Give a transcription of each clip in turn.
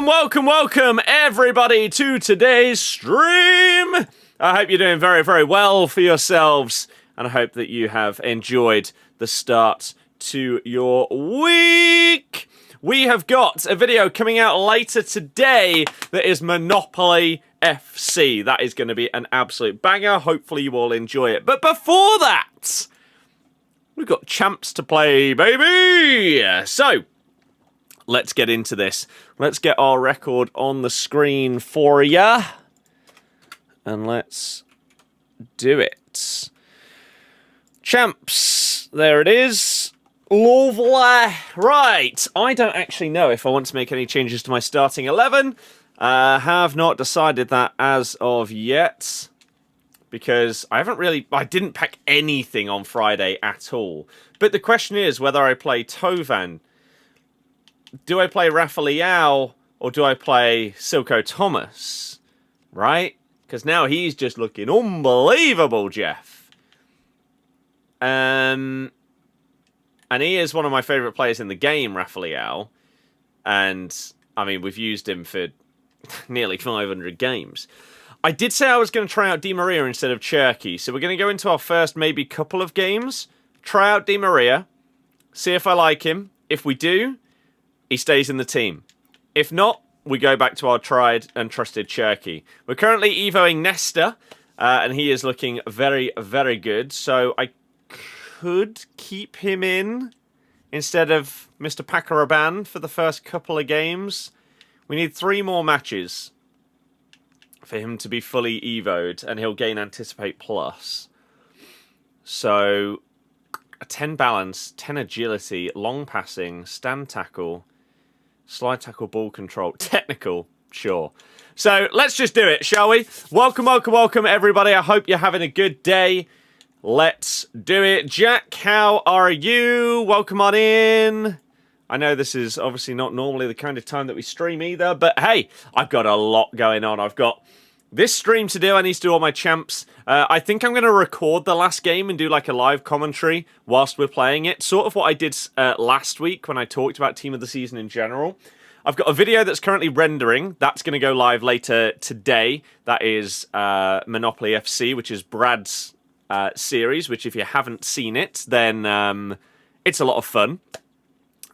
Welcome, everybody, to today's stream. I hope you're doing very, very well for yourselves, and I hope that you have enjoyed the start to your week. We have got a video coming out later today that is Monopoly FC. That is going to be an absolute banger. Hopefully you all enjoy it. But before that, we've got champs to play, baby! So, let's get into this. Let's get our record on the screen for ya. And let's do it. Champs. There it is. Lovely. Right. I don't actually know if I want to make any changes to my starting 11. Have not decided that as of yet. Because I didn't pack anything on Friday at all. But the question is whether I play Tovan. Do I play Rafa Leao or do I play Silko Thomas? Right? Because now he's just looking unbelievable, Jeff. And he is one of my favourite players in the game, Rafa Leao. And, I mean, we've used him for nearly 500 games. I did say I was going to try out Di Maria instead of Cherki. So we're going to go into our first maybe couple of games. Try out Di Maria. See if I like him. If we do, he stays in the team. If not, we go back to our tried and trusted Cherki. We're currently evoing Nesta, and he is looking very, very good. So I could keep him in instead of Mr. Pakaraban for the first couple of games. We need 3 more matches for him to be fully evoed, and he'll gain Anticipate Plus. So, a 10 balance, 10 agility, long passing, stand tackle, slide tackle, ball control, technical, sure. So, let's just do it, shall we? Welcome, everybody. I hope you're having a good day. Let's do it. Jack, how are you? Welcome on in. I know this is obviously not normally the kind of time that we stream either, but hey, I've got a lot going on. I've got this stream to do. I need to do all my champs. I think I'm going to record the last game and do like a live commentary whilst we're playing it. Sort of what I did last week when I talked about Team of the Season in general. I've got a video that's currently rendering. That's going to go live later today. That is Monopoly FC, which is Brad's series, which if you haven't seen it, then it's a lot of fun.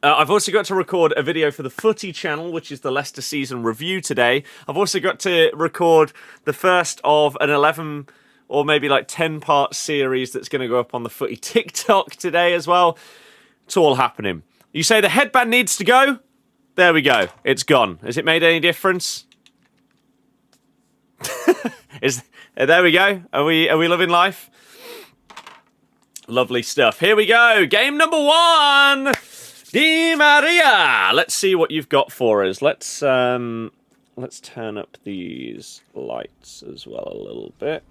I've also got to record a video for the Footy channel, which is the Leicester season review today. I've also got to record the first of an 11 or maybe like 10-part series that's going to go up on the Footy TikTok today as well. It's all happening. You say the headband needs to go? There we go. It's gone. Has it made any difference? There we go. Are we loving life? Lovely stuff. Here we go. Game number 1. Di Maria. Let's see what you've got for us. Let's turn up these lights as well a little bit.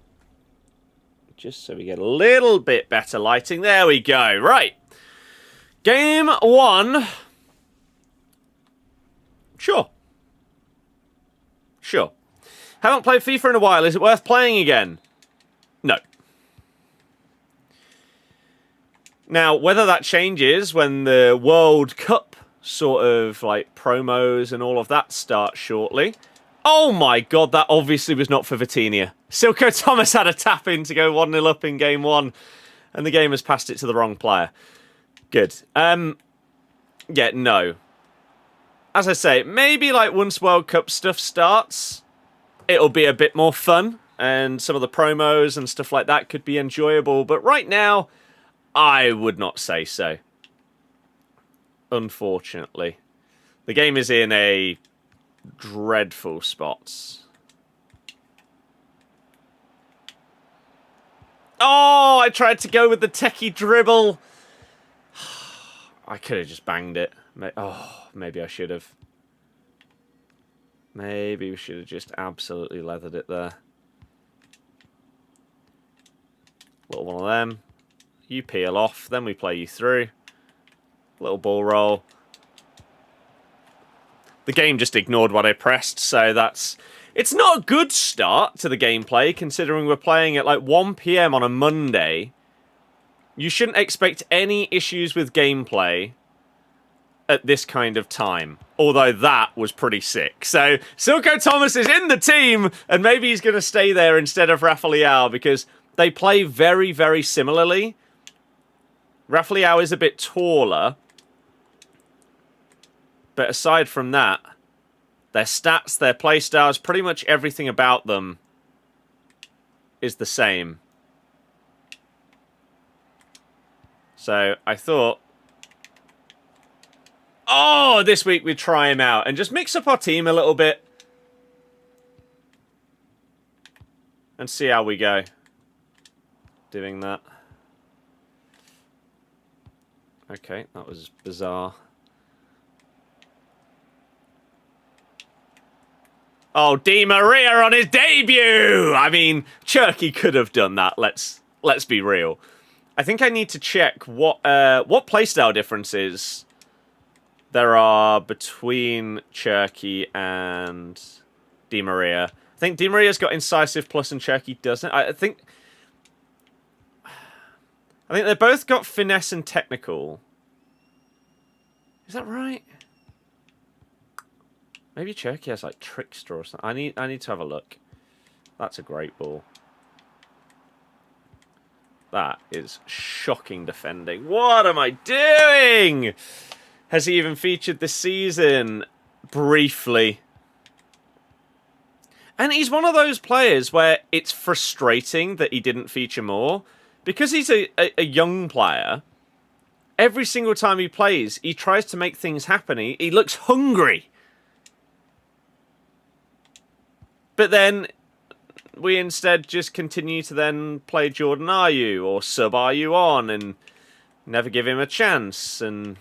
Just so we get a little bit better lighting. There we go. Right. Game 1. Sure. Haven't played FIFA in a while. Is it worth playing again? No. Now, whether that changes when the World Cup sort of like promos and all of that starts shortly. Oh my god, that obviously was not for Vitinha. Silko Thomas had a tap in to go 1-0 up in game 1, and the game has passed it to the wrong player. Good. Yeah, no. As I say, maybe like once World Cup stuff starts, it'll be a bit more fun, and some of the promos and stuff like that could be enjoyable, but right now, I would not say so. Unfortunately. The game is in a dreadful spot. Oh, I tried to go with the techie dribble. I could have just banged it. Oh, maybe I should have. Maybe we should have just absolutely leathered it there. Little one of them. You peel off, then we play you through. Little ball roll. The game just ignored what I pressed, so that's... It's not a good start to the gameplay, considering we're playing at like 1 PM on a Monday. You shouldn't expect any issues with gameplay at this kind of time. Although that was pretty sick. So Silko Thomas is in the team, and maybe he's going to stay there instead of Rafael because they play very, very similarly. Rafael is a bit taller. But aside from that, their stats, their play styles, pretty much everything about them is the same. So I thought, oh, this week we'd try him out and just mix up our team a little bit. And see how we go doing that. Okay, that was bizarre. Oh, Di Maria on his debut! I mean, Cherky could have done that, let's be real. I think I need to check what playstyle differences there are between Cherky and Di Maria. I think Di Maria's got Incisive Plus and Cherky doesn't. I think they both got Finesse and Technical. Is that right? Maybe Cherky has like Trickster or something. I need to have a look. That's a great ball. That is shocking defending. What am I doing? Has he even featured this season? Briefly. And he's one of those players where it's frustrating that he didn't feature more. Because he's a young player, every single time he plays, he tries to make things happen. He looks hungry. But then we instead just continue to then play Jordan Ayew or sub Ayew on and never give him a chance. And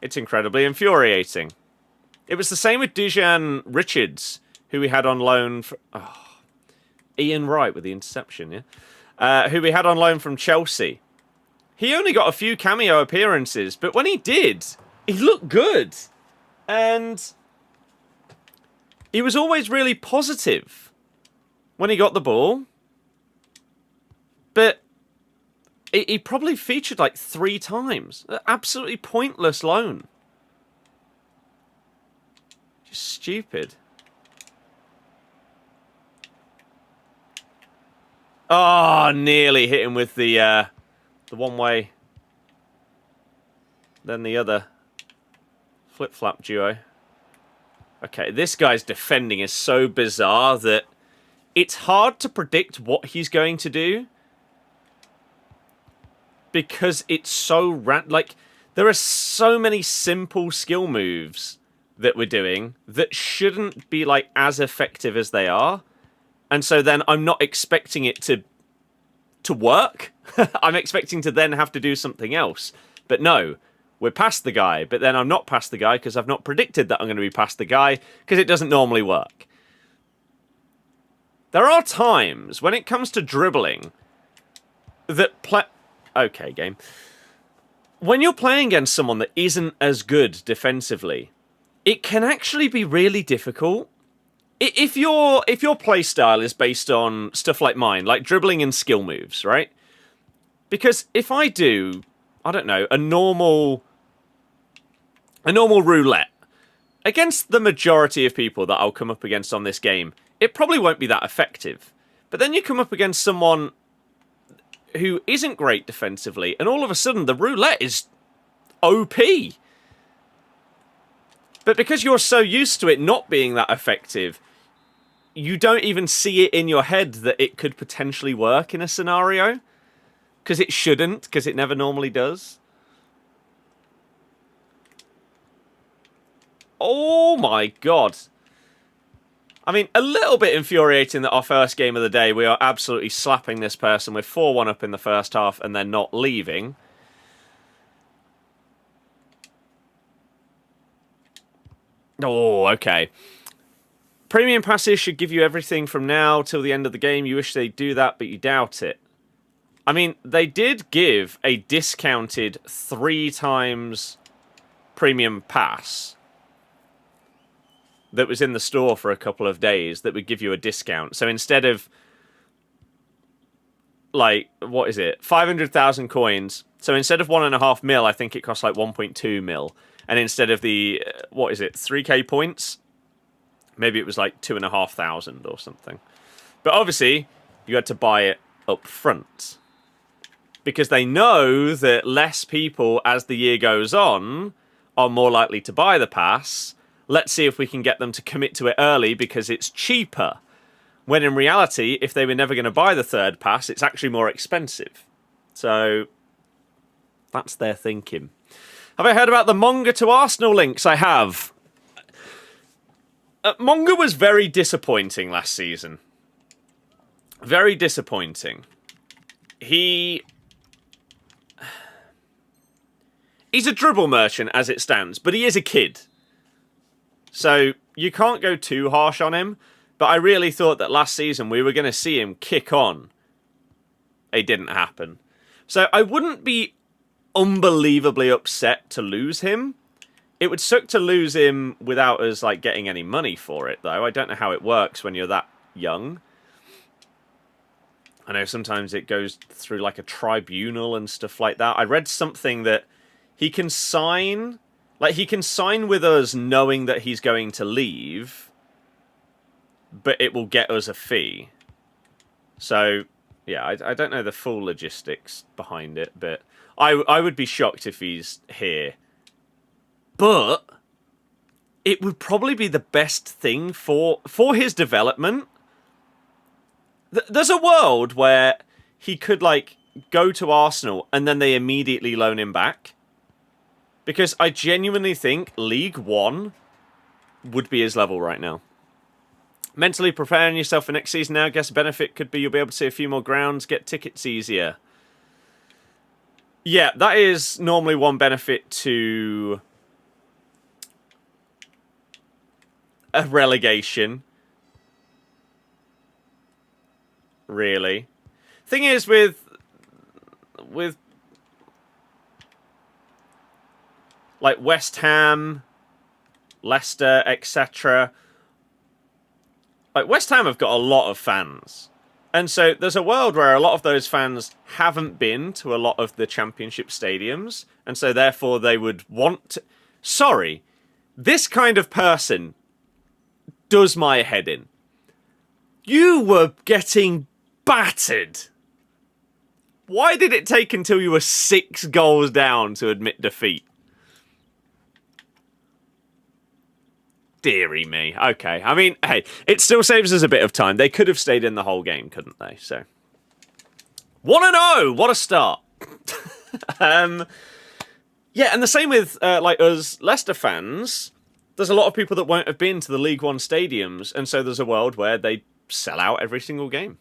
it's incredibly infuriating. It was the same with Dejan Richards, who we had on loan for... Oh, Ian Wright with the interception, yeah? Who we had on loan from Chelsea. He only got a few cameo appearances, but when he did, he looked good. And he was always really positive when he got the ball. But he probably featured like 3 times. Absolutely pointless loan. Just stupid. Oh, nearly hit him with the one way. Then the other. Flip-flap duo. Okay, this guy's defending is so bizarre that it's hard to predict what he's going to do. Because it's so like, there are so many simple skill moves that we're doing that shouldn't be like as effective as they are. And so then I'm not expecting it to work. I'm expecting to then have to do something else. But no, we're past the guy. But then I'm not past the guy because I've not predicted that I'm going to be past the guy because it doesn't normally work. There are times when it comes to dribbling that okay, game. When you're playing against someone that isn't as good defensively, it can actually be really difficult. If your playstyle is based on stuff like mine, like dribbling and skill moves, right? Because if I do, I don't know, a normal roulette against the majority of people that I'll come up against on this game, it probably won't be that effective. But then you come up against someone who isn't great defensively, and all of a sudden the roulette is OP. But because you're so used to it not being that effective, you don't even see it in your head that it could potentially work in a scenario. Because it shouldn't, because it never normally does. Oh my god. I mean, a little bit infuriating that our first game of the day, we are absolutely slapping this person with 4-1 up in the first half and then not leaving. Oh, okay. Premium passes should give you everything from now till the end of the game. You wish they'd do that, but you doubt it. I mean, they did give a discounted 3 times premium pass that was in the store for a couple of days that would give you a discount. So instead of like, what is it? 500,000 coins. So instead of 1.5 mil, I think it costs like 1.2 mil. And instead of the, what is it, 3k points? Maybe it was like 2,500 or something. But obviously, you had to buy it up front. Because they know that less people, as the year goes on, are more likely to buy the pass. Let's see if we can get them to commit to it early because it's cheaper. When in reality, if they were never going to buy the third pass, it's actually more expensive. So, that's their thinking. Have I heard about the Monga to Arsenal links? I have. Monga was very disappointing last season. Very disappointing. He's a dribble merchant as it stands, but he is a kid. So you can't go too harsh on him, but I really thought that last season we were going to see him kick on. It didn't happen. So I wouldn't be unbelievably upset to lose him. It would suck to lose him without us like getting any money for it, though. I don't know how it works when you're that young. I know sometimes it goes through like a tribunal and stuff like that. I read something that he can sign, like he can sign with us knowing that he's going to leave, but it will get us a fee. So, yeah, I don't know the full logistics behind it, but I would be shocked if he's here. But it would probably be the best thing for his development. There's a world where he could, like, go to Arsenal and then they immediately loan him back. Because I genuinely think League One would be his level right now. Mentally preparing yourself for next season now. I guess a benefit could be you'll be able to see a few more grounds, get tickets easier. Yeah, that is normally one benefit to a relegation. Really. Thing is with like West Ham, Leicester, etc. Like West Ham have got a lot of fans. And so there's a world where a lot of those fans haven't been to a lot of the championship stadiums. And so therefore they would want to... Sorry, this kind of person does my head in. You were getting battered. Why did it take until you were 6 goals down to admit defeat? Deary me. Okay. I mean, hey, it still saves us a bit of time. They could have stayed in the whole game, couldn't they? So, 1-0! What a start. Yeah, and the same with, like, us Leicester fans. There's a lot of people that won't have been to the League One stadiums, and so there's a world where they sell out every single game.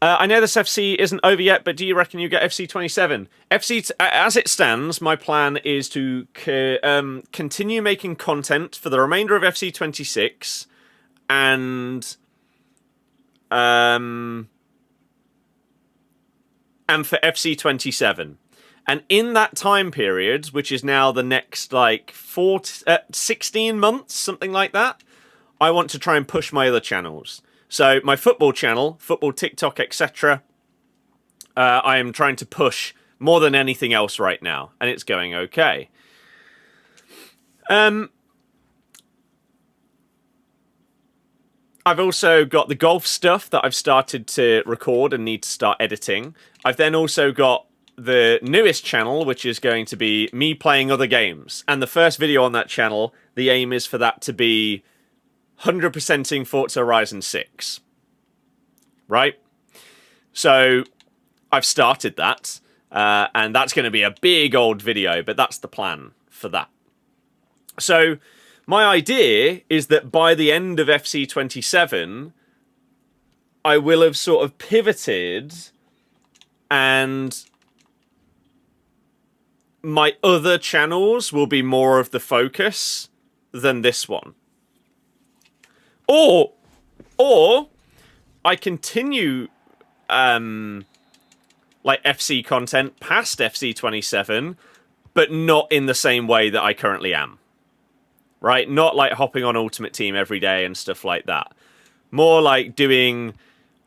I know this FC isn't over yet, but do you reckon you get FC 27? As it stands, my plan is to continue making content for the remainder of FC 26 and for FC 27. And in that time period, which is now the next like 16 months, something like that, I want to try and push my other channels. So my football channel, football TikTok, etc. I am trying to push more than anything else right now, and it's going okay. I've also got the golf stuff that I've started to record and need to start editing. I've then also got the newest channel, which is going to be me playing other games. And the first video on that channel, the aim is for that to be 100%ing Forza Horizon 6. Right? So, I've started that. And that's going to be a big old video, but that's the plan for that. So, my idea is that by the end of FC 27, I will have sort of pivoted and my other channels will be more of the focus than this one. Or I continue like FC content past FC 27, but not in the same way that I currently am. Right? Not like hopping on Ultimate Team every day and stuff like that. More like doing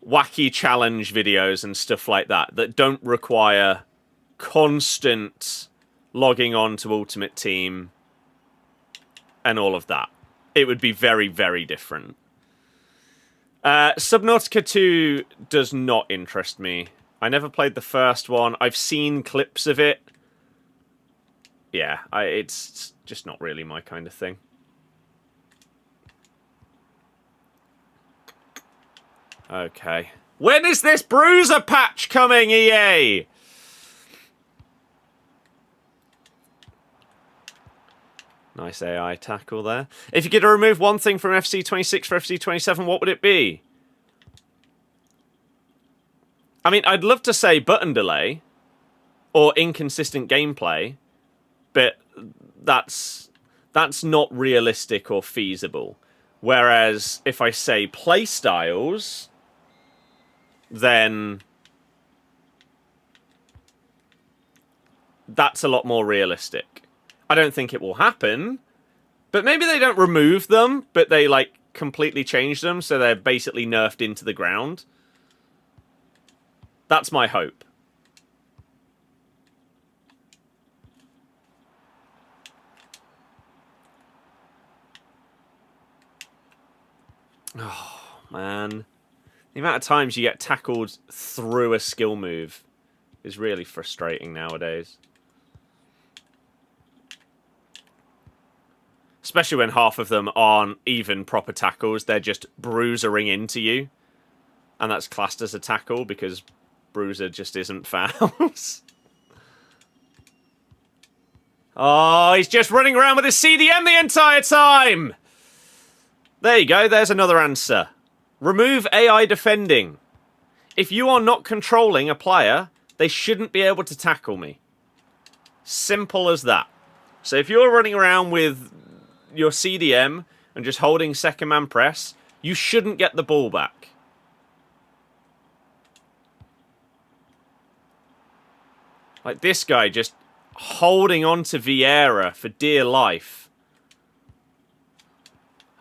wacky challenge videos and stuff like that don't require constant logging on to Ultimate Team and all of that. It would be very, very different. Subnautica 2 does not interest me. I never played the first one. I've seen clips of it. Yeah, it's just not really my kind of thing. Okay. When is this bruiser patch coming, EA? Nice AI tackle there. If you could remove one thing from FC26 for FC27, what would it be? I mean, I'd love to say button delay or inconsistent gameplay, but that's not realistic or feasible. Whereas if I say play styles, then that's a lot more realistic. I don't think it will happen, but maybe they don't remove them, but they like completely change them, so they're basically nerfed into the ground. That's my hope. Oh, man. The amount of times you get tackled through a skill move is really frustrating nowadays. Especially when half of them aren't even proper tackles. They're just bruisering into you. And that's classed as a tackle because bruiser just isn't fouls. Oh, he's just running around with his CDM the entire time! There you go, there's another answer. Remove AI defending. If you are not controlling a player, they shouldn't be able to tackle me. Simple as that. So if you're running around with your CDM and just holding second man press, you shouldn't get the ball back. Like this guy just holding on to Vieira for dear life.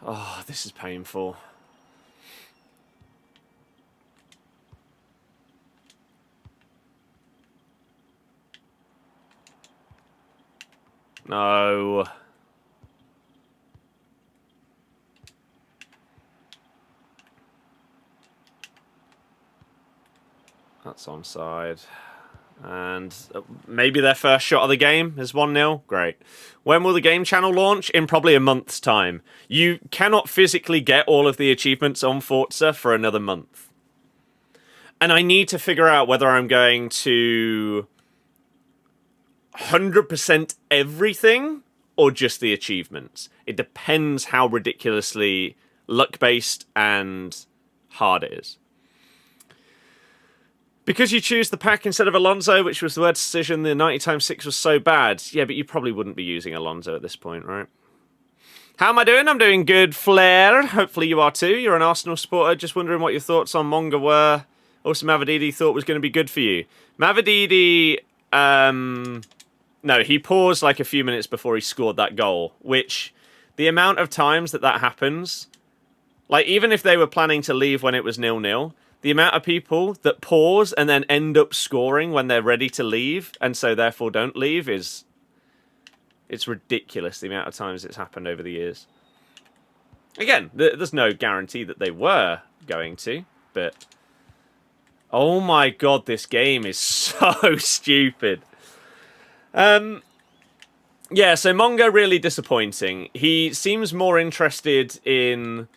Oh, this is painful. No. That's onside. And maybe their first shot of the game is 1-0. Great. When will the game channel launch? In probably a month's time. You cannot physically get all of the achievements on Forza for another month. And I need to figure out whether I'm going to 100% everything or just the achievements. It depends how ridiculously luck-based and hard it is. Because you choose the pack instead of Alonso, which was the worst decision, the 90x6 was so bad. Yeah, but you probably wouldn't be using Alonso at this point, right? How am I doing? I'm doing good, Flair. Hopefully you are too. You're an Arsenal supporter. Just wondering what your thoughts on Monga were. Also, Mavididi thought was going to be good for you. Mavididi, no, he paused like a few minutes before he scored that goal, which the amount of times that happens, like even if they were planning to leave when it was 0-0, the amount of people that pause and then end up scoring when they're ready to leave, and so therefore don't leave, it's ridiculous the amount of times it's happened over the years. Again, there's no guarantee that they were going to, but oh my god, this game is so stupid. Yeah, so Mongo really disappointing. He seems more interested in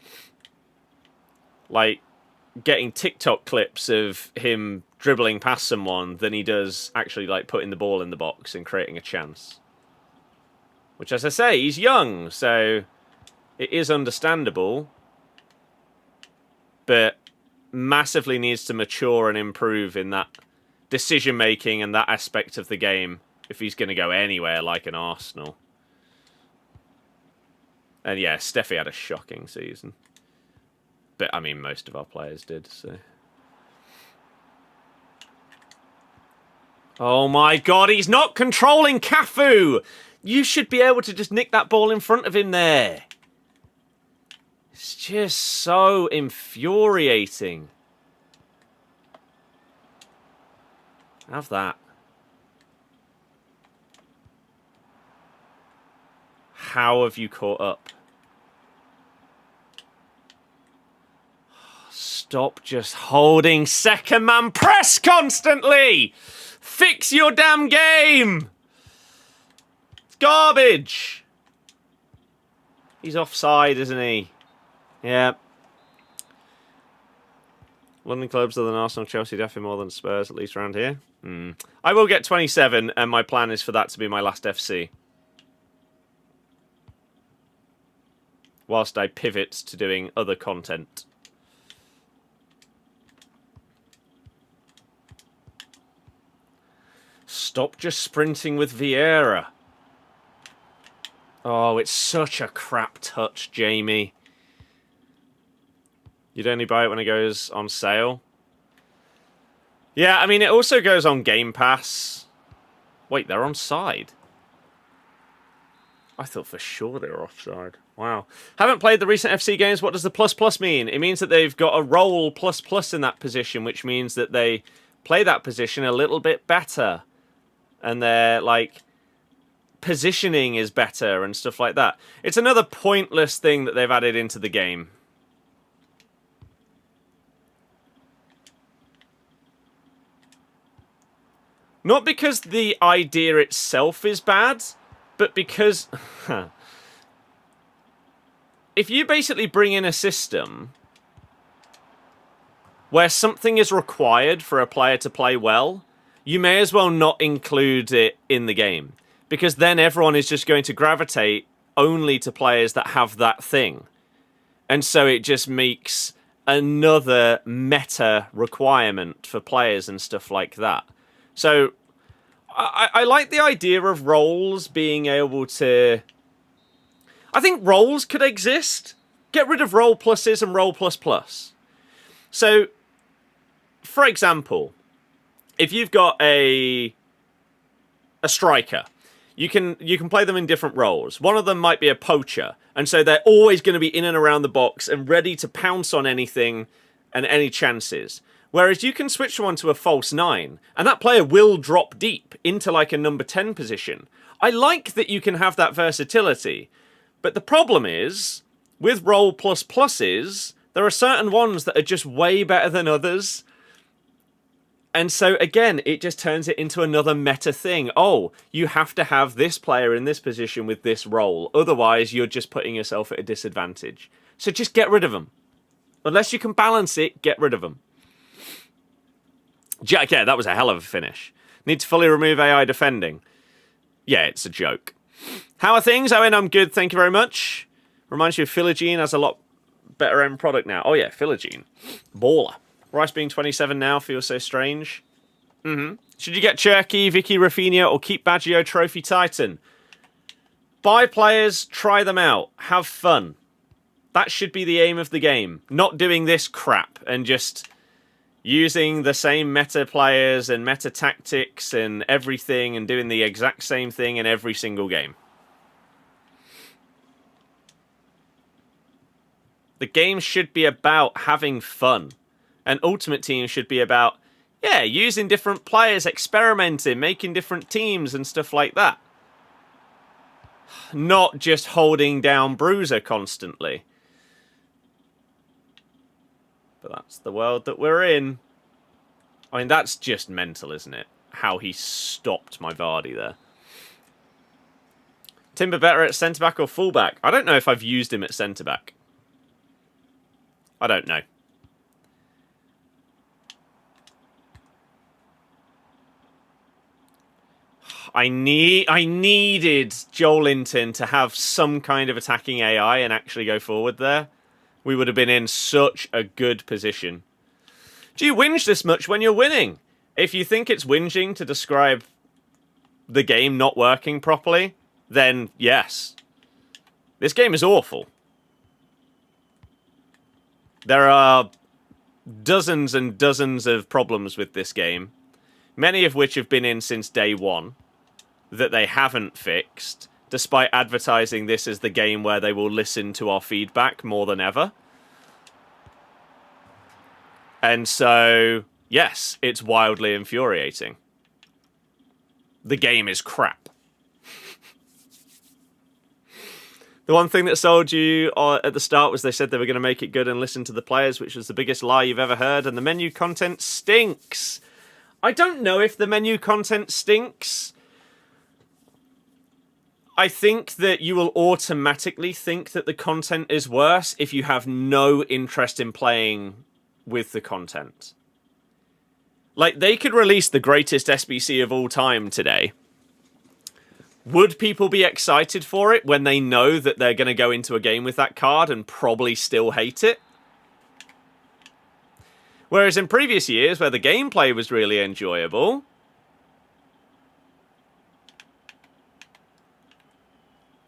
like getting TikTok clips of him dribbling past someone than he does actually like putting the ball in the box and creating a chance. Which, as I say, he's young, so it is understandable, but massively needs to mature and improve in that decision making and that aspect of the game if he's going to go anywhere like an Arsenal. And yeah, Steffi had a shocking season. But, I mean, most of our players did, so... Oh my god, he's not controlling Cafu! You should be able to just nick that ball in front of him there. It's just so infuriating. Have that. How have you caught up? Stop just holding second man press constantly! Fix your damn game! It's garbage! He's offside, isn't he? Yeah. London clubs other than Arsenal, Chelsea, definitely more than Spurs, at least around here. I will get 27, and my plan is for that to be my last FC. Whilst I pivot to doing other content. Stop just sprinting with Vieira. Oh, it's such a crap touch, Jamie. You'd only buy it when it goes on sale. Yeah, I mean, it also goes on Game Pass. Wait, they're onside. I thought for sure they were offside. Wow. Haven't played the recent FC games. What does the plus plus mean? It means that they've got a role plus plus in that position, which means that they play that position a little bit better. And their, like, positioning is better and stuff like that. It's another pointless thing that they've added into the game. Not because the idea itself is bad, but because... if you basically bring in a system where something is required for a player to play well, you may as well not include it in the game. Because then everyone is just going to gravitate only to players that have that thing. And so it just makes another meta requirement for players and stuff like that. So, I like the idea of roles being able to... I think roles could exist. Get rid of role pluses and role plus plus. So, for example, if you've got a striker, you can play them in different roles. One of them might be a poacher, and so they're always going to be in and around the box and ready to pounce on anything and any chances. Whereas you can switch one to a false 9, and that player will drop deep into like a number 10 position. I like that you can have that versatility, but the problem is, with role plus pluses, there are certain ones that are just way better than others. And so, again, it just turns it into another meta thing. Oh, you have to have this player in this position with this role. Otherwise, you're just putting yourself at a disadvantage. So just get rid of them. Unless you can balance it, get rid of them. Yeah, that was a hell of a finish. Need to fully remove AI defending. Yeah, it's a joke. How are things? Owen, I'm good, thank you very much. Reminds you of Philogene has a lot better end product now. Oh yeah, Philogene. Baller. Rice being 27 now feels so strange. Should you get Cherky, Vicky Rafinha, or keep Baggio Trophy Titan? Buy players, try them out, have fun. That should be the aim of the game. Not doing this crap and just using the same meta players and meta tactics and everything and doing the exact same thing in every single game. The game should be about having fun. And Ultimate Team should be about, yeah, using different players, experimenting, making different teams and stuff like that. Not just holding down Bruiser constantly. But that's the world that we're in. I mean, that's just mental, isn't it? How he stopped my Vardy there. Timber better at centre-back or full-back? I don't know if I've used him at centre-back. I don't know. I needed Joelinton to have some kind of attacking AI and actually go forward there. We would have been in such a good position. Do you whinge this much when you're winning? If you think it's whinging to describe the game not working properly, then yes. This game is awful. There are dozens and dozens of problems with this game, many of which have been in since day one, that they haven't fixed, despite advertising this as the game where they will listen to our feedback more than ever. And so, yes, it's wildly infuriating. the game is crap. The one thing that sold you at the start was they said they were going to make it good and listen to the players, which was the biggest lie you've ever heard, and the menu content stinks. I don't know if the menu content stinks. I think that you will automatically think that the content is worse if you have no interest in playing with the content. Like, they could release the greatest SBC of all time today. Would people be excited for it when they know that they're going to go into a game with that card and probably still hate it? Whereas in previous years, where the gameplay was really enjoyable,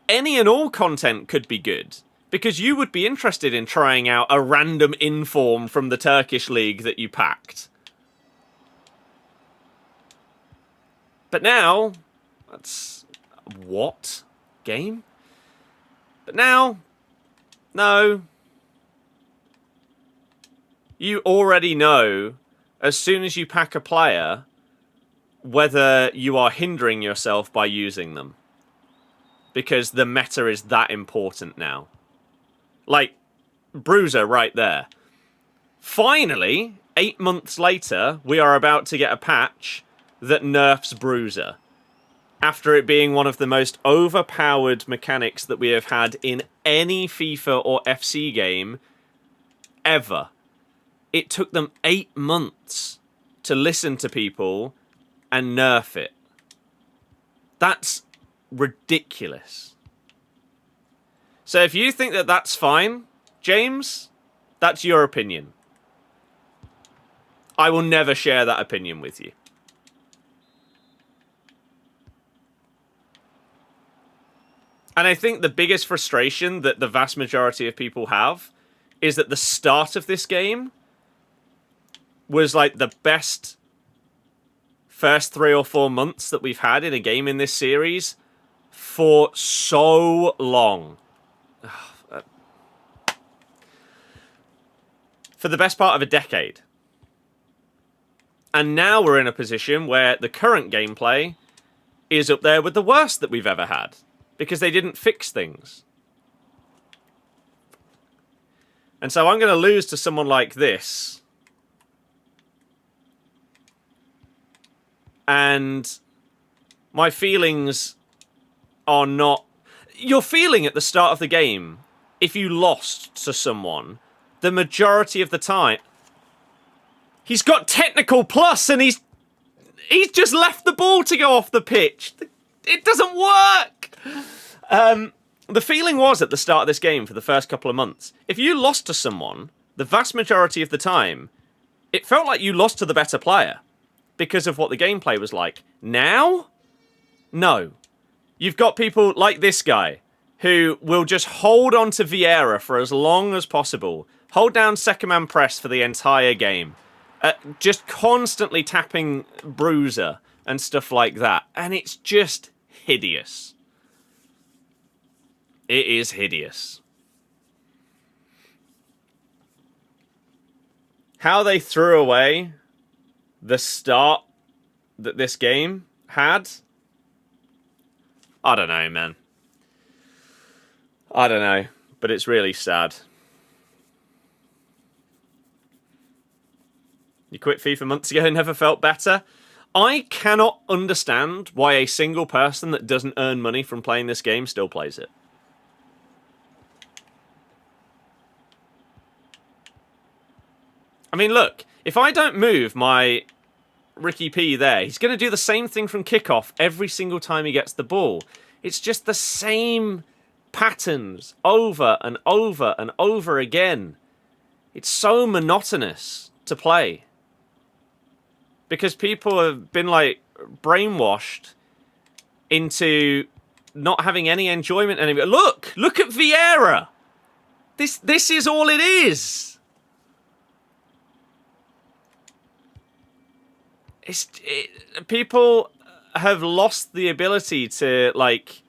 any and all content could be good. Because you would be interested in trying out a random inform from the Turkish league that you packed. But now, that's... What? Game? But now, no. You already know, as soon as you pack a player, whether you are hindering yourself by using them. Because the meta is that important now. Like, Bruiser right there. Finally, 8 months later, we are about to get a patch that nerfs Bruiser. After it being one of the most overpowered mechanics that we have had in any FIFA or FC game ever. It took them 8 months to listen to people and nerf it. That's ridiculous. So if you think that that's fine, James, that's your opinion. I will never share that opinion with you. And I think the biggest frustration that the vast majority of people have is that the start of this game was like the best first 3 or 4 months that we've had in a game in this series for so long. For the best part of a decade. And now we're in a position where the current gameplay is up there with the worst that we've ever had. Because they didn't fix things. And so I'm going to lose to someone like this. And my feelings are not... Your feeling at the start of the game, if you lost to someone, the majority of the time... He's got technical plus and he's just left the ball to go off the pitch. It doesn't work! The feeling was at the start of this game for the first couple of months, if you lost to someone, the vast majority of the time, it felt like you lost to the better player because of what the gameplay was like. Now? No. You've got people like this guy who will just hold on to Vieira for as long as possible, hold down second man press for the entire game, just constantly tapping Bruiser and stuff like that, and it's just hideous. It is hideous. How they threw away the start that this game had, I don't know, man. I don't know, but it's really sad. You quit FIFA months ago and never felt better? I cannot understand why a single person that doesn't earn money from playing this game still plays it. I mean, look, if I don't move my Ricky P there, he's going to do the same thing from kickoff every single time he gets the ball. It's just the same patterns over and over and over again. It's so monotonous to play. Because people have been, like, brainwashed into not having any enjoyment anymore. Look at Vieira! This is all it is! People have lost the ability to, like,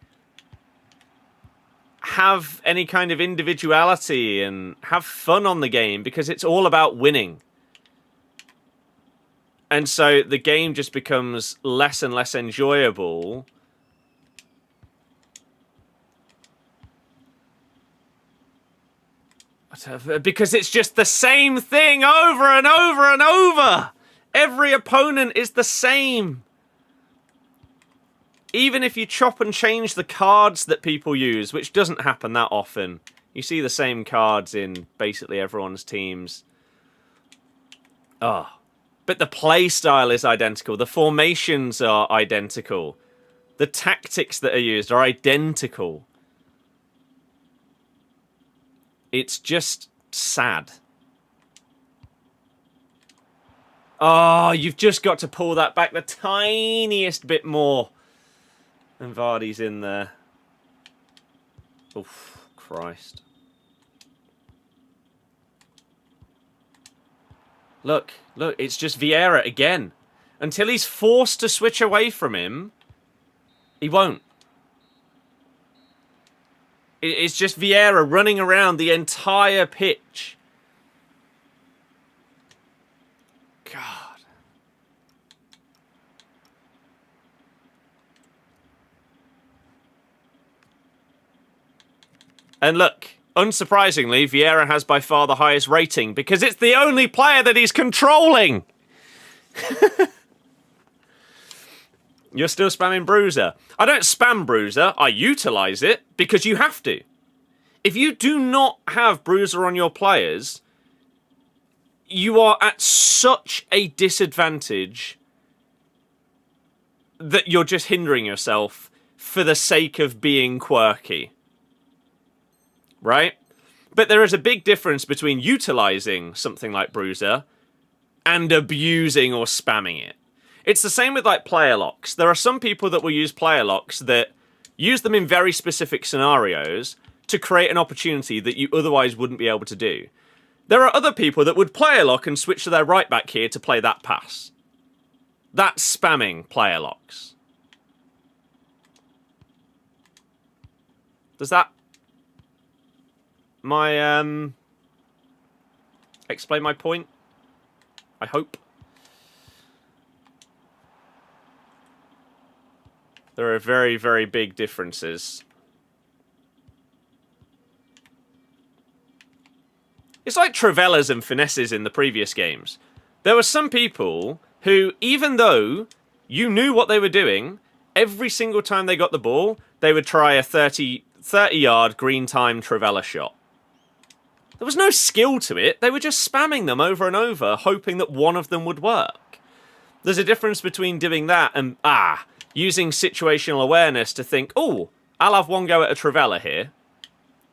have any kind of individuality and have fun on the game because it's all about winning. And so the game just becomes less and less enjoyable. Because it's just the same thing over and over and over. Every opponent is the same. Even if you chop and change the cards that people use, which doesn't happen that often. You see the same cards in basically everyone's teams. Oh. But the play style is identical. The formations are identical. The tactics that are used are identical. It's just sad. Oh, you've just got to pull that back the tiniest bit more. And Vardy's in there. Oof, Christ. Look, it's just Vieira again. Until he's forced to switch away from him, he won't. It's just Vieira running around the entire pitch. God. And look, unsurprisingly, Vieira has by far the highest rating because it's the only player that he's controlling. You're still spamming Bruiser. I don't spam Bruiser. I utilize it because you have to. If you do not have Bruiser on your players, you are at such a disadvantage that you're just hindering yourself for the sake of being quirky. Right? But there is a big difference between utilizing something like Bruiser and abusing or spamming it. It's the same with like player locks. There are some people that will use player locks that use them in very specific scenarios to create an opportunity that you otherwise wouldn't be able to do. There are other people that would player lock and switch to their right back here to play that pass. That's spamming player locks. Does that explain my point? I hope. There are very, very big differences. It's like Trivellas and finesses in the previous games. There were some people who, even though you knew what they were doing, every single time they got the ball, they would try a 30-yard green time Trivella shot. There was no skill to it. They were just spamming them over and over, hoping that one of them would work. There's a difference between doing that and, using situational awareness to think, oh, I'll have one go at a Trivella here,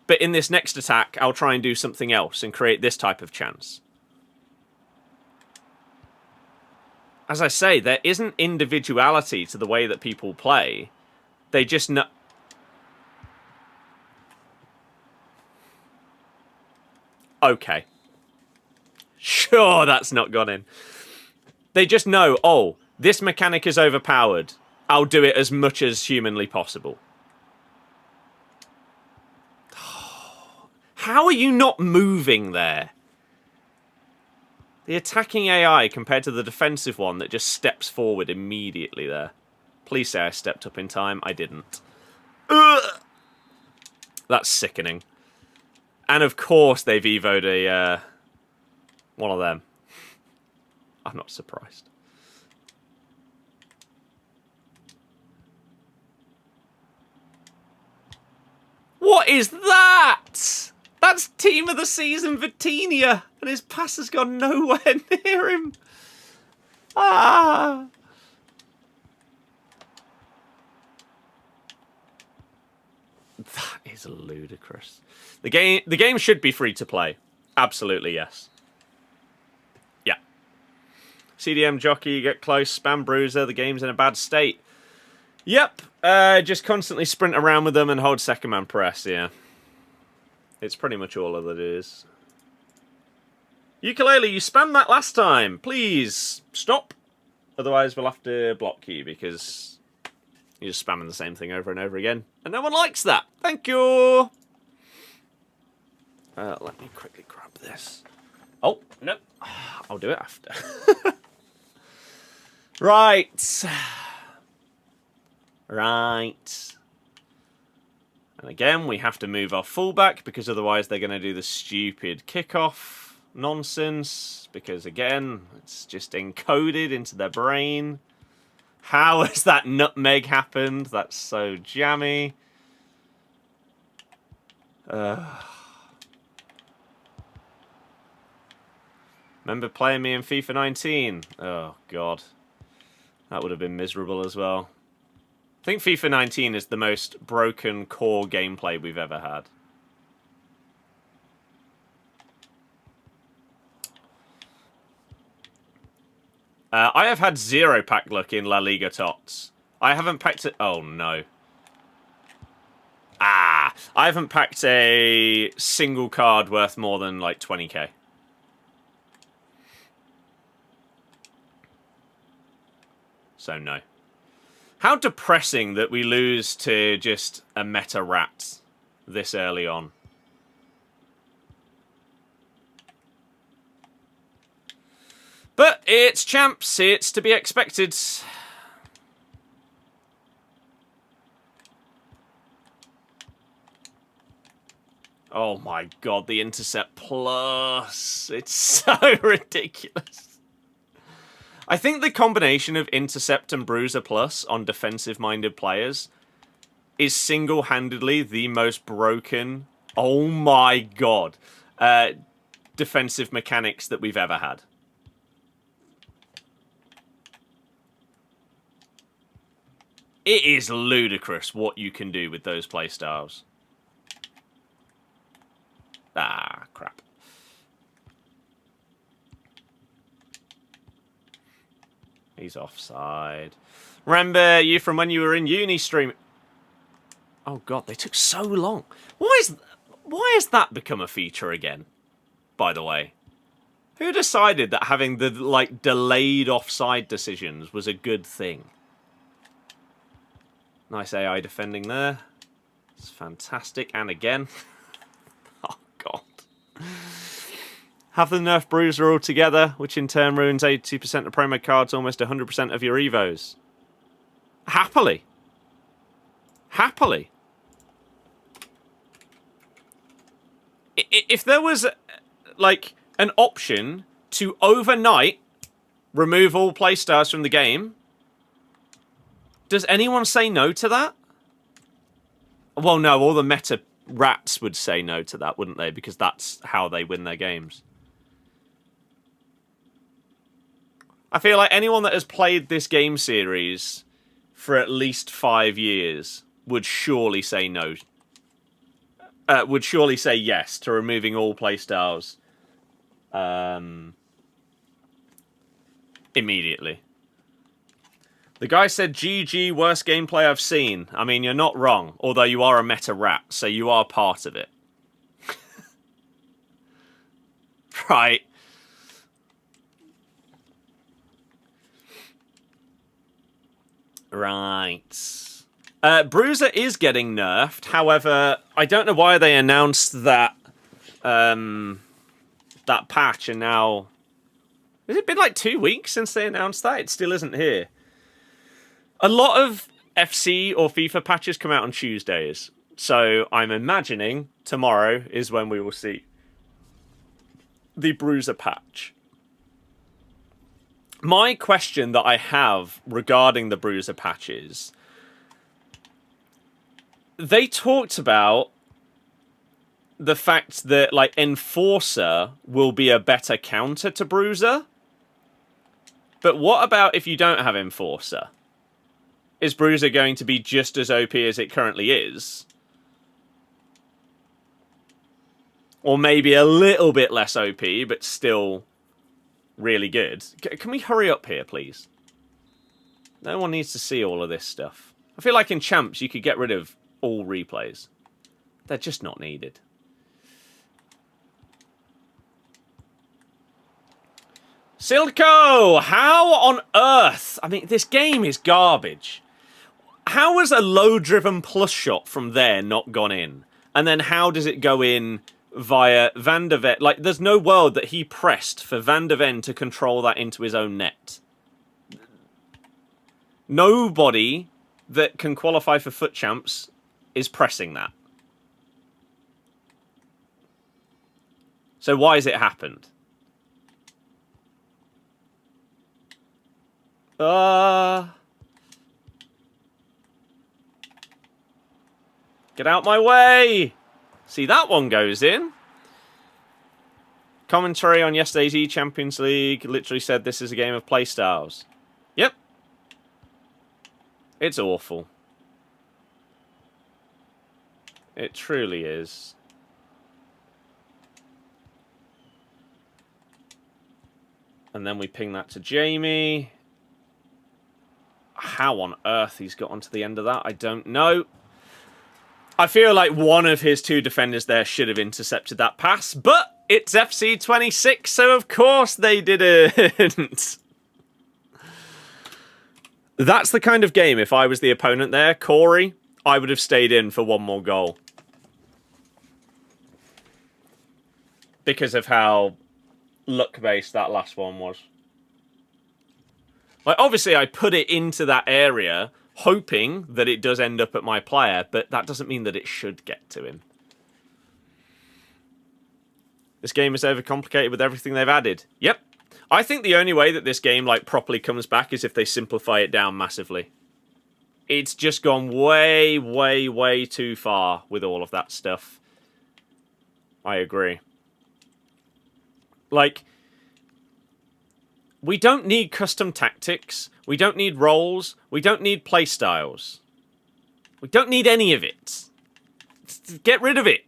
but in this next attack, I'll try and do something else and create this type of chance. As I say, there isn't individuality to the way that people play. They just know... Okay. Sure, that's not gone in. They just know, oh, this mechanic is overpowered. I'll do it as much as humanly possible. How are you not moving there? The attacking AI compared to the defensive one that just steps forward immediately there. Please say I stepped up in time. I didn't. Ugh! That's sickening. And of course they've evoed a one of them. I'm not surprised. What is that? That's team of the season Vitinha, and his pass has gone nowhere near him. Ah. That is ludicrous. The game should be free to play. Absolutely, yes. Yeah. CDM jockey, get close, spam bruiser, the game's in a bad state. Yep. Just constantly sprint around with them and hold second man press, yeah. It's pretty much all of it is. Ukulele, you spammed that last time. Please, stop. Otherwise, we'll have to block you because you're just spamming the same thing over and over again. And no one likes that. Thank you. Let me quickly grab this. Oh, no. I'll do it after. Right. Right. And again, we have to move our fullback because otherwise they're going to do the stupid kickoff nonsense. Because again, it's just encoded into their brain. How has that nutmeg happened? That's so jammy. Remember playing me in FIFA 19? Oh, God. That would have been miserable as well. I think FIFA 19 is the most broken core gameplay we've ever had. I have had 0 pack luck in La Liga Tots. I haven't packed it. Oh, no. I haven't packed a single card worth more than, like, 20k. So, no. How depressing that we lose to just a meta rat this early on. But it's champs, it's to be expected. Oh my god, the Intercept Plus. It's so ridiculous. I think the combination of Intercept and Bruiser Plus on defensive-minded players is single-handedly the most broken, oh my god, defensive mechanics that we've ever had. It is ludicrous what you can do with those playstyles. Ah, crap. He's offside. Remember you from when you were in uni stream? Oh god, they took so long. Why has that become a feature again? By the way, who decided that having the like delayed offside decisions was a good thing? Nice AI defending there. It's fantastic. And again. Oh, God. Have the nerf bruiser all together, which in turn ruins 80% of promo cards, almost 100% of your evos. Happily. Happily. If there was, like, an option to overnight remove all playstyles from the game, does anyone say no to that? Well, no, all the meta rats would say no to that, wouldn't they? Because that's how they win their games. I feel like anyone that has played this game series for at least 5 years would surely say no. Would surely say yes to removing all playstyles immediately. The guy said, GG, worst gameplay I've seen. I mean, you're not wrong, although you are a meta rat, so you are part of it. Right. Right. Bruiser is getting nerfed. However, I don't know why they announced that that patch, and now... Has it been like 2 weeks since they announced that? It still isn't here. A lot of FC or FIFA patches come out on Tuesdays, so I'm imagining tomorrow is when we will see the Bruiser patch. My question that I have regarding the Bruiser patch is, they talked about the fact that, like, Enforcer will be a better counter to Bruiser, but what about if you don't have Enforcer? Is Bruiser going to be just as OP as it currently is? Or maybe a little bit less OP, but still really good. Can we hurry up here, please? No one needs to see all of this stuff. I feel like in Champs you could get rid of all replays. They're just not needed. Silco! How on earth? I mean, this game is garbage. How has a low-driven plus shot from there not gone in? And then how does it go in via Van der Ven? Like, there's no world that he pressed for Van der Ven to control that into his own net. Nobody that can qualify for FUT Champs is pressing that. So why has it happened? Get out my way! See, that one goes in. Commentary on yesterday's E-Champions League literally said this is a game of playstyles. Yep. It's awful. It truly is. And then we ping that to Jamie. How on earth he's got onto the end of that, I don't know. I feel like one of his two defenders there should have intercepted that pass, but it's FC26, so of course they didn't. That's the kind of game, if I was the opponent there, Corey, I would have stayed in for one more goal. Because of how luck-based that last one was. Like, obviously, I put it into that area, hoping that it does end up at my player, but that doesn't mean that it should get to him. This game is overcomplicated with everything they've added. Yep. I think the only way that this game, like, properly comes back is if they simplify it down massively. It's just gone way, way, way too far with all of that stuff. I agree. Like, we don't need custom tactics. We don't need roles. We don't need playstyles. We don't need any of it. Get rid of it.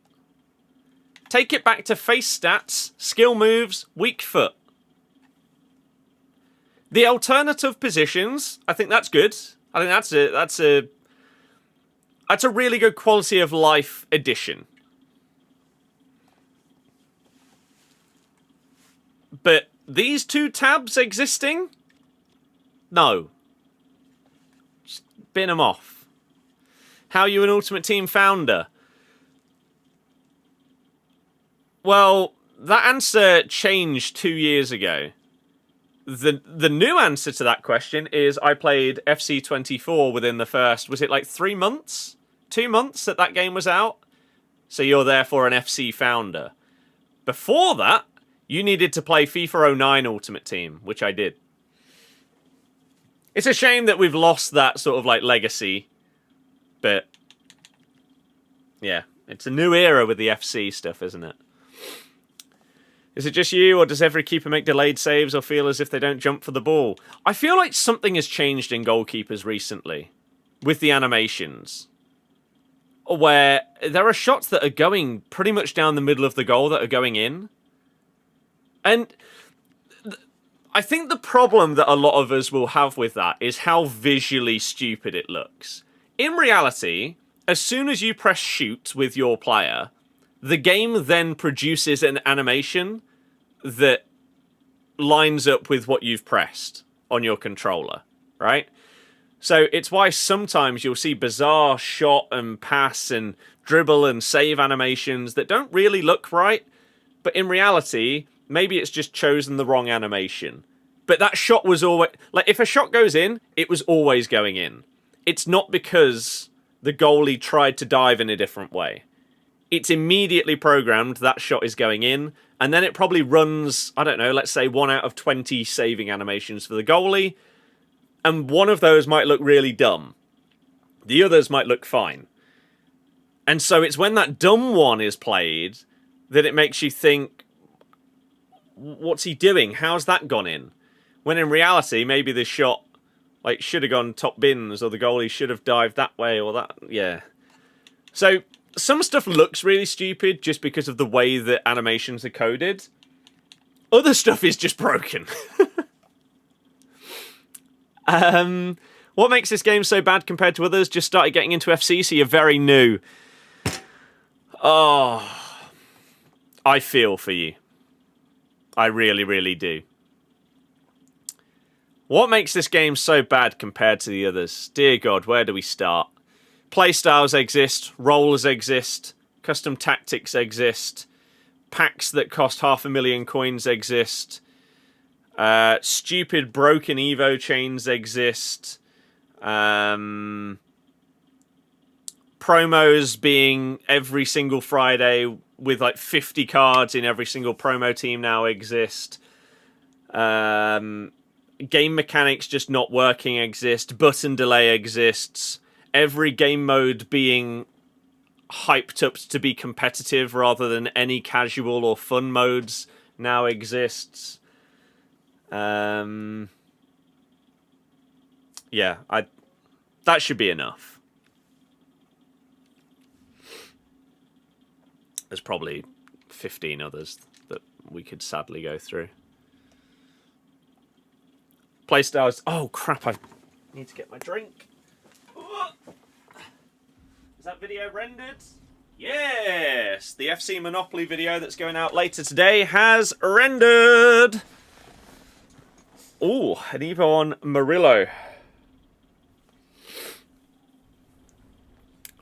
Take it back to face stats, skill moves, weak foot. The alternative positions, I think that's good. I think that's a really good quality of life addition. But these two tabs existing? No. Just bin them off. How are you an Ultimate Team founder? Well, that answer changed 2 years ago. The new answer to that question is I played FC24 within the first, was it like 3 months? 2 months that game was out? So you're therefore an FC founder. Before that, you needed to play FIFA 09 Ultimate Team, which I did. It's a shame that we've lost that sort of like legacy, but yeah, it's a new era with the FC stuff, isn't it? Is it just you, or does every keeper make delayed saves or feel as if they don't jump for the ball? I feel like something has changed in goalkeepers recently with the animations, where there are shots that are going pretty much down the middle of the goal that are going in. And I think the problem that a lot of us will have with that is how visually stupid it looks. In reality, as soon as you press shoot with your player, the game then produces an animation that lines up with what you've pressed on your controller, right? So it's why sometimes you'll see bizarre shot and pass and dribble and save animations that don't really look right, but in reality, maybe it's just chosen the wrong animation. But that shot was always... Like, if a shot goes in, it was always going in. It's not because the goalie tried to dive in a different way. It's immediately programmed that shot is going in, and then it probably runs, I don't know, let's say 1 out of 20 saving animations for the goalie, and one of those might look really dumb. The others might look fine. And so it's when that dumb one is played that it makes you think, what's he doing? How's that gone in? When in reality, maybe the shot like should have gone top bins, or the goalie should have dived that way, or that. Yeah. So some stuff looks really stupid just because of the way that animations are coded. Other stuff is just broken. What makes this game so bad compared to others? Just started getting into FC, so you're very new. Oh, I feel for you. I really, really do. What makes this game so bad compared to the others? Dear God, where do we start? Playstyles exist, roles exist, custom tactics exist, packs that cost 500,000 coins exist, stupid broken Evo chains exist, Promos being every single Friday with like 50 cards in every single promo team now exist. Game mechanics just not working exist. Button delay exists. Every game mode being hyped up to be competitive rather than any casual or fun modes now exists. Yeah, that should be enough. There's probably 15 others that we could sadly go through. Playstyles. Oh crap! I need to get my drink. Is that video rendered? Yes! The FC Monopoly video that's going out later today has rendered! Ooh, an Evo on Murillo.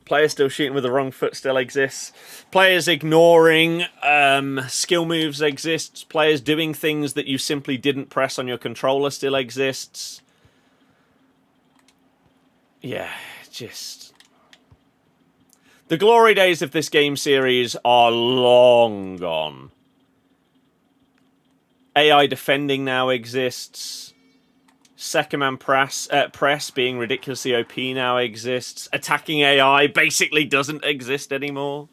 Players still shooting with the wrong foot still exists. Players ignoring skill moves exists. Players doing things that you simply didn't press on your controller still exists. Yeah, just... The glory days of this game series are long gone. AI defending now exists. Second man press being ridiculously OP now exists. Attacking AI basically doesn't exist anymore.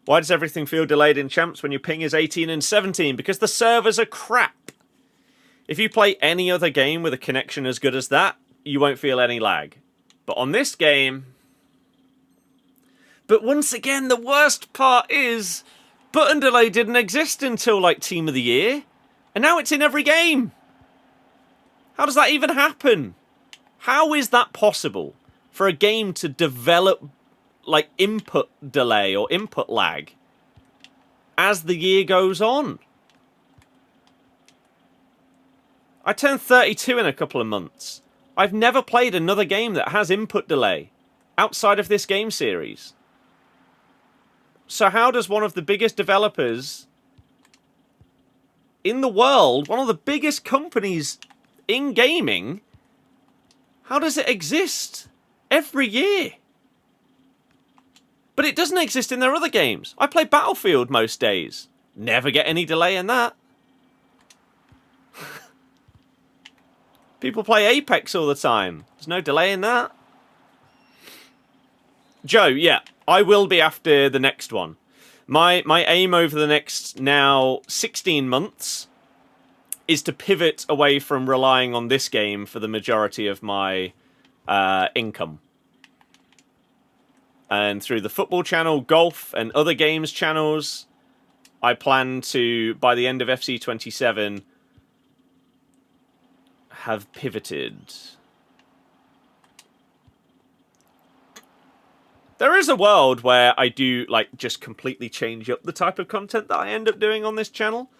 Why does everything feel delayed in Champs when your ping is 18 and 17? Because the servers are crap. If you play any other game with a connection as good as that, you won't feel any lag. But on this game... But once again, the worst part is... Button delay didn't exist until, like, Team of the Year. And now it's in every game. How does that even happen? How is that possible for a game to develop, like, input delay or input lag as the year goes on? I turn 32 in a couple of months. I've never played another game that has input delay outside of this game series. So how does one of the biggest developers in the world, one of the biggest companies in gaming, how does it exist every year? But it doesn't exist in their other games. I play Battlefield most days. Never get any delay in that. People play Apex all the time. There's no delay in that. Joe, yeah, I will be after the next one. My aim over the next now 16 months is to pivot away from relying on this game for the majority of my income. And through the football channel, golf, and other games channels, I plan to, by the end of FC27, have pivoted. There is a world where I do, like, just completely change up the type of content that I end up doing on this channel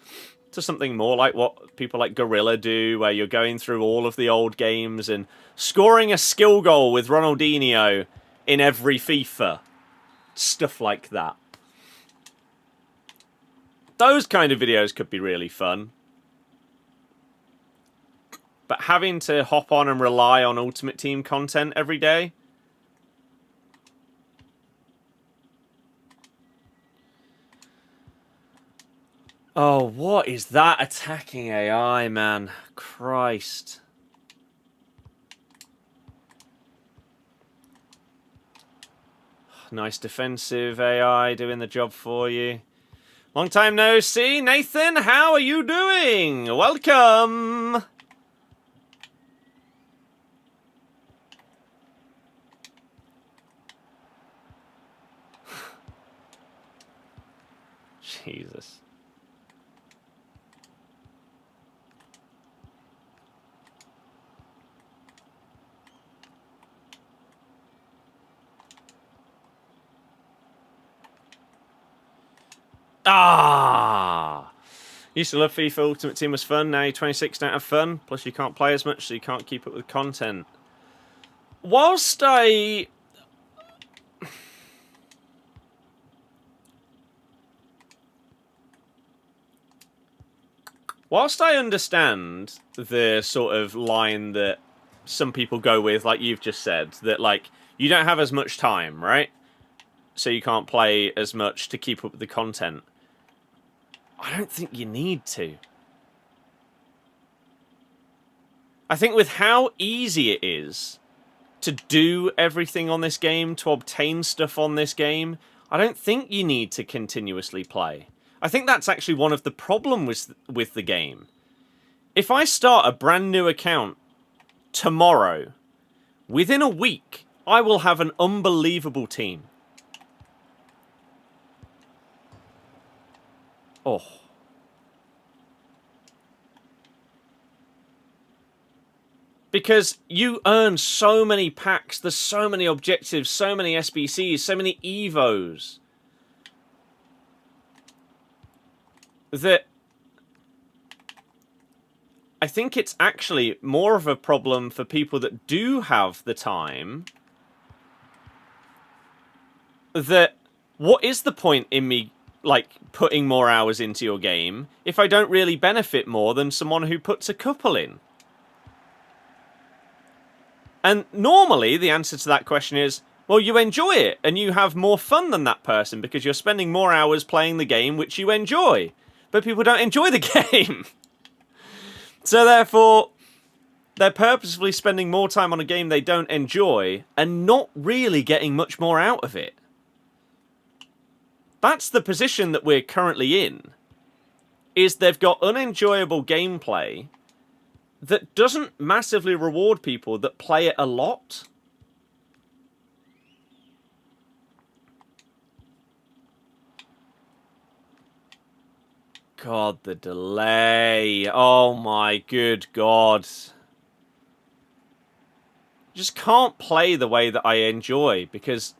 to something more like what people like Gorilla do, where you're going through all of the old games and scoring a skill goal with Ronaldinho in every FIFA. Stuff like that. Those kind of videos could be really fun. But having to hop on and rely on Ultimate Team content every day... Oh, what is that attacking AI, man? Christ. Nice defensive AI doing the job for you. Long time no see. Nathan, how are you doing? Welcome. Jesus. Ah! Used to love FIFA. Ultimate Team was fun. Now you're 26, don't have fun. Plus you can't play as much, so you can't keep up with content. Whilst I... Whilst I understand the sort of line that some people go with, like you've just said, that like you don't have as much time, right? So you can't play as much to keep up with the content. I don't think you need to. I think with how easy it is to do everything on this game, to obtain stuff on this game, I don't think you need to continuously play. I think that's actually one of the problems with the game. If I start a brand new account tomorrow, within a week, I will have an unbelievable team. Oh. Because you earn so many packs, there's so many objectives, so many SBCs, so many Evos, that I think it's actually more of a problem for people that do have the time. That, what is the point in me, like, putting more hours into your game if I don't really benefit more than someone who puts a couple in? And normally, the answer to that question is, well, you enjoy it, and you have more fun than that person because you're spending more hours playing the game which you enjoy. But people don't enjoy the game. So therefore, they're purposefully spending more time on a game they don't enjoy and not really getting much more out of it. That's the position that we're currently in. Is they've got unenjoyable gameplay that doesn't massively reward people that play it a lot. God, the delay. Oh my good God. Just can't play the way that I enjoy because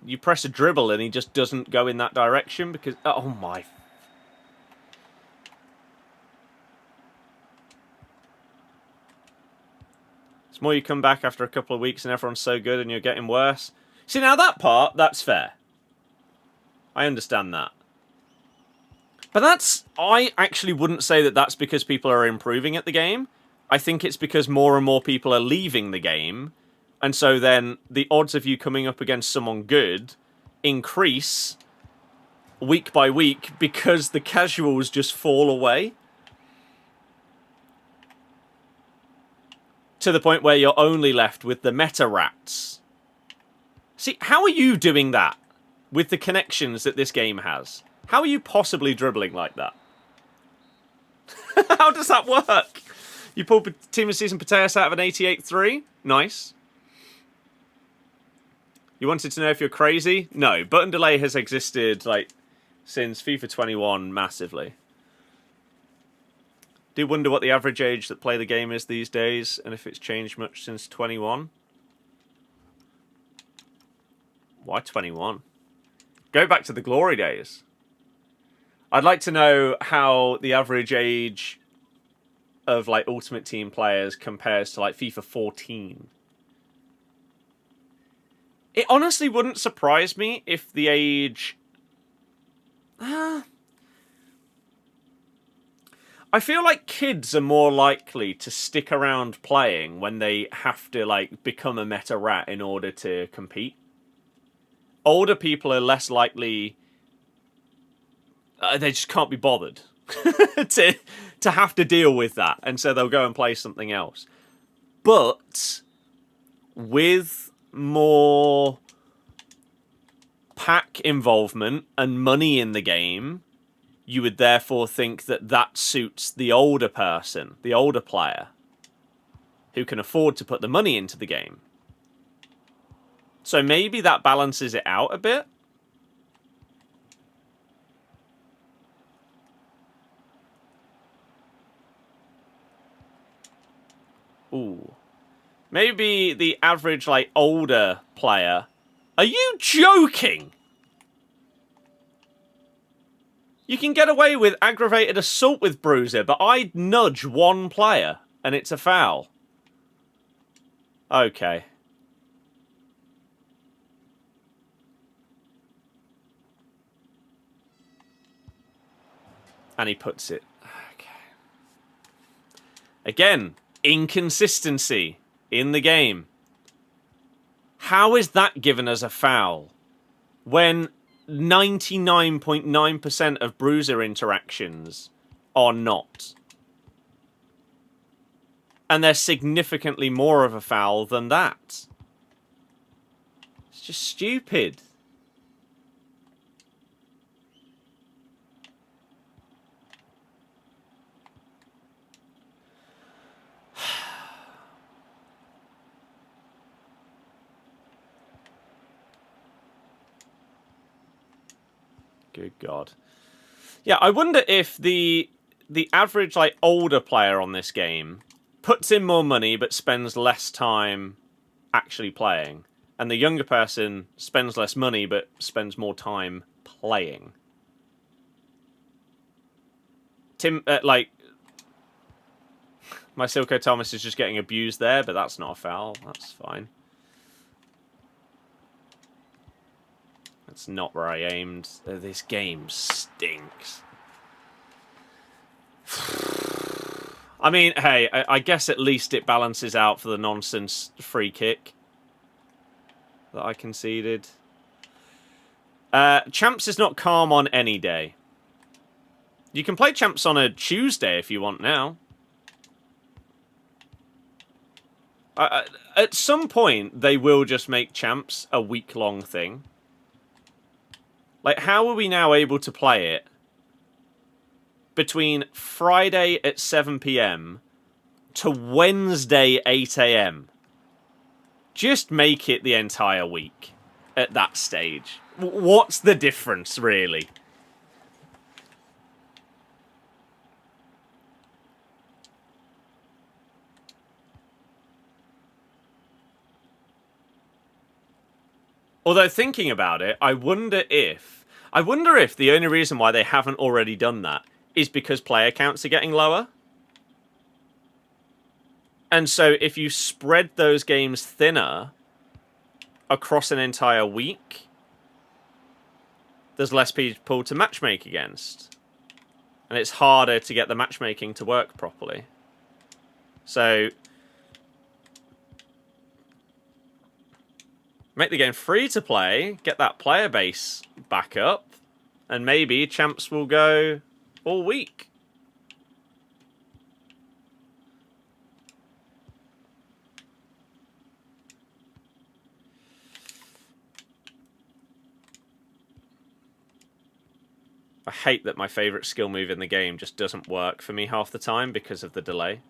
you press a dribble and he just doesn't go in that direction because... Oh my... It's more you come back after a couple of weeks and everyone's so good and you're getting worse. See, now that part, that's fair. I understand that. But that's... I actually wouldn't say that that's because people are improving at the game. I think it's because more and more people are leaving the game. And so then the odds of you coming up against someone good increase week by week because the casuals just fall away. To the point where you're only left with the meta rats. See, how are you doing that with the connections that this game has? How are you possibly dribbling like that? How does that work? You pulled Team of Season Pateas out of an 88-3? Nice. You wanted to know if you're crazy? No, button delay has existed like since FIFA 21 massively. Do wonder what the average age that play the game is these days, and if it's changed much since 21. Why 21? Go back to the glory days. I'd like to know how the average age of like Ultimate Team players compares to like FIFA 14. It honestly wouldn't surprise me if the age... I feel like kids are more likely to stick around playing when they have to like become a meta rat in order to compete. Older people are less likely... they just can't be bothered to have to deal with that, and so they'll go and play something else. But with more pack involvement and money in the game, you would therefore think that that suits the older person, the older player, who can afford to put the money into the game. So maybe that balances it out a bit. Ooh. Maybe the average, like, older player... Are you joking? You can get away with aggravated assault with Bruiser, but I nudge one player, and it's a foul. Okay. And he puts it. Okay. Again, inconsistency in the game. How is that given as a foul when 99.9% of bruiser interactions are not? And they're significantly more of a foul than that. It's just stupid. Good God. Yeah, I wonder if the average, like, older player on this game puts in more money but spends less time actually playing, and the younger person spends less money but spends more time playing. Like, my Silko Thomas is just getting abused there, but that's not a foul. That's fine. That's not where I aimed. This game stinks. I mean, hey, I guess at least it balances out for the nonsense free kick that I conceded. Champs is not calm on any day. You can play Champs on a Tuesday if you want now. At some point, they will just make Champs a week-long thing. Like, how are we now able to play it between Friday at 7 PM to Wednesday 8 AM? Just make it the entire week at that stage. What's the difference, really? Although, thinking about it, I wonder if the only reason why they haven't already done that is because player counts are getting lower. And so if you spread those games thinner across an entire week, there's less people to matchmake against. And it's harder to get the matchmaking to work properly. So make the game free to play, get that player base back up, and maybe Champs will go all week. I hate that my favourite skill move in the game just doesn't work for me half the time because of the delay.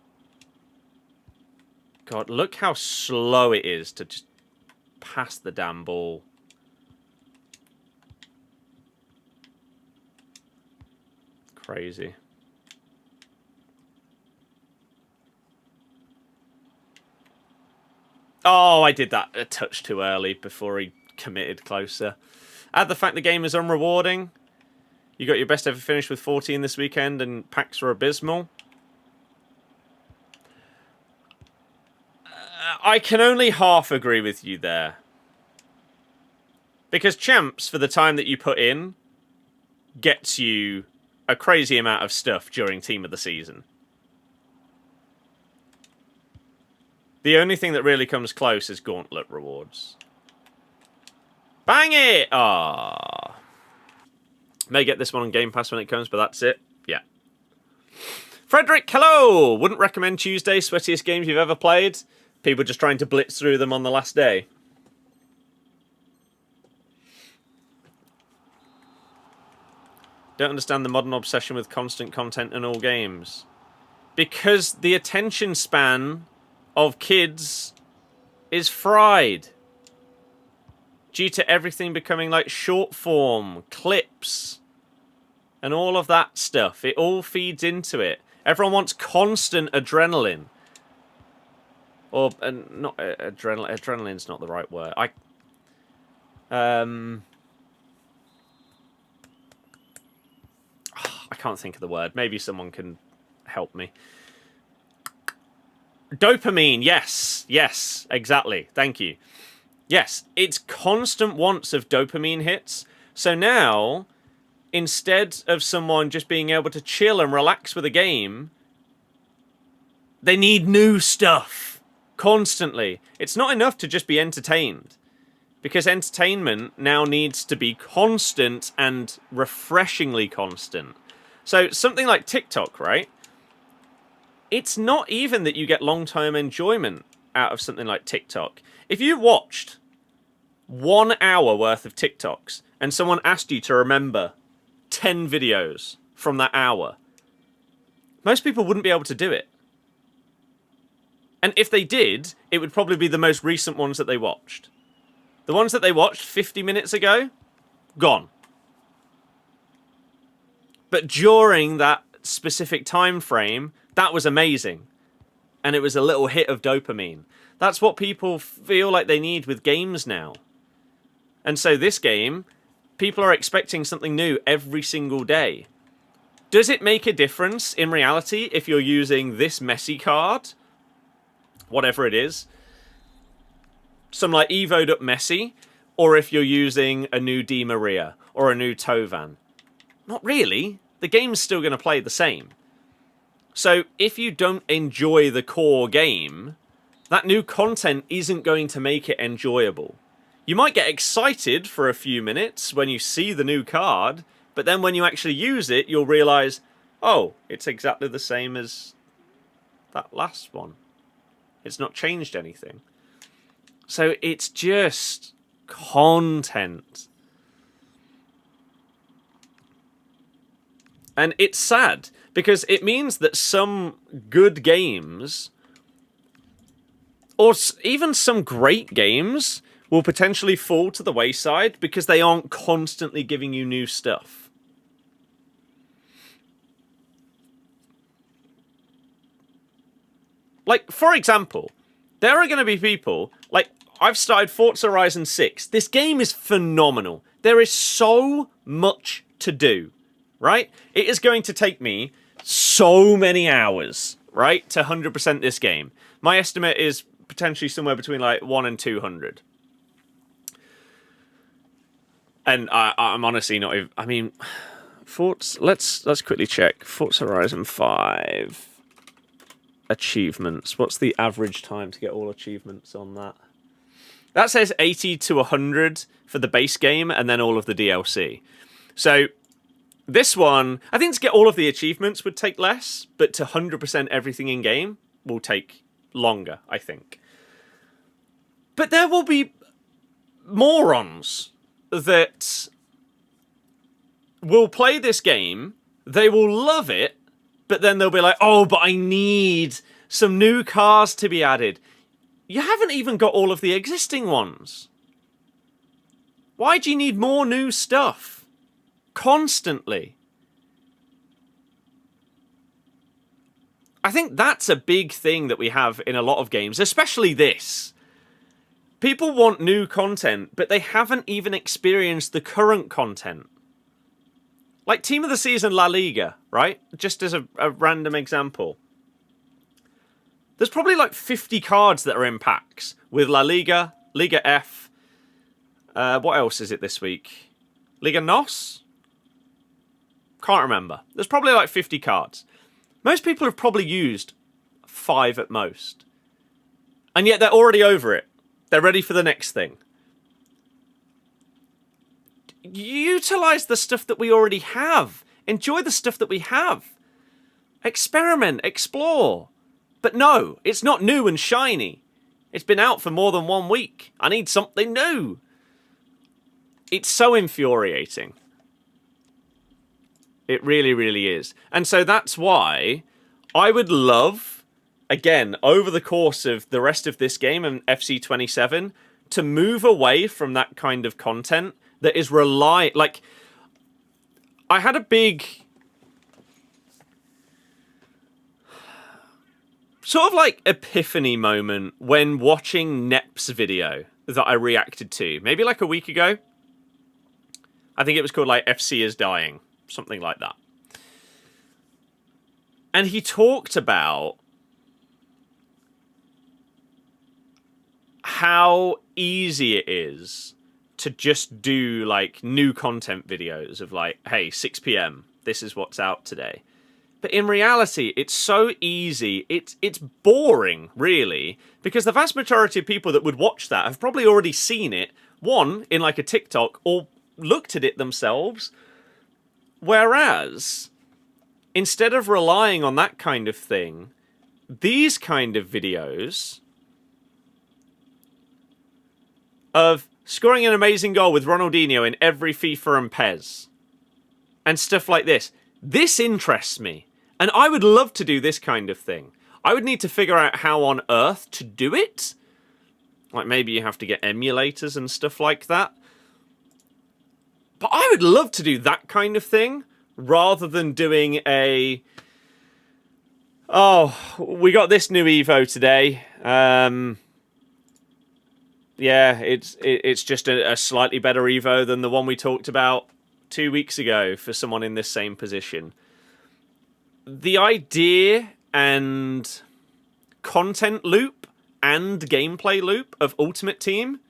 God, look how slow it is to just pass the damn ball. Crazy. Oh, I did that a touch too early before he committed closer. Add the fact the game is unrewarding. You got your best ever finish with 14 this weekend and packs were abysmal. I can only half agree with you there. Because Champs, for the time that you put in, gets you a crazy amount of stuff during Team of the Season. The only thing that really comes close is Gauntlet rewards. Bang it! Ah. May get this one on Game Pass when it comes, but that's it. Yeah. Frederick, hello! Wouldn't recommend Tuesday, sweatiest games you've ever played. People just trying to blitz through them on the last day. Don't understand the modern obsession with constant content in all games. Because the attention span of kids is fried. Due to everything becoming like short form, clips, and all of that stuff. It all feeds into it. Everyone wants constant adrenaline. Or, not adrenaline's not the right word. I can't think of the word. Maybe someone can help me. Dopamine, yes. Yes, exactly. Thank you. Yes, it's constant wants of dopamine hits. So now, instead of someone just being able to chill and relax with a game, they need new stuff. Constantly. It's not enough to just be entertained. Because entertainment now needs to be constant and refreshingly constant. So something like TikTok, right? It's not even that you get long-term enjoyment out of something like TikTok. If you watched 1 hour worth of TikToks and someone asked you to remember 10 videos from that hour, most people wouldn't be able to do it. And if they did, it would probably be the most recent ones that they watched. The ones that they watched 50 minutes ago, gone. But during that specific time frame, that was amazing. And it was a little hit of dopamine. That's what people feel like they need with games now. And so this game, people are expecting something new every single day. Does it make a difference in reality if you're using this Messi card? Whatever it is. Some like evoed up Messi. Or if you're using a new Di Maria or a new Tovan. Not really. The game's still going to play the same. So if you don't enjoy the core game, that new content isn't going to make it enjoyable. You might get excited for a few minutes when you see the new card, but then when you actually use it, you'll realise, oh, it's exactly the same as that last one. It's not changed anything. So it's just content. And it's sad, because it means that some good games, or even some great games, will potentially fall to the wayside because they aren't constantly giving you new stuff. Like, for example, there are going to be people, like, I've started Forza Horizon 6. This game is phenomenal. There is so much to do, right? It is going to take me so many hours, right, to 100% this game. My estimate is potentially somewhere between, like, 1 and 200. And I'm honestly not even... I mean, let's quickly check. Forza Horizon 5... achievements. What's the average time to get all achievements on that? That says 80 to 100 for the base game and then all of the DLC. So this one, I think to get all of the achievements would take less, but to 100% everything in game will take longer, I think. But there will be morons that will play this game, they will love it, but then they'll be like, oh, but I need some new cars to be added. You haven't even got all of the existing ones. Why do you need more new stuff? Constantly. I think that's a big thing that we have in a lot of games, especially this. People want new content, but they haven't even experienced the current content. Like Team of the Season La Liga, right? Just as a random example. There's probably like 50 cards that are in packs with La Liga, Liga F. What else is it this week? Liga NOS? Can't remember. There's probably like 50 cards. Most people have probably used 5 at most. And yet they're already over it. They're ready for the next thing. Utilize the stuff that we already have. Enjoy the stuff that we have. Experiment, explore. But no, it's not new and shiny. It's been out for more than 1 week. I need something new. It's so infuriating. It really, really is. And so that's why I would love, again, over the course of the rest of this game and FC27, to move away from that kind of content that is like, I had a big sort of like epiphany moment when watching Nep's video that I reacted to, maybe like a week ago. I think it was called like FC is dying, something like that. And he talked about how easy it is to just do like new content videos of like, hey, 6 PM, this is what's out today. But in reality, it's so easy. It's boring, really, because the vast majority of people that would watch that have probably already seen it, one, in like a TikTok, or looked at it themselves. Whereas, instead of relying on that kind of thing, these kind of videos of scoring an amazing goal with Ronaldinho in every FIFA and PES, and stuff like this interests me. And I would love to do this kind of thing. I would need to figure out how on earth to do it. Like, maybe you have to get emulators and stuff like that. But I would love to do that kind of thing, rather than doing a... Oh, we got this new Evo today. Yeah, it's just a slightly better Evo than the one we talked about 2 weeks ago for someone in this same position. The idea and content loop and gameplay loop of Ultimate Team,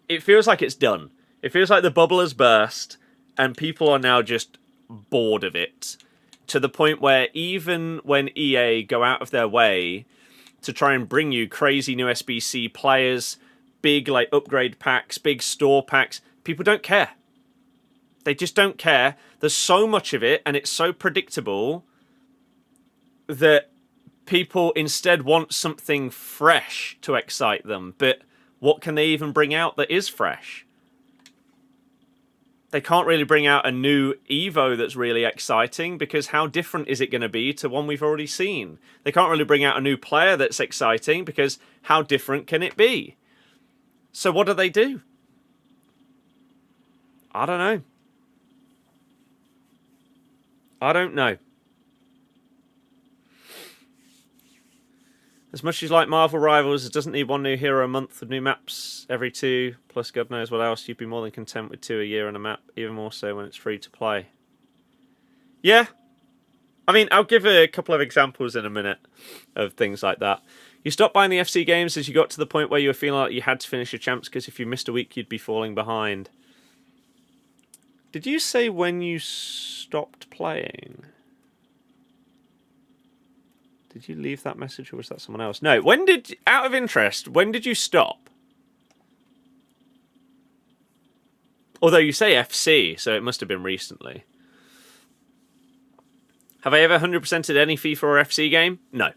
it feels like it's done. It feels like the bubble has burst and people are now just bored of it, to the point where even when EA go out of their way to try and bring you crazy new SBC players, big like upgrade packs, big store packs, people don't care. They just don't care. There's so much of it, and it's so predictable that people instead want something fresh to excite them. But what can they even bring out that is fresh? They can't really bring out a new Evo that's really exciting, because how different is it going to be to one we've already seen? They can't really bring out a new player that's exciting, because how different can it be? So what do? I don't know. I don't know. As much as you like Marvel Rivals, it doesn't need one new hero a month with new maps every 2, plus God knows what else. You'd be more than content with 2 a year on a map, even more so when it's free to play. Yeah. I mean, I'll give a couple of examples in a minute of things like that. You stopped buying the FC games as you got to the point where you were feeling like you had to finish your champs, because if you missed a week, you'd be falling behind. Did you say when you stopped playing? Did you leave that message, or was that someone else? No, out of interest, when did you stop? Although you say FC, so it must have been recently. Have I ever 100%ed any FIFA or FC game? No.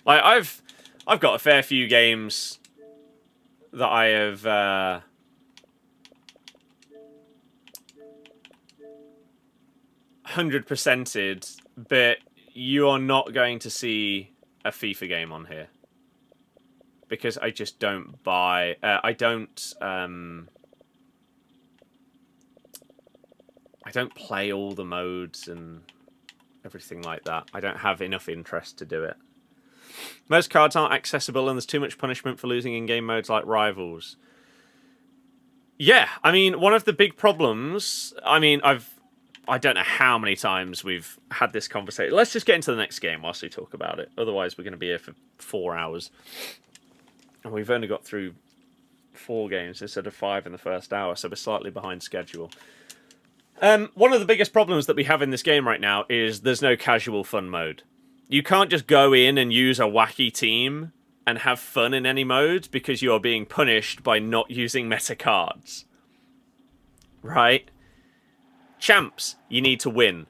Like, I've got a fair few games that I have 100%ed, but you are not going to see a FIFA game on here, because I just don't buy. I don't play all the modes and everything like that. I don't have enough interest to do it. Most cards aren't accessible, and there's too much punishment for losing in-game modes like Rivals. Yeah, I mean, one of the big problems... I don't know how many times we've had this conversation. Let's just get into the next game whilst we talk about it. Otherwise, we're going to be here for 4 hours. And we've only got through 4 games instead of 5 in the first hour, so we're slightly behind schedule. One of the biggest problems that we have in this game right now is there's no casual fun mode. You can't just go in and use a wacky team and have fun in any mode, because you are being punished by not using meta cards. Right? Champs, you need to win.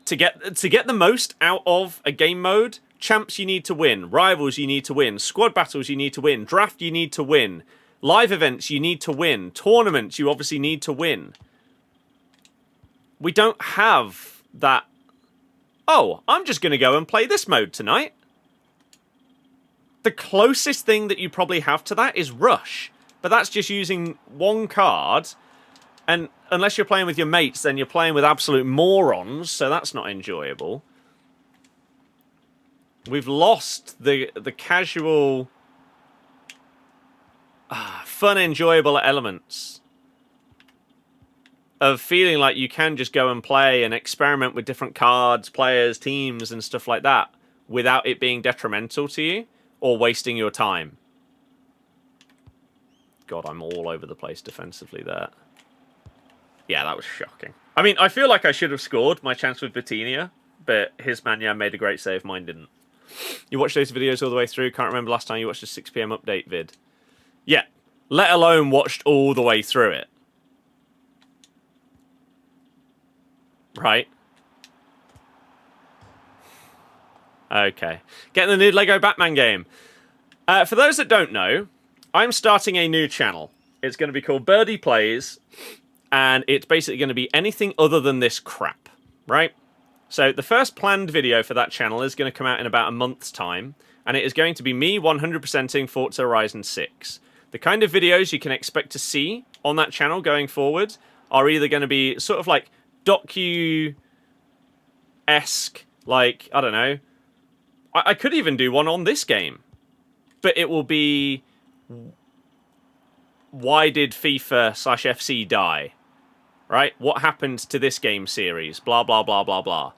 To get the most out of a game mode, champs, you need to win. Rivals, you need to win. Squad battles, you need to win. Draft, you need to win. Live events, you need to win. Tournaments, you obviously need to win. We don't have that... Oh, I'm just going to go and play this mode tonight. The closest thing that you probably have to that is Rush. But that's just using one card... And unless you're playing with your mates, then you're playing with absolute morons, so that's not enjoyable. We've lost the casual, fun, enjoyable elements of feeling like you can just go and play and experiment with different cards, players, teams, and stuff like that without it being detrimental to you or wasting your time. God, I'm all over the place defensively there. Yeah, that was shocking. I mean, I feel like I should have scored my chance with Vitinha, but his man made a great save, mine didn't. You watched those videos all the way through? Can't remember last time you watched a 6 PM update vid. Yeah, let alone watched all the way through it. Right? Okay. Getting the new Lego Batman game. For those that don't know, I'm starting a new channel. It's going to be called Birdie Plays, and it's basically going to be anything other than this crap, right? So the first planned video for that channel is going to come out in about a month's time, and it is going to be me 100%ing Forza Horizon 6. The kind of videos you can expect to see on that channel going forward are either going to be sort of like docu-esque, like, I don't know. I could even do one on this game. But it will be... Why did FIFA/FC die? Right? What happened to this game series? Blah, blah, blah, blah, blah.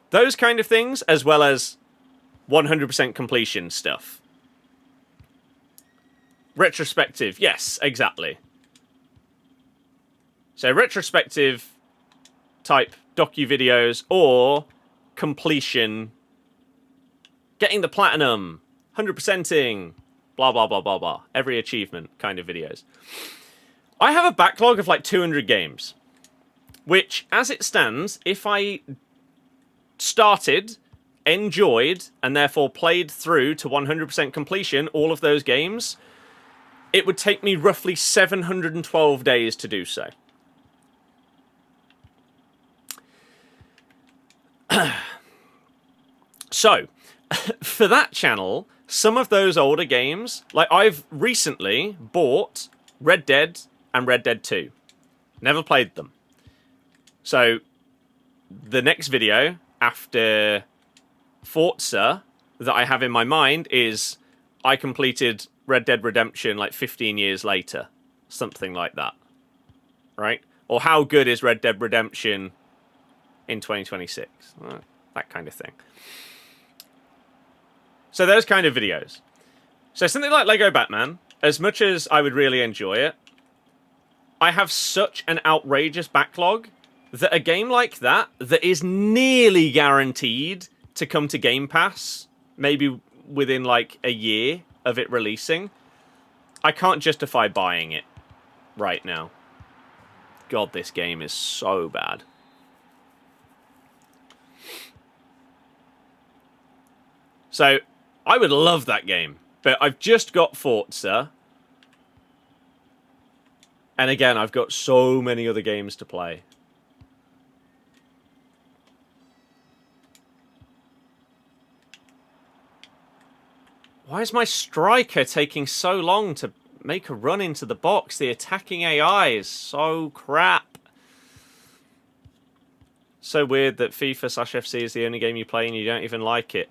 Those kind of things, as well as 100% completion stuff. Retrospective. Yes, exactly. So retrospective type docu-videos or completion... Getting the platinum, 100%ing, blah, blah, blah, blah, blah. Every achievement kind of videos. I have a backlog of like 200 games. Which, as it stands, if I started, enjoyed, and therefore played through to 100% completion all of those games, it would take me roughly 712 days to do so. So... For that channel, some of those older games, like I've recently bought Red Dead and Red Dead 2. Never played them. So, the next video after Forza that I have in my mind is I completed Red Dead Redemption like 15 years later. Something like that. Right? Or how good is Red Dead Redemption in 2026? That kind of thing. So those kind of videos. So something like Lego Batman, as much as I would really enjoy it, I have such an outrageous backlog that a game like that is nearly guaranteed to come to Game Pass, maybe within like a year of it releasing, I can't justify buying it right now. God, this game is so bad. So... I would love that game, but I've just got Forza. And again, I've got so many other games to play. Why is my striker taking so long to make a run into the box? The attacking AI is so crap. So weird that FIFA/FC is the only game you play and you don't even like it.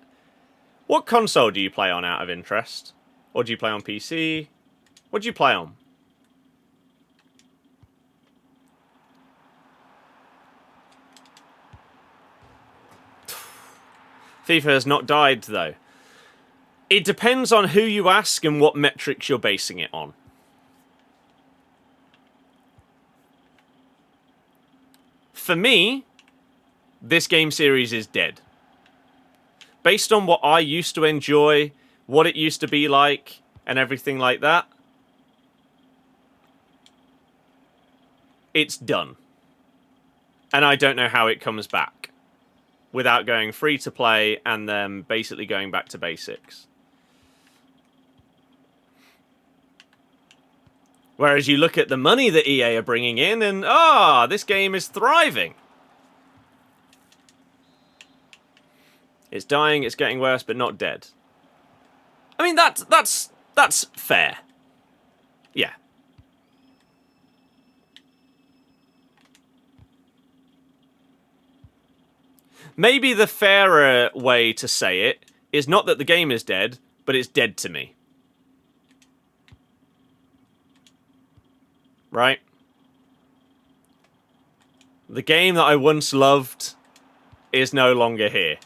What console do you play on out of interest? Or do you play on PC? What do you play on? FIFA has not died, though. It depends on who you ask and what metrics you're basing it on. For me, this game series is dead. Based on what I used to enjoy, what it used to be like, and everything like that, it's done. And I don't know how it comes back without going free to play and then basically going back to basics. Whereas you look at the money that EA are bringing in and, this game is thriving. It's dying, it's getting worse, but not dead. I mean, that's fair. Yeah. Maybe the fairer way to say it is not that the game is dead, but it's dead to me. Right? The game that I once loved is no longer here.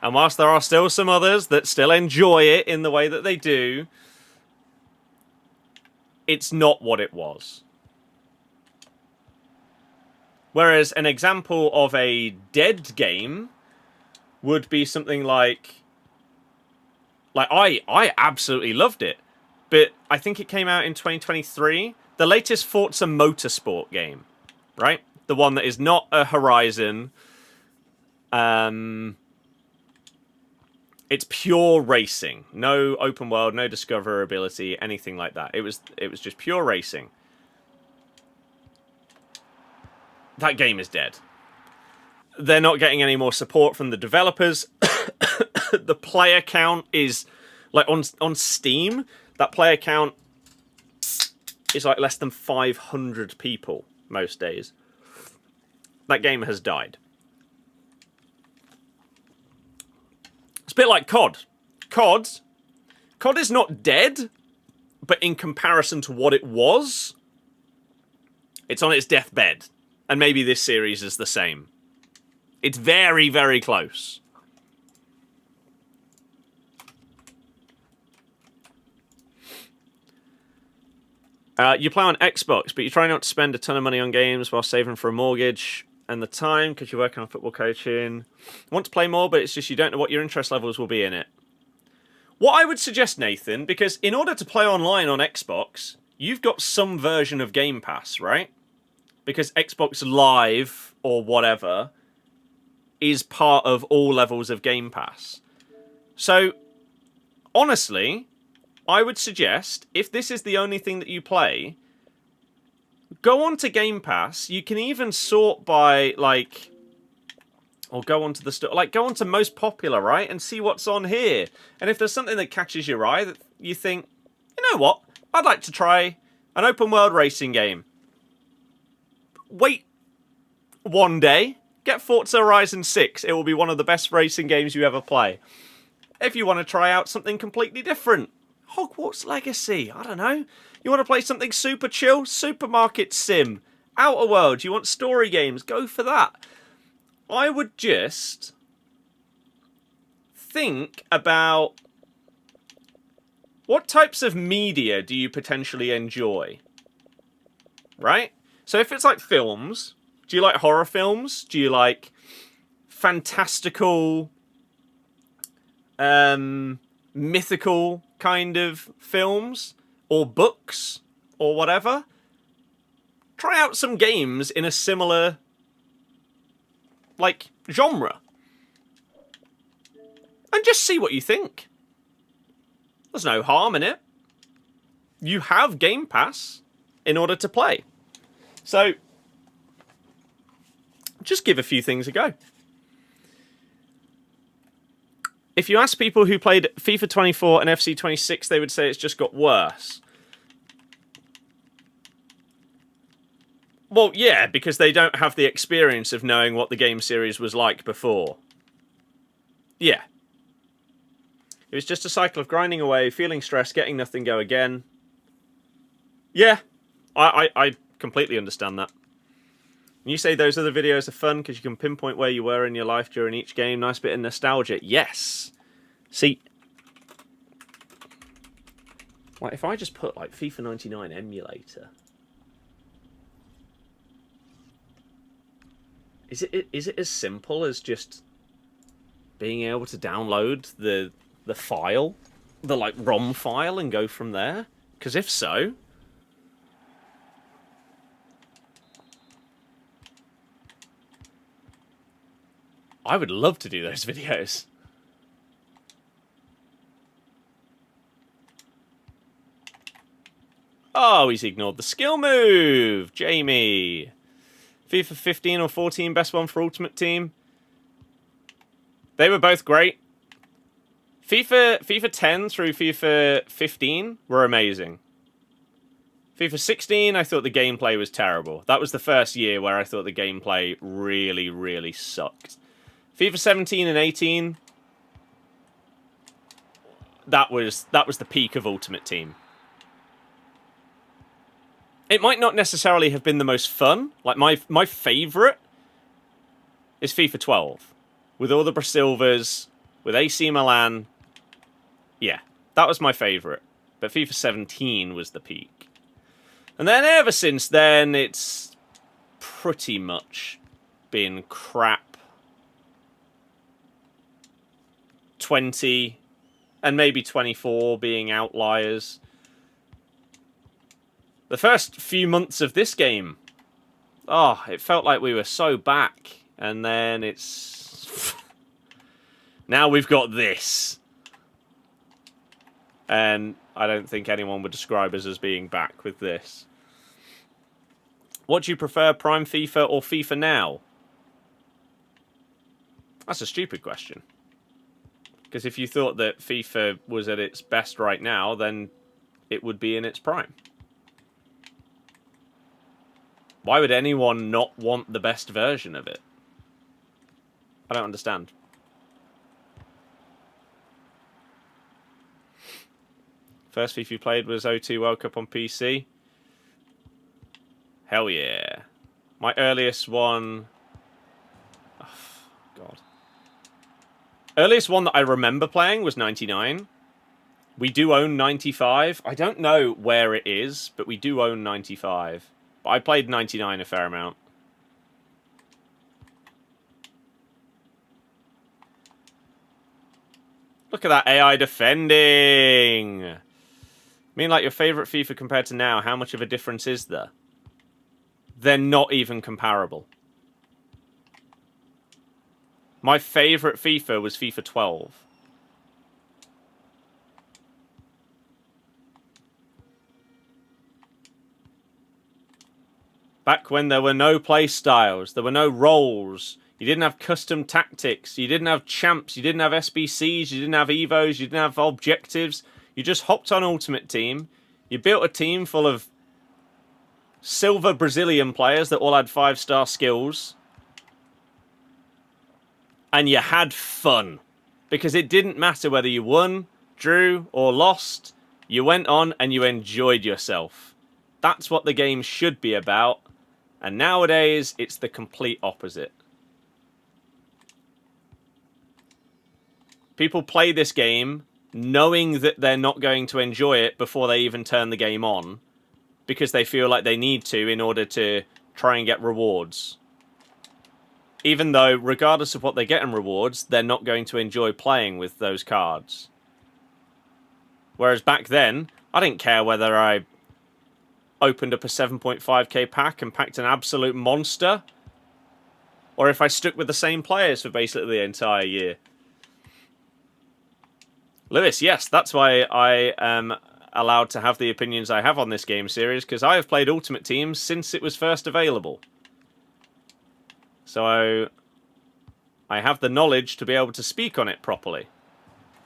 And whilst there are still some others that still enjoy it in the way that they do, it's not what it was. Whereas an example of a dead game would be something like I absolutely loved it, but I think it came out in 2023. The latest Forza Motorsport game, right? The one that is not a Horizon. It's pure racing. No open world, no discoverability, anything like that. It was just pure racing. That game is dead. They're not getting any more support from the developers. The player count is like on Steam, that player count is like less than 500 people most days. That game has died. It's a bit like COD. COD is not dead, but in comparison to what it was, it's on its deathbed. And maybe this series is the same. It's very, very close. You play on Xbox, but you try not to spend a ton of money on games while saving for a mortgage and the time because you're working on football coaching. Want to play more, but it's just you don't know what your interest levels will be in it. What I would suggest, Nathan, because in order to play online on Xbox, you've got some version of Game Pass, right? Because Xbox Live or whatever is part of all levels of Game Pass. So, honestly, I would suggest, if this is the only thing that you play, go on to Game Pass. You can even sort by, like, or go onto the store, like, go on to most popular, right? And see what's on here. And if there's something that catches your eye that you think, you know what? I'd like to try an open world racing game. Wait one day. Get Forza Horizon 6. It will be one of the best racing games you ever play. If you want to try out something completely different, Hogwarts Legacy, I don't know. You want to play something super chill? Supermarket Sim. Outer Worlds, you want story games? Go for that. I would just think about what types of media do you potentially enjoy? Right? So if it's like films, do you like horror films? Do you like fantastical, mythical kind of films? Or books? Or whatever? Try out some games in a similar, like, genre. And just see what you think. There's no harm in it. You have Game Pass in order to play. So, just give a few things a go. If you ask people who played FIFA 24 and FC 26, they would say it's just got worse. Well, yeah, because they don't have the experience of knowing what the game series was like before. Yeah. It was just a cycle of grinding away, feeling stressed, getting nothing, go again. Yeah, I completely understand that. And you say those other videos are fun because you can pinpoint where you were in your life during each game. Nice bit of nostalgia. Yes. See, like if I just put like FIFA 99 emulator, is it as simple as just being able to download the file, the like ROM file, and go from there? Because if so, I would love to do those videos. Oh, he's ignored the skill move. Jamie. FIFA 15 or 14, best one for Ultimate Team. They were both great. FIFA 10 through FIFA 15 were amazing. FIFA 16, I thought the gameplay was terrible. That was the first year where I thought the gameplay really, really sucked. FIFA 17 and 18, that was the peak of Ultimate Team. It might not necessarily have been the most fun. Like, my favourite is FIFA 12. With all the Brasilvas, with AC Milan. Yeah, that was my favourite. But FIFA 17 was the peak. And then ever since then, it's pretty much been crap. 20 and maybe 24 being outliers. The first few months of this game, oh, it felt like we were so back. And then it's... now we've got this. And I don't think anyone would describe us as being back with this. What do you prefer, Prime FIFA or FIFA Now? That's a stupid question. Because if you thought that FIFA was at its best right now, then it would be in its prime. Why would anyone not want the best version of it? I don't understand. First FIFA you played was 02 World Cup on PC. Hell yeah. My earliest one... oh, God. Earliest one that I remember playing was 99. We do own 95. I don't know where it is, but we do own 95. But I played 99 a fair amount. Look at that AI defending. I mean, like, your favourite FIFA compared to now, how much of a difference is there? They're not even comparable. My favourite FIFA was FIFA 12. Back when there were no play styles, there were no roles, you didn't have custom tactics, you didn't have champs, you didn't have SBCs, you didn't have Evos, you didn't have objectives. You just hopped on Ultimate Team, you built a team full of silver Brazilian players that all had 5-star skills. And you had fun. Because it didn't matter whether you won, drew, or lost. You went on and you enjoyed yourself. That's what the game should be about. And nowadays, it's the complete opposite. People play this game knowing that they're not going to enjoy it before they even turn the game on. Because they feel like they need to in order to try and get rewards. Even though, regardless of what they get in rewards, they're not going to enjoy playing with those cards. Whereas back then, I didn't care whether I opened up a 7.5k pack and packed an absolute monster, or if I stuck with the same players for basically the entire year. Lewis, yes, that's why I am allowed to have the opinions I have on this game series, because I have played Ultimate Team since it was first available. So I have the knowledge to be able to speak on it properly.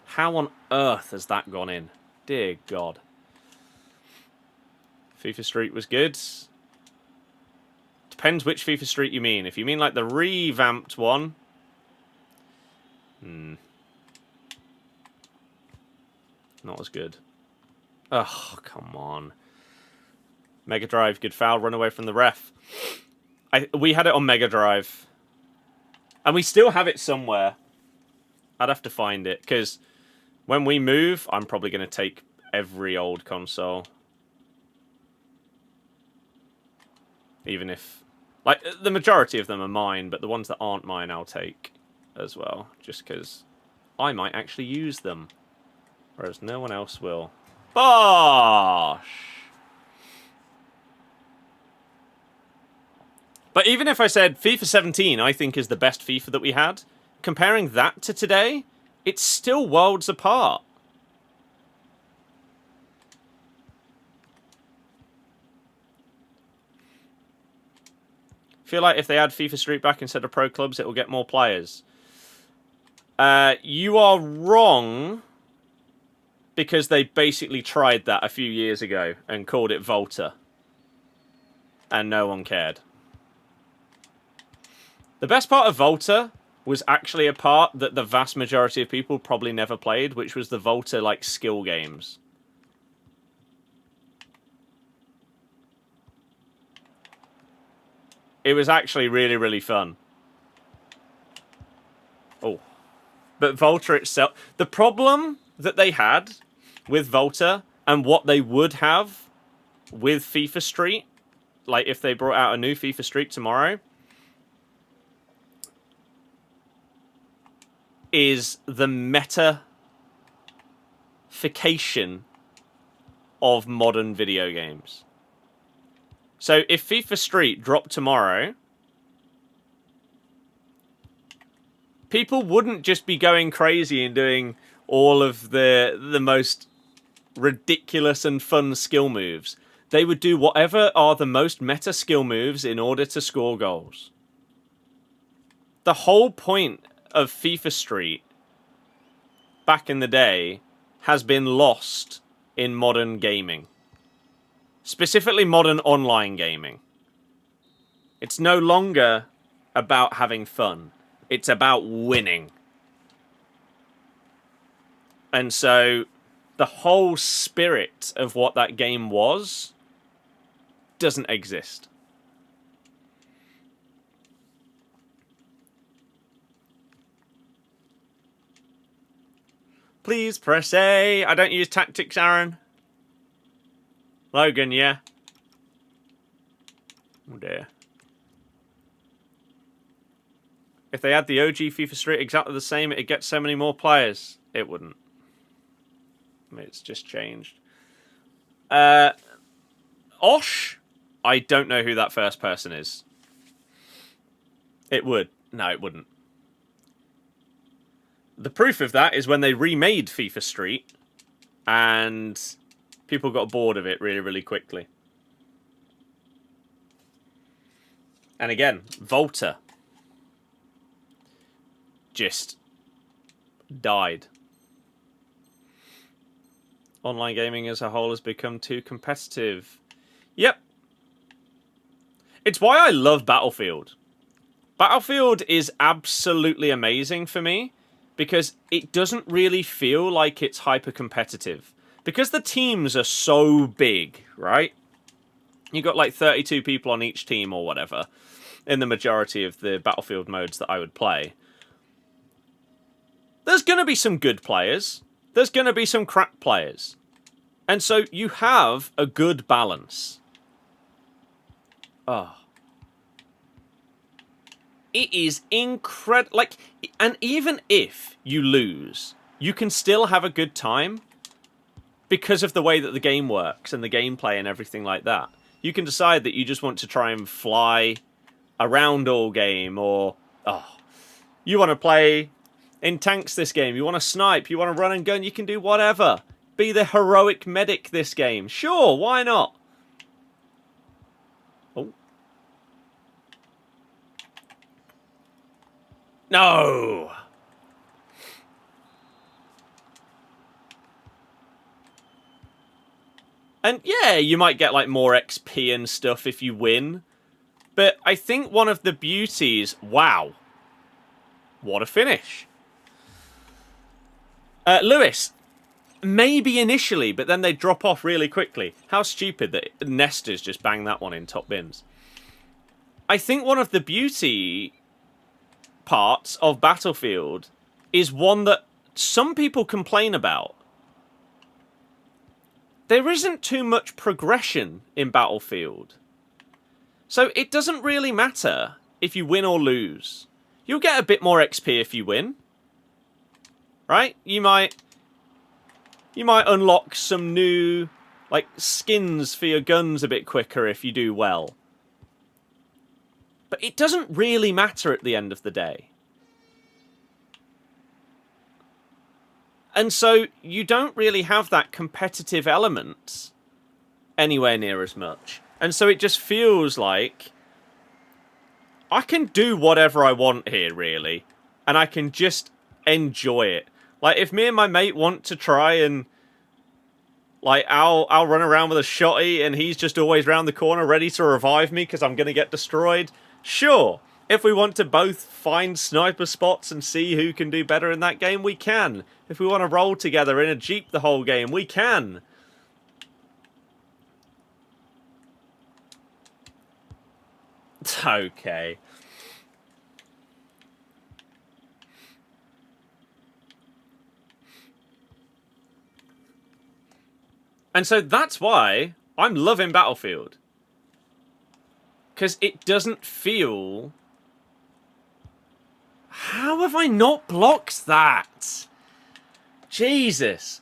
How on earth has that gone in? Dear God. FIFA Street was good. Depends which FIFA Street you mean. If you mean like the revamped one... not as good. Oh, come on. Mega Drive, good foul, run away from the ref. We had it on Mega Drive. And we still have it somewhere. I'd have to find it, because when we move, I'm probably going to take every old console. Even if... like, the majority of them are mine, but the ones that aren't mine I'll take as well. Just because I might actually use them. Whereas no one else will. Bosh! But even if I said FIFA 17, I think is the best FIFA that we had, comparing that to today, it's still worlds apart. I feel like if they add FIFA Street back instead of Pro Clubs, it will get more players. You are wrong, because they basically tried that a few years ago and called it Volta. And no one cared. The best part of Volta was actually a part that the vast majority of people probably never played, which was the Volta, like, skill games. It was actually really, really fun. Oh. But Volta itself... the problem that they had with Volta and what they would have with FIFA Street like if they brought out a new FIFA Street tomorrow, is the meta-fication of modern video games. So if FIFA Street dropped tomorrow, people wouldn't just be going crazy and doing all of the most ridiculous and fun skill moves. They would do whatever are the most meta skill moves in order to score goals. The whole point of FIFA Street back in the day has been lost in modern gaming. Specifically modern online gaming. It's no longer about having fun. It's about winning. And so the whole spirit of what that game was doesn't exist. Please press A. I don't use tactics, Aaron. Logan, yeah. Oh dear. If they had the OG FIFA Street exactly the same, it'd get so many more players. It wouldn't. I mean, it's just changed. Osh? I don't know who that first person is. It would. No, it wouldn't. The proof of that is when they remade FIFA Street and people got bored of it really, really quickly. And again, Volta just died. Online gaming as a whole has become too competitive. Yep. It's why I love Battlefield. Battlefield is absolutely amazing for me because it doesn't really feel like it's hyper-competitive. Because the teams are so big, right? You got like 32 people on each team or whatever in the majority of the Battlefield modes that I would play. There's going to be some good players. There's going to be some crap players. And so you have a good balance. Oh. It is incredible. Like, and even if you lose, you can still have a good time because of the way that the game works and the gameplay and everything like that. You can decide that you just want to try and fly around all game, or you want to play in tanks this game, you want to snipe, you want to run and gun, you can do whatever. Be the heroic medic this game. Sure, why not? Oh. No! And yeah, you might get like more XP and stuff if you win. But I think one of the beauties... Wow. What a finish. Lewis, maybe initially, but then they drop off really quickly. How stupid that Nesta's just banged that one in top bins. I think one of the beauty parts of Battlefield is one that some people complain about. There isn't too much progression in Battlefield. So it doesn't really matter if you win or lose. You'll get a bit more XP if you win. Right? You might unlock some new like skins for your guns a bit quicker if you do well. But it doesn't really matter at the end of the day. And so you don't really have that competitive element anywhere near as much. And so it just feels like I can do whatever I want here, really. And I can just enjoy it. Like, if me and my mate want to try and... Like, I'll run around with a shotty and he's just always round the corner ready to revive me because I'm going to get destroyed. Sure. If we want to both find sniper spots and see who can do better in that game, we can. If we want to roll together in a Jeep the whole game, we can. Okay. And so that's why I'm loving Battlefield. Because it doesn't feel... How have I not blocked that? Jesus.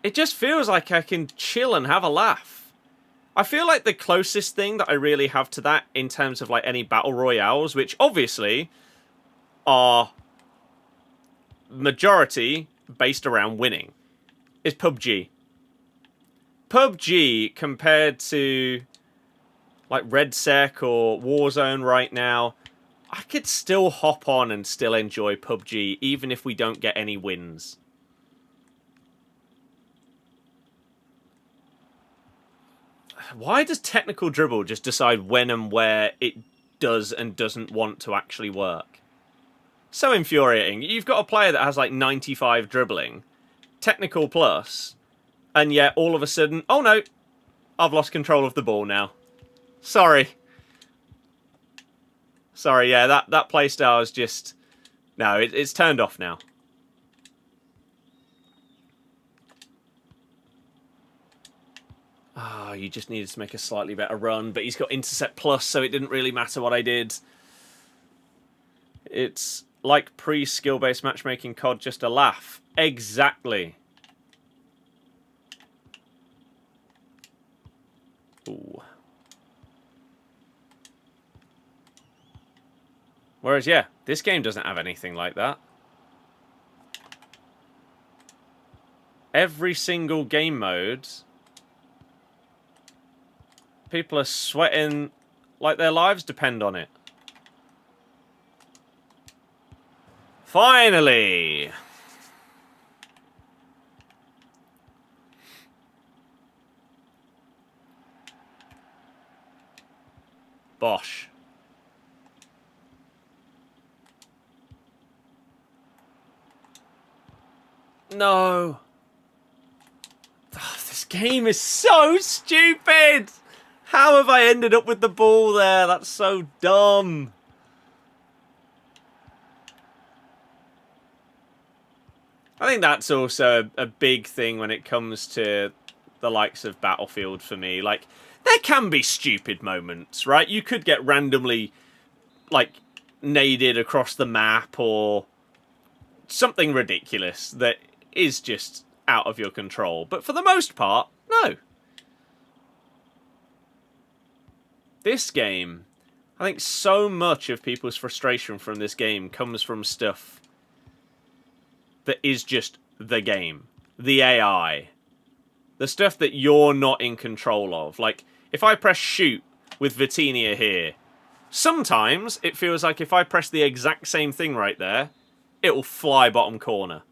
It just feels like I can chill and have a laugh. I feel like the closest thing that I really have to that in terms of like any battle royales, which obviously are majority based around winning, is PUBG. PUBG compared to like Red Sec or Warzone right now, I could still hop on and still enjoy PUBG even if we don't get any wins. Why does technical dribble just decide when and where it does and doesn't want to actually work? So infuriating. You've got a player that has like 95 dribbling, technical plus, and yet all of a sudden, oh no, I've lost control of the ball now. Sorry. Sorry, yeah, that playstyle is just... No, it's turned off now. Ah, you just needed to make a slightly better run, but he's got intercept plus, so it didn't really matter what I did. It's like pre-skill-based matchmaking COD, just a laugh. Exactly. Ooh. Whereas, yeah, this game doesn't have anything like that. Every single game mode, people are sweating like their lives depend on it. Finally! Bosh. No. Oh, this game is so stupid. How have I ended up with the ball there? That's so dumb. I think that's also a big thing when it comes to the likes of Battlefield for me. Like, there can be stupid moments, right? You could get randomly, like, naded across the map or something ridiculous that is just out of your control. But for the most part, no. This game, I think so much of people's frustration from this game comes from stuff that is just the game. The AI. The stuff that you're not in control of. Like, if I press shoot with Vitinia here, sometimes it feels like if I press the exact same thing right there, it will fly bottom corner.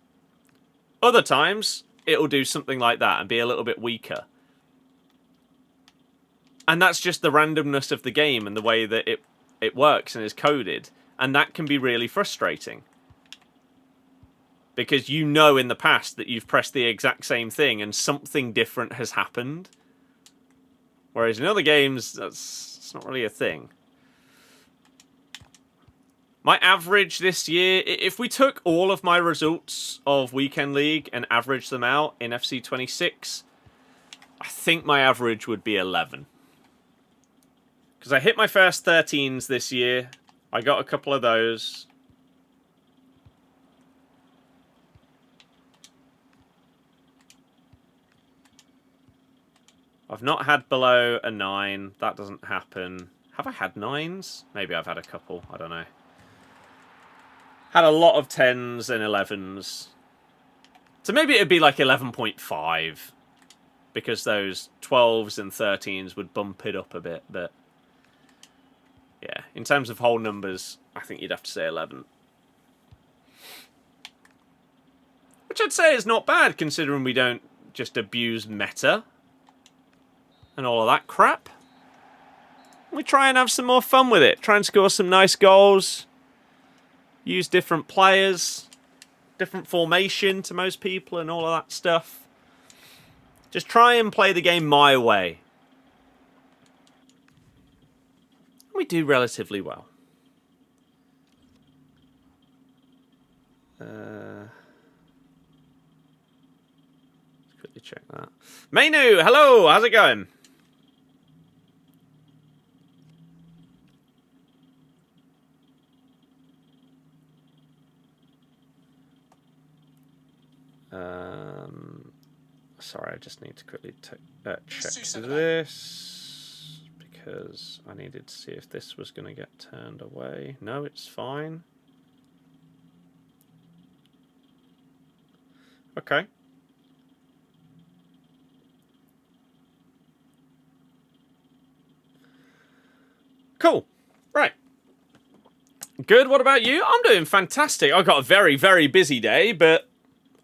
Other times, it will do something like that and be a little bit weaker. And that's just the randomness of the game and the way that it works and is coded. And that can be really frustrating. Because you know in the past that you've pressed the exact same thing and something different has happened. Whereas in other games, that's not really a thing. My average this year, if we took all of my results of Weekend League and averaged them out in FC26, I think my average would be 11. Because I hit my first 13s this year. I got a couple of those. I've not had below a 9. That doesn't happen. Have I had 9s? Maybe I've had a couple. I don't know. Had a lot of 10s and 11s. So maybe it would be like 11.5. Because those 12s and 13s would bump it up a bit. But yeah, in terms of whole numbers, I think you'd have to say 11. Which I'd say is not bad, considering we don't just abuse meta and all of that crap. We try and have some more fun with it. Try and score some nice goals. Use different players. Different formation to most people and all of that stuff. Just try and play the game my way. We do relatively well. Let's quickly check that. Mainu, hello, how's it going? Sorry, I just need to quickly check this because I needed to see if this was going to get turned away. No, it's fine. Okay. Cool. Right. Good. What about you? I'm doing fantastic. I've got a very, very busy day, but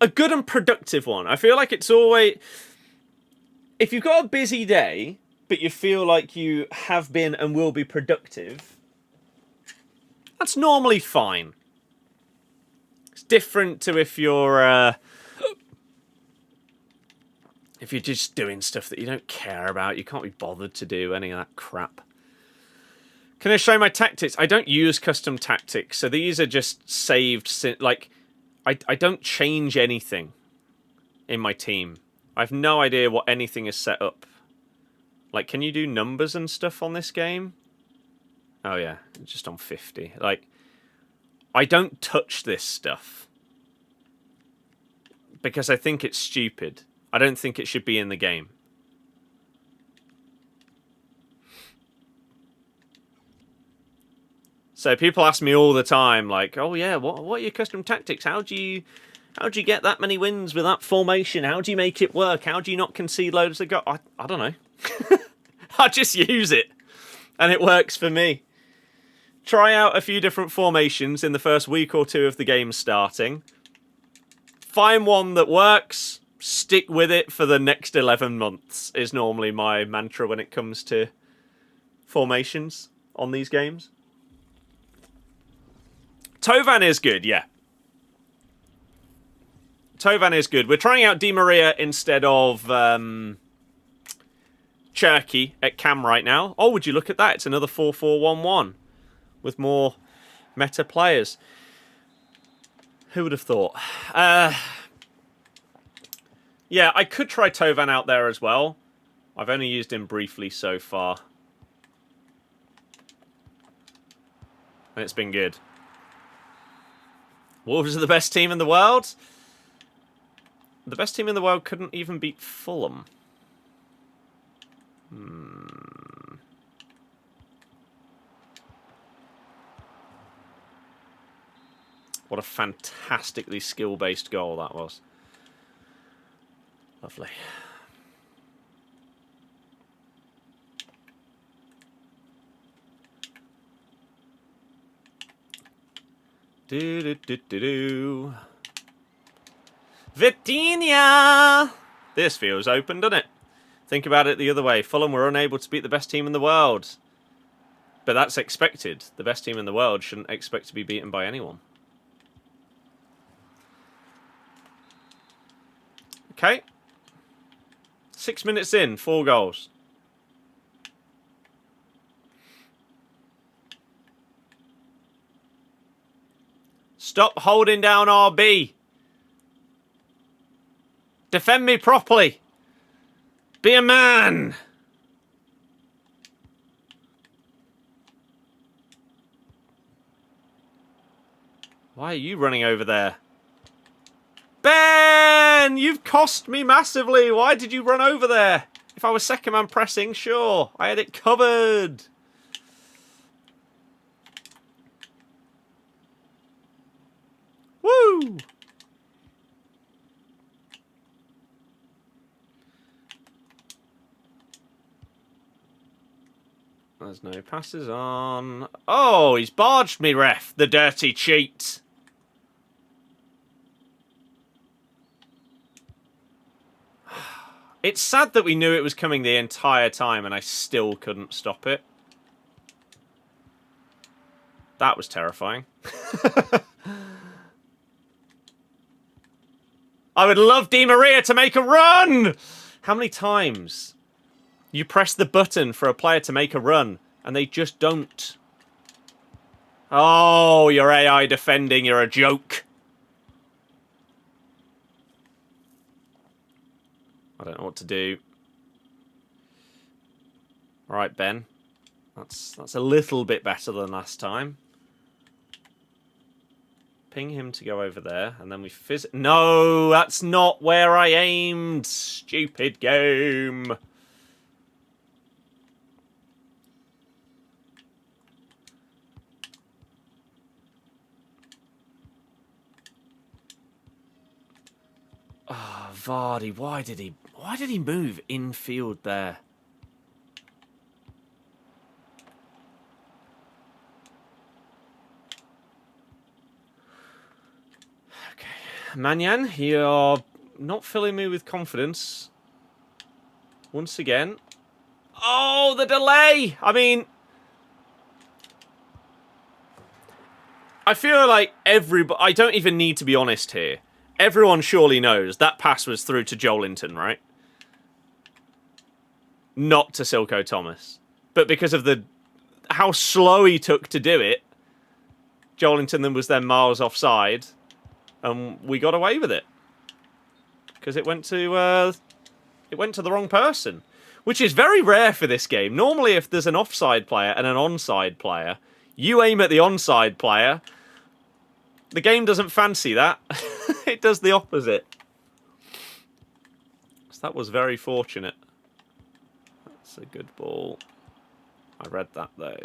a good and productive one. I feel like it's always... If you've got a busy day, but you feel like you have been and will be productive, that's normally fine. It's different to if you're just doing stuff that you don't care about, you can't be bothered to do any of that crap. Can I show my tactics? I don't use custom tactics, so these are just saved. Like, I don't change anything in my team. I have no idea what anything is set up. Like, can you do numbers and stuff on this game? Oh yeah, just on 50. Like, I don't touch this stuff because I think it's stupid. I don't think it should be in the game. So people ask me all the time, like, "Oh yeah, what are your custom tactics? How do you get that many wins with that formation? How do you make it work? How do you not concede loads of goals?" I don't know. I just use it, and it works for me. Try out a few different formations in the first week or two of the game starting. Find one that works. Stick with it for the next 11 months is normally my mantra when it comes to formations on these games. Tovan is good, yeah. Tovan is good. We're trying out Di Maria instead of Cherky at cam right now. Oh, would you look at that? It's another 4-4-1-1 with more meta players. Who would have thought? Yeah, I could try Tovan out there as well. I've only used him briefly so far. And it's been good. Wolves are the best team in the world? The best team in the world couldn't even beat Fulham. What a fantastically skill-based goal that was. Lovely. Do. Vitinha! This feels open, doesn't it? Think about it the other way. Fulham were unable to beat the best team in the world. But that's expected. The best team in the world shouldn't expect to be beaten by anyone. Okay. 6 minutes in, 4 goals. Stop holding down RB. Defend me properly. Be a man. Why are you running over there? Ben! You've cost me massively. Why did you run over there? If I was second man pressing, sure. I had it covered. Woo! There's no passes on. Oh, he's barged me, ref. The dirty cheat. It's sad that we knew it was coming the entire time and I still couldn't stop it. That was terrifying. I would love Di Maria to make a run! How many times you press the button for a player to make a run and they just don't? Oh, your AI defending, you're a joke. I don't know what to do. All right, Ben. That's a little bit better than last time. ping him to go over there, and then we No, that's not where I aimed. Stupid game. Oh, Vardy, why did he move infield there? Okay. Manyan, you're not filling me with confidence. Once again. Oh, the delay! I mean, I feel like I don't even need to be honest here. Everyone surely knows that pass was through to Joelinton, right? Not to Silko Thomas. But because of how slow he took to do it, Joelinton was then miles offside, and we got away with it. Because it went to the wrong person. Which is very rare for this game. Normally if there's an offside player and an onside player, you aim at the onside player. The game doesn't fancy that. It does the opposite. So that was very fortunate. That's a good ball. I read that, though.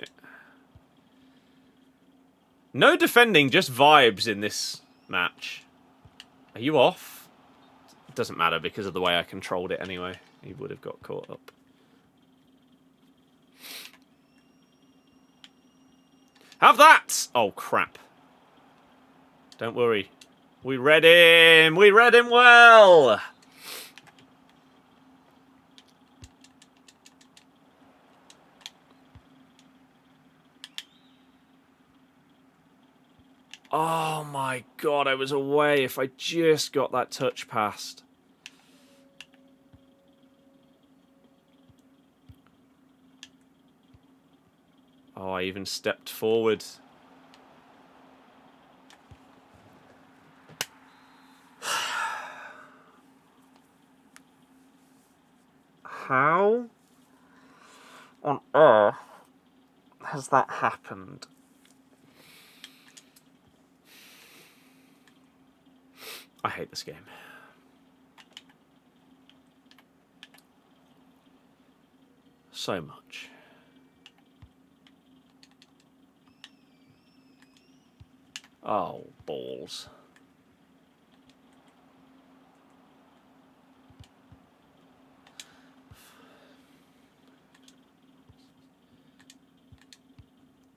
No defending, just vibes in this match. Are you off? It doesn't matter because of the way I controlled it anyway. He would have got caught up. Have that! Oh, crap. Don't worry. We read him! We read him well! Oh my god, I was away if I just got that touch past. Oh, I even stepped forward. How on earth has that happened? I hate this game. So much. Oh, balls.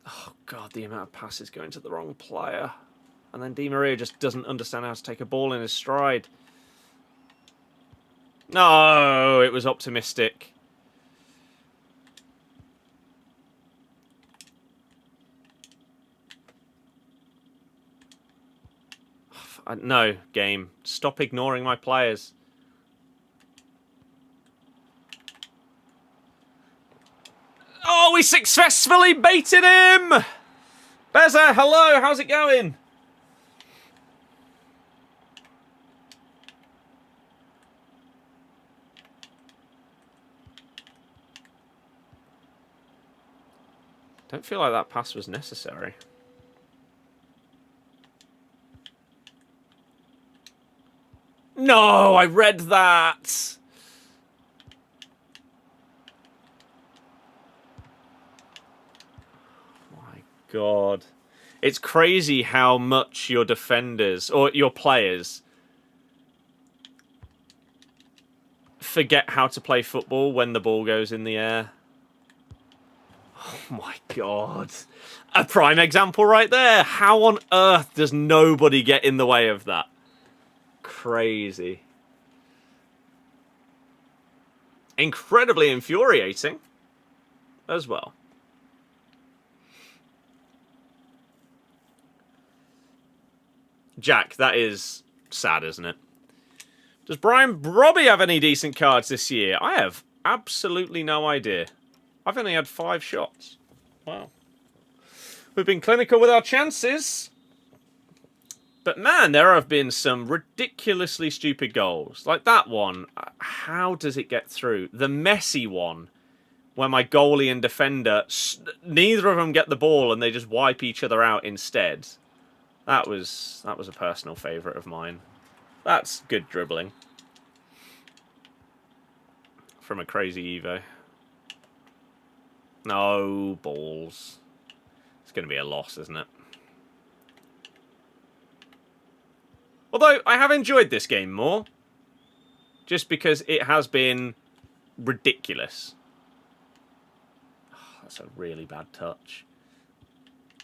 Oh, God, the amount of passes going to the wrong player. And then Di Maria just doesn't understand how to take a ball in his stride. No, it was optimistic. No, game. Stop ignoring my players. Oh, we successfully baited him! Beza, hello, how's it going? Don't feel like that pass was necessary. No, I read that. My God. It's crazy how much your defenders, or your players, forget how to play football when the ball goes in the air. Oh my God. A prime example right there. How on earth does nobody get in the way of that? Crazy. Incredibly infuriating as well. Jack, that is sad, isn't it? Does Brian Robbie have any decent cards this year? I have absolutely no idea. I've only had 5 shots. Wow. We've been clinical with our chances. But man, there have been some ridiculously stupid goals. Like that one. How does it get through? The messy one, where my goalie and defender, neither of them get the ball and they just wipe each other out instead. That was a personal favourite of mine. That's good dribbling. From a crazy Evo. No balls. It's going to be a loss, isn't it? Although, I have enjoyed this game more. Just because it has been ridiculous. Oh, that's a really bad touch.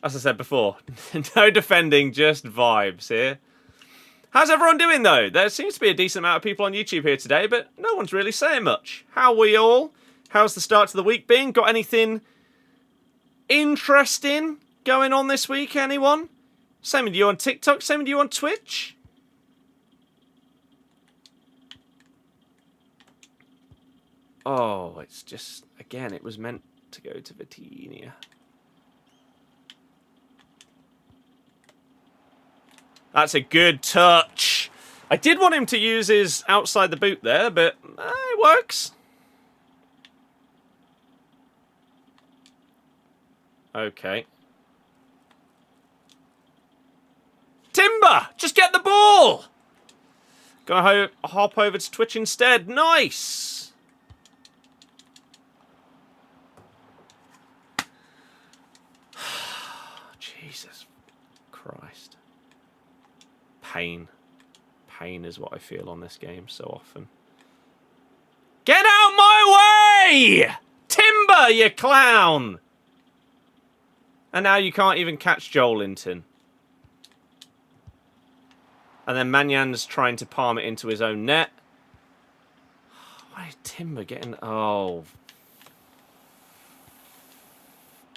As I said before, no defending, just vibes here. How's everyone doing, though? There seems to be a decent amount of people on YouTube here today, but no one's really saying much. How are we all? How's the start to the week been? Got anything interesting going on this week, anyone? Same with you on TikTok, same with you on Twitch. Oh, it's just, again, it was meant to go to Vitinha. That's a good touch. I did want him to use his outside the boot there, but it works. Okay. Timber! Just get the ball! Gonna hop over to Twitch instead. Nice! Jesus Christ. Pain. Pain is what I feel on this game so often. Get out my way! Timber, you clown! And now you can't even catch Joelinton. And then Manyan's trying to palm it into his own net. Why is Timber getting... Oh.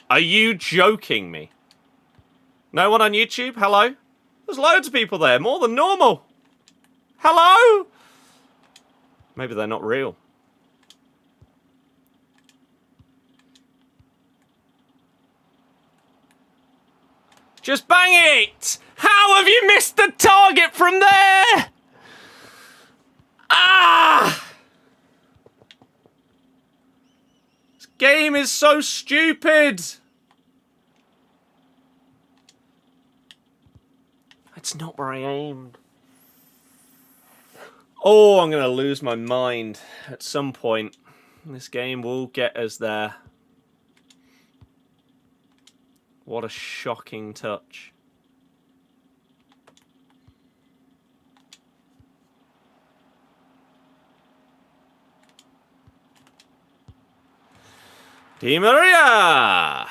Are you joking me? No one on YouTube? Hello? There's loads of people there. More than normal. Hello? Maybe they're not real. Just bang it! How have you missed the target from there? Ah! This game is so stupid. That's not where I aimed. Oh, I'm going to lose my mind at some point. This game will get us there. What a shocking touch. Di Maria!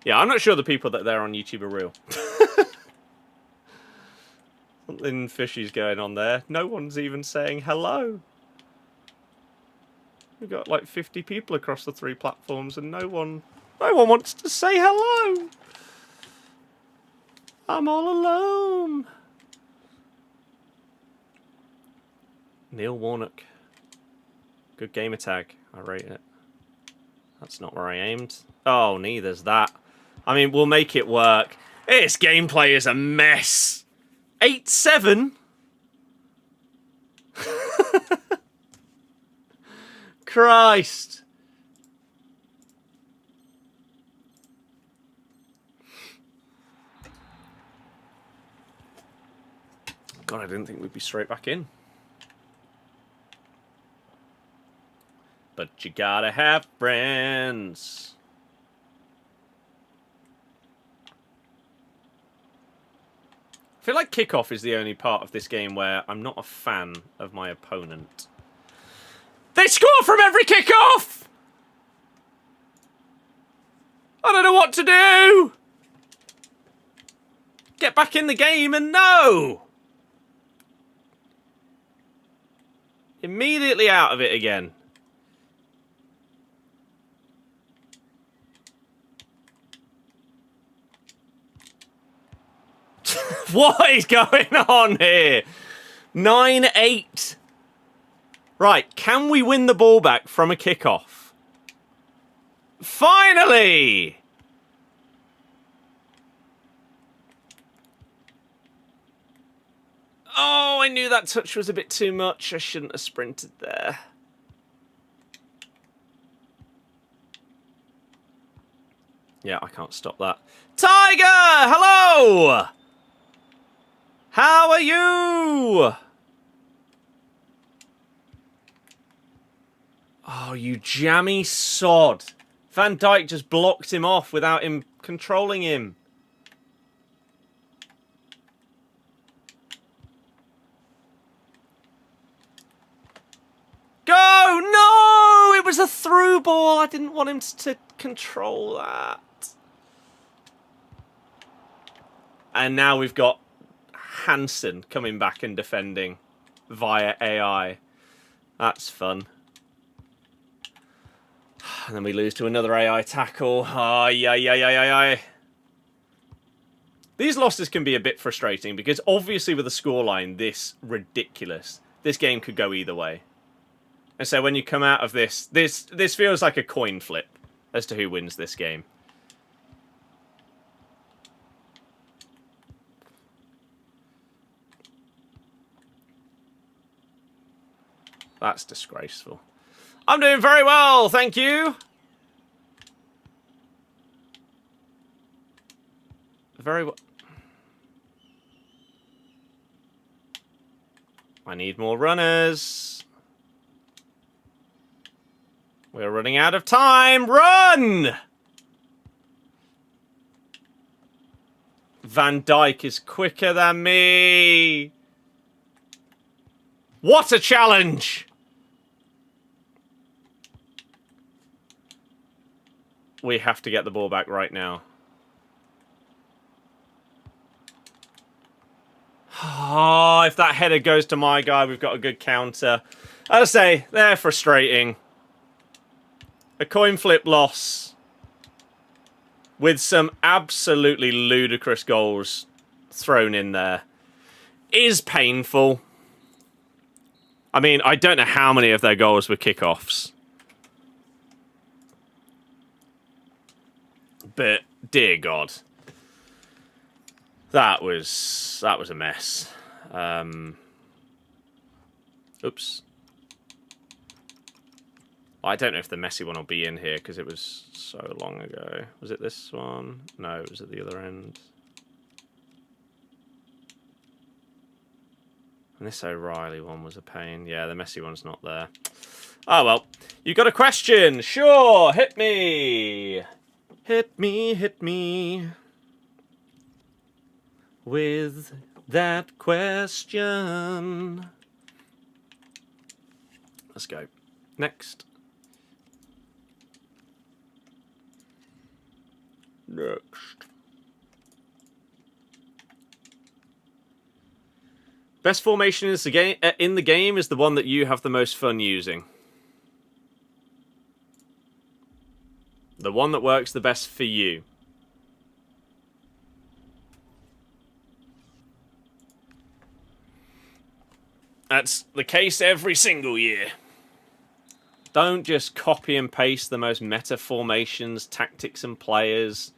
Yeah, I'm not sure the people that are there on YouTube are real. Something fishy's going on there. No one's even saying hello. We've got like 50 people across the 3 platforms and no one wants to say hello. I'm all alone. Neil Warnock. Good gamer tag. I rate it. That's not where I aimed. Oh, neither's that. I mean, we'll make it work. This gameplay is a mess. 8-7? Christ. God, I didn't think we'd be straight back in. But you gotta have friends. I feel like kickoff is the only part of this game where I'm not a fan of my opponent. They score from every kickoff! I don't know what to do! Get back in the game and no! Immediately out of it again. What is going on here? 9-8. Right, can we win the ball back from a kickoff? Finally! Oh, I knew that touch was a bit too much. I shouldn't have sprinted there. Yeah, I can't stop that. Tiger! Hello! How are you? Oh, you jammy sod. Van Dijk just blocked him off without him controlling him. Go! No! It was a through ball. I didn't want him to control that. And now we've got Hansen coming back and defending via AI. That's fun. And then we lose to another AI tackle. Ay, ay, ay, ay, ay, ay. These losses can be a bit frustrating because obviously with the scoreline this ridiculous, this game could go either way. And so when you come out of this feels like a coin flip as to who wins this game. That's disgraceful. I'm doing very well, thank you. Very well. I need more runners. We're running out of time. Run! Van Dijk is quicker than me. What a challenge! We have to get the ball back right now. Oh, if that header goes to my guy, we've got a good counter. As I say, they're frustrating. A coin flip loss with some absolutely ludicrous goals thrown in there is painful. I mean, I don't know how many of their goals were kickoffs. But dear God, that was a mess. Oops. I don't know if the messy one will be in here because it was so long ago. Was it this one? No, it was at the other end. And this O'Reilly one was a pain. Yeah, the messy one's not there. Oh well, you got a question? Sure, hit me. Hit me with that question. Let's go. Next. Best formation in the game is the one that you have the most fun using. The one that works the best for you. That's the case every single year. Don't just copy and paste the most meta formations, tactics, and players.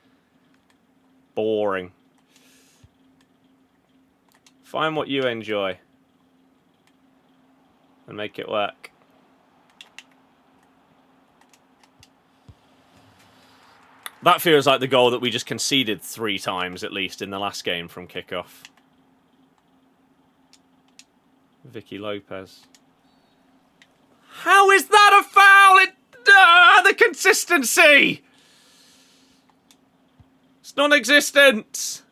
Boring. Find what you enjoy. And make it work. That feels like the goal that we just conceded 3 times, at least, in the last game from kickoff. Vicky Lopez. How is that a foul? The consistency! It's non-existent!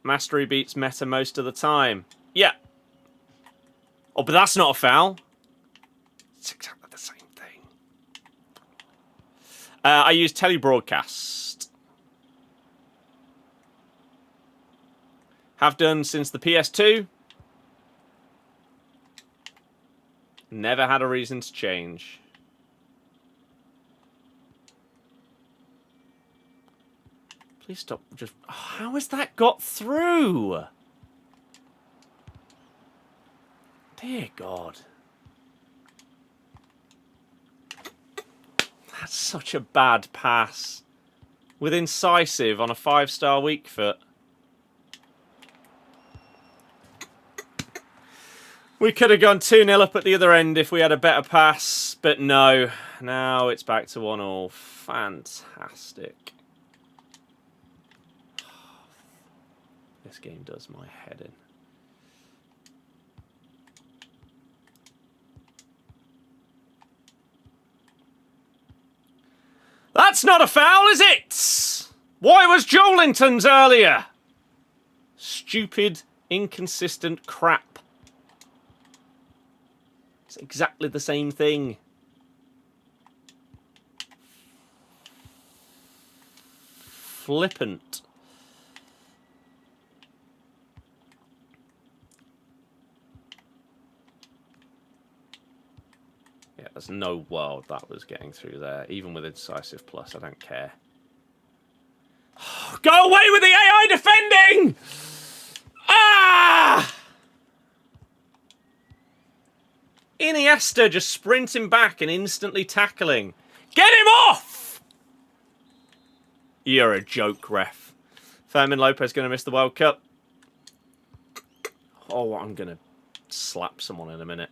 Mastery beats meta most of the time. Yeah. Oh, but that's not a foul. It's exactly the same thing. I use telebroadcast. Have done since the PS2. Never had a reason to change. Please stop. Just how has that got through? Dear God. That's such a bad pass. With incisive on a 5-star weak foot. We could have gone 2-0 up at the other end if we had a better pass, but no. Now it's back to 1-1. Fantastic. This game does my head in. That's not a foul, is it? Why was Joelinton's earlier? Stupid, inconsistent crap. It's exactly the same thing. Flippant. Yeah, there's no world that was getting through there. Even with a decisive plus, I don't care. Go away with the AI defending! Ah! Iniesta just sprinting back and instantly tackling. Get him off! You're a joke, ref. Fermin Lopez going to miss the World Cup. Oh, I'm going to slap someone in a minute.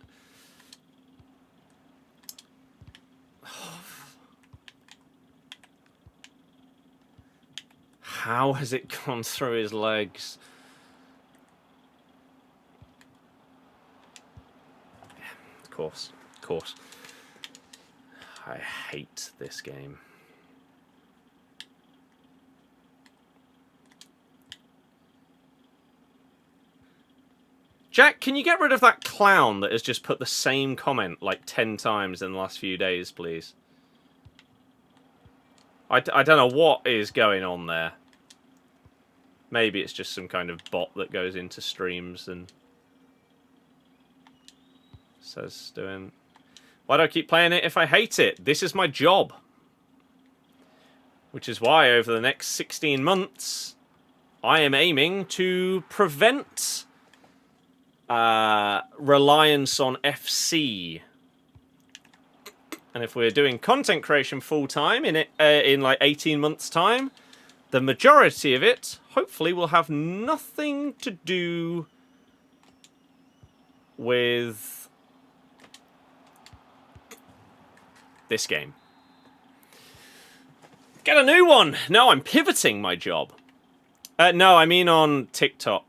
How has it gone through his legs? Of course, of course. I hate this game. Jack, can you get rid of that clown that has just put the same comment like 10 times in the last few days, please? I don't know what is going on there. Maybe it's just some kind of bot that goes into streams and says doing... Why do I keep playing it if I hate it? This is my job. Which is why over the next 16 months, I am aiming to prevent reliance on FC. And if we're doing content creation full-time in like 18 months' time, the majority of it, hopefully, will have nothing to do with this game. Get a new one! No, I'm pivoting my job. No, I mean on TikTok.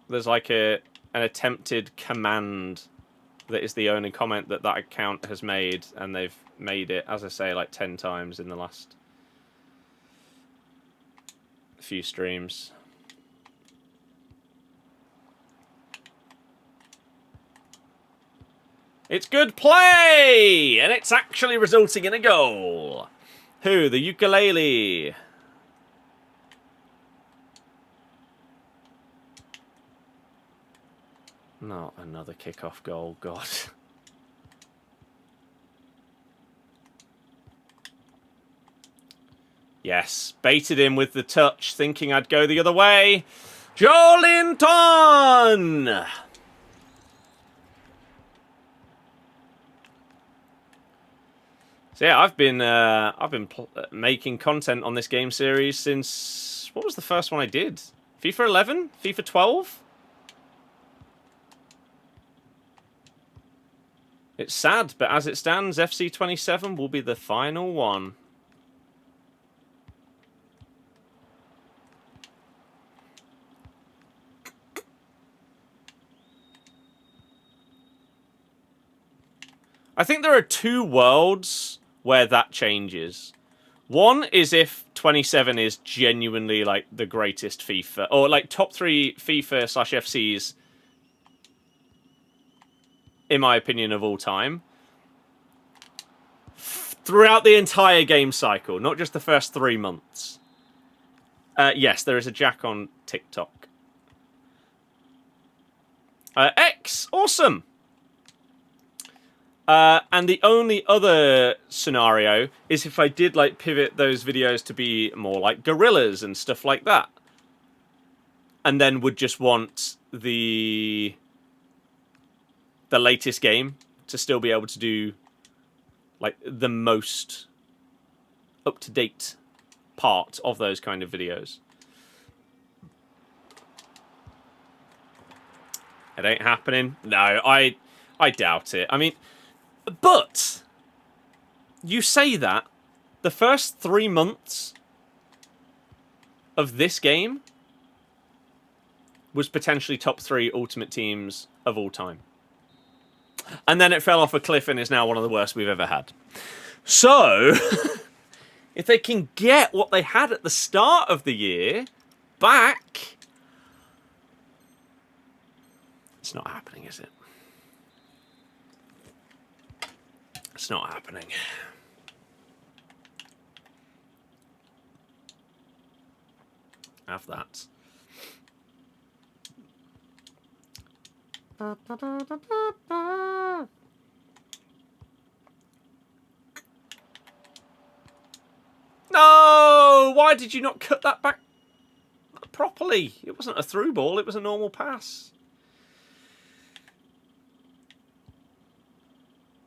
There's like an attempted command that is the only comment that that account has made, and they've made it, as I say, like 10 times in the last few streams. It's good play! And it's actually resulting in a goal. Who? The ukulele. Not another kickoff goal, God. Yes, baited him with the touch, thinking I'd go the other way. Joelinton! So yeah, I've been making content on this game series since... What was the first one I did? FIFA 11? FIFA 12? It's sad, but as it stands, FC 27 will be the final one. I think there are two worlds where that changes. One is if 27 is genuinely like the greatest FIFA, or like top 3 FIFA/FCs, in my opinion, of all time. Throughout the entire game cycle, not just the first 3 months. Yes, there is a Jack on TikTok. X, awesome! And the only other scenario is if I did like pivot those videos to be more like gorillas and stuff like that. And then would just want the latest game to still be able to do like the most up-to-date part of those kind of videos. It ain't happening. No, I doubt it. I mean, but you say that the first 3 months of this game was potentially top 3 Ultimate Teams of all time. And then it fell off a cliff and is now one of the worst we've ever had. So, if they can get what they had at the start of the year back, it's not happening, is it? It's not happening. Have that. No! Why did you not cut that back properly? It wasn't a through ball, it was a normal pass.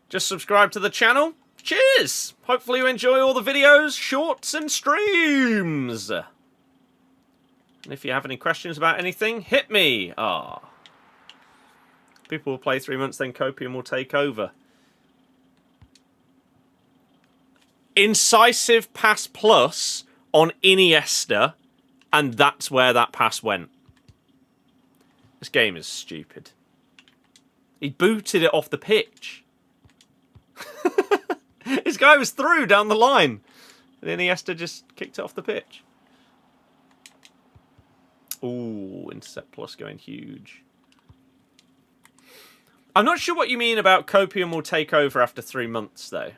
Just subscribe to the channel. Cheers! Hopefully you enjoy all the videos, shorts, and streams. And if you have any questions about anything, hit me. Ah. People will play 3 months, then Copium will take over. Incisive pass plus on Iniesta, and that's where that pass went. This game is stupid. He booted it off the pitch. This guy was through down the line, and Iniesta just kicked it off the pitch. Ooh, intercept plus going huge. I'm not sure what you mean about Copium will take over after 3 months, though.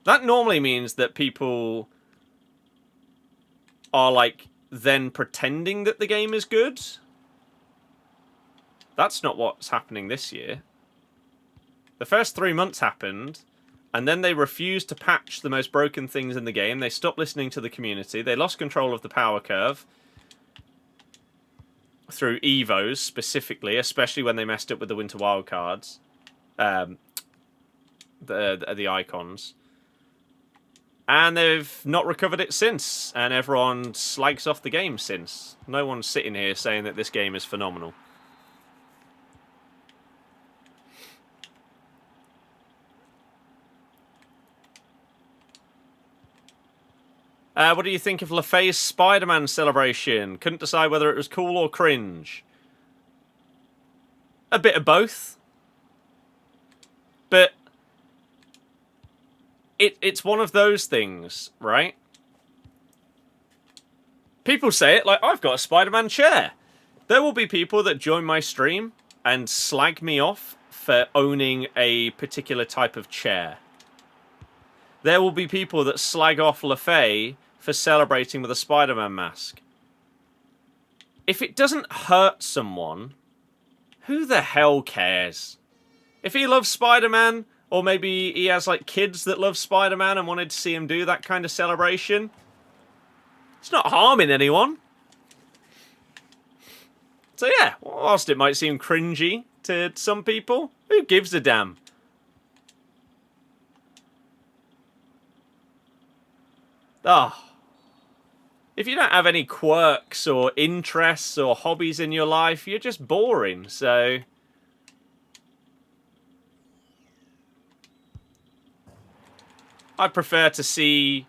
That normally means that people are, like, then pretending that the game is good. That's not what's happening this year. The first 3 months happened, and then they refused to patch the most broken things in the game. They stopped listening to the community. They lost control of the power curve. Through Evos, specifically, especially when they messed up with the Winter Wildcards. The icons. And they've not recovered it since. And everyone slags off the game since. No one's sitting here saying that this game is phenomenal. What do you think of LaFay's Spider-Man celebration? Couldn't decide whether it was cool or cringe. A bit of both. But it's one of those things, right? People say it like, I've got a Spider-Man chair. There will be people that join my stream and slag me off for owning a particular type of chair. There will be people that slag off LaFay for celebrating with a Spider-Man mask. If it doesn't hurt someone, who the hell cares? If he loves Spider-Man, or maybe he has like kids that love Spider-Man and wanted to see him do that kind of celebration, it's not harming anyone. So yeah, whilst it might seem cringy to some people, who gives a damn? Ah. If you don't have any quirks or interests or hobbies in your life, you're just boring, so... I prefer to see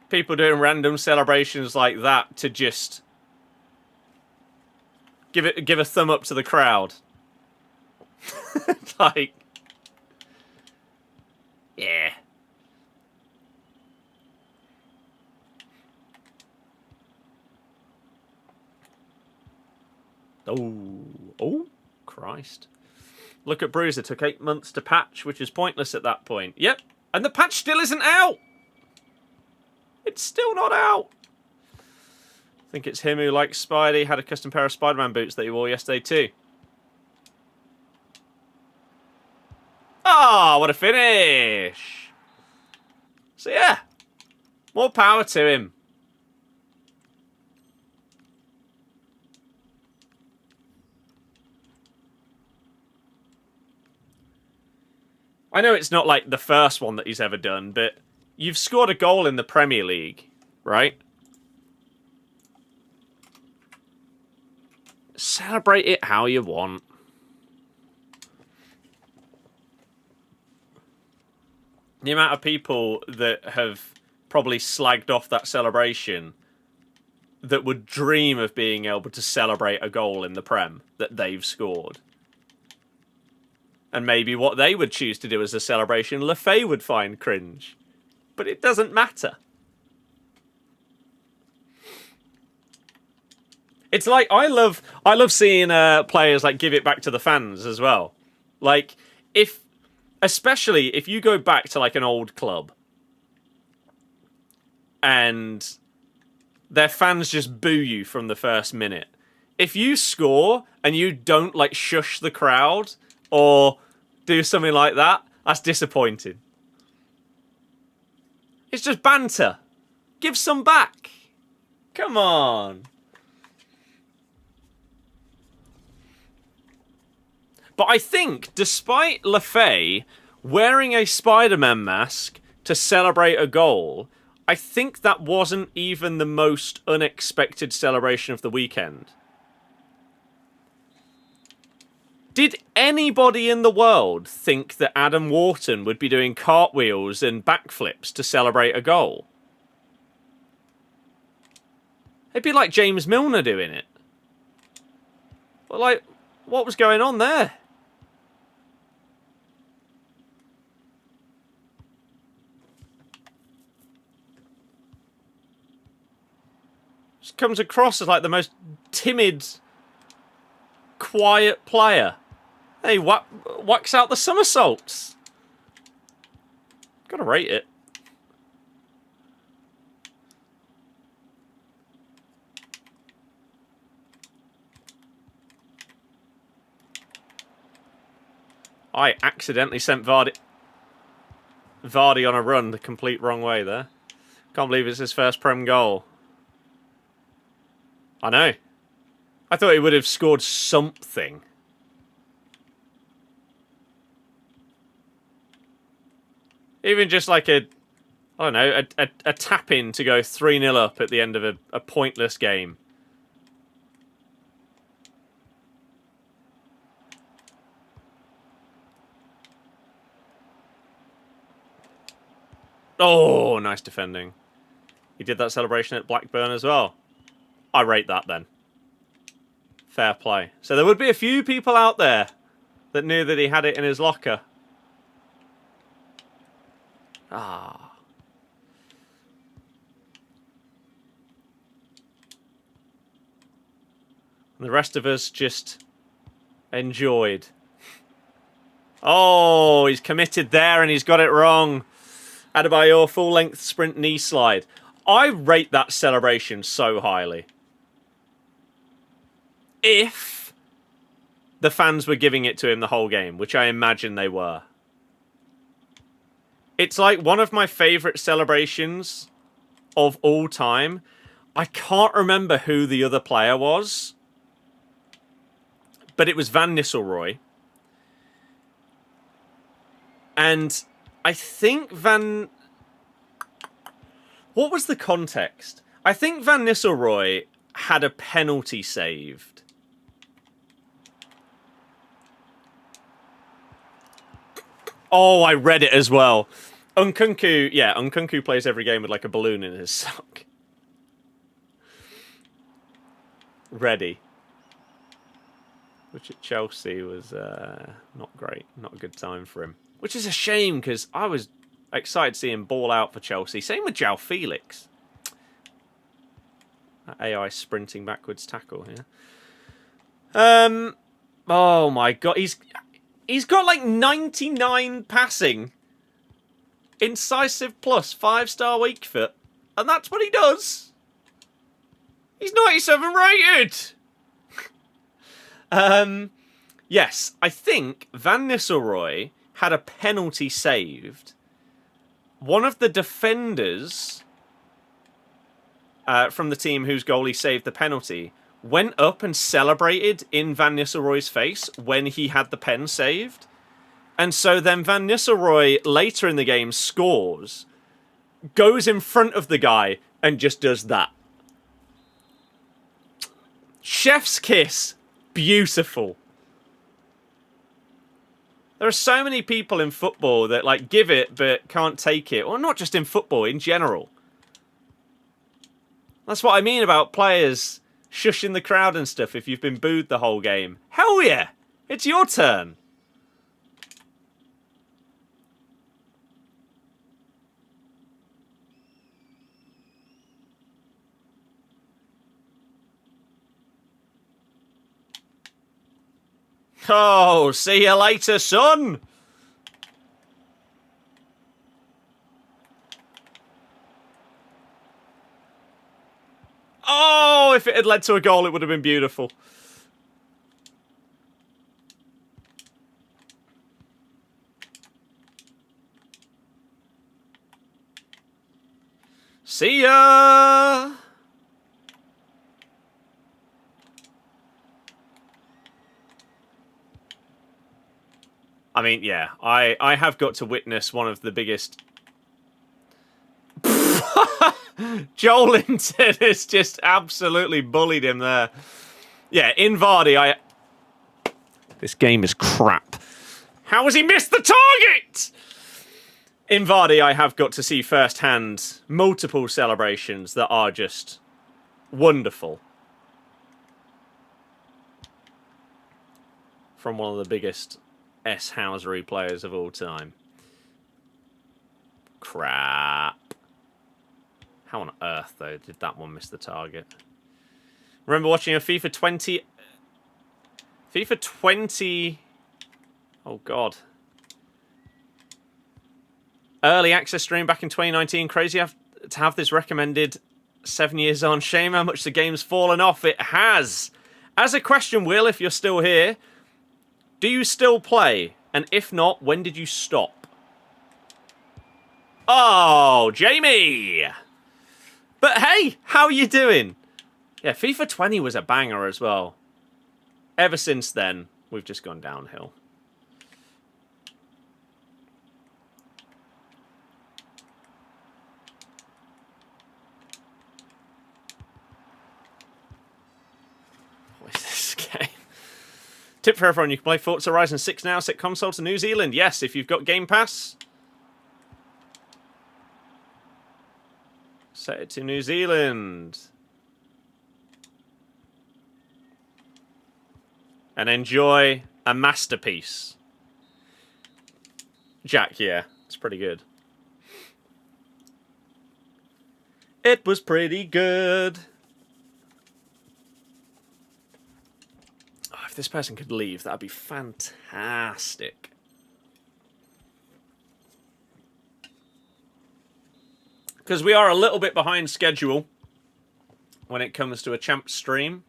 people doing random celebrations like that to just give a thumb up to the crowd. Like, yeah. Oh, Christ. Look at Bruiser, took 8 months to patch, which is pointless at that point. Yep, and the patch still isn't out! It's still not out! I think it's him who likes Spidey, had a custom pair of Spider-Man boots that he wore yesterday too. Ah, what a finish! So yeah, more power to him. I know it's not like the first one that he's ever done, but you've scored a goal in the Premier League, right? Celebrate it how you want. The amount of people that have probably slagged off that celebration that would dream of being able to celebrate a goal in the Prem that they've scored. And maybe what they would choose to do as a celebration, Lefay would find cringe. But it doesn't matter. It's like, I love seeing players like give it back to the fans as well. Like, especially if you go back to like an old club and their fans just boo you from the first minute. If you score and you don't like shush the crowd or do something like that, that's disappointing. It's just banter. Give some back. Come on. But I think, despite Lefay wearing a Spider-Man mask to celebrate a goal, I think that wasn't even the most unexpected celebration of the weekend. Did anybody in the world think that Adam Wharton would be doing cartwheels and backflips to celebrate a goal? It'd be like James Milner doing it. But like, what was going on there? Just comes across as like the most timid, quiet player. Hey, whacks out the somersaults. Gotta rate it. I accidentally sent Vardy on a run the complete wrong way there. Can't believe it's his first Prem goal. I know. I thought he would have scored something. Even just like a tap-in to go 3-0 up at the end of a pointless game. Oh, nice defending. He did that celebration at Blackburn as well. I rate that then. Fair play. So there would be a few people out there that knew that he had it in his locker. Ah. And the rest of us just enjoyed. Oh, he's committed there and he's got it wrong. Adebayor, full-length sprint knee slide. I rate that celebration so highly. If the fans were giving it to him the whole game, which I imagine they were. It's like one of my favourite celebrations of all time. I can't remember who the other player was, but it was Van Nistelrooy. And I think what was the context? I think Van Nistelrooy had a penalty saved. Oh, I read it as well. Nkunku plays every game with like a balloon in his sock. Ready. Which at Chelsea was not great. Not a good time for him. Which is a shame, because I was excited to see him ball out for Chelsea. Same with João Felix. That AI sprinting backwards tackle here. Oh my god, he's got like 99 passing. Incisive plus, 5-star weak foot. And that's what he does. He's 97 rated. Yes, I think Van Nistelrooy had a penalty saved. One of the defenders from the team whose goalie saved the penalty went up and celebrated in Van Nistelrooy's face when he had the pen saved. And so then Van Nistelrooy, later in the game, scores, goes in front of the guy, and just does that. Chef's kiss. beautiful. There are so many people in football that like give it but can't take it. Or not just in football, in general. That's what I mean about players shushing the crowd and stuff if you've been booed the whole game. Hell yeah! It's your turn. Oh, see you later, son! Oh, if it had led to a goal, it would have been beautiful. See ya! I mean, yeah, I have got to witness one of the biggest... Joelinton has just absolutely bullied him there. Yeah, in Vardy, This game is crap. How has he missed the target? In Vardy, I have got to see firsthand multiple celebrations that are just wonderful. From one of the biggest S-housery players of all time. Crap. How on earth, though, did that one miss the target? Remember watching a FIFA 20... FIFA 20... Oh, God. Early access stream back in 2019. Crazy to have this recommended 7 years on. Shame how much the game's fallen off. It has. As a question, Will, if you're still here, do you still play? And if not, when did you stop? Oh, Jamie! But hey, how are you doing? Yeah, FIFA 20 was a banger as well. Ever since then, we've just gone downhill. What is this game? Tip for everyone, you can play Forza Horizon 6 now, set console to New Zealand. Yes, if you've got Game Pass. Set it to New Zealand. And enjoy a masterpiece. Jack, yeah, it's pretty good. It was pretty good. Oh, if this person could leave, that'd be fantastic. Because we are a little bit behind schedule when it comes to a champ stream.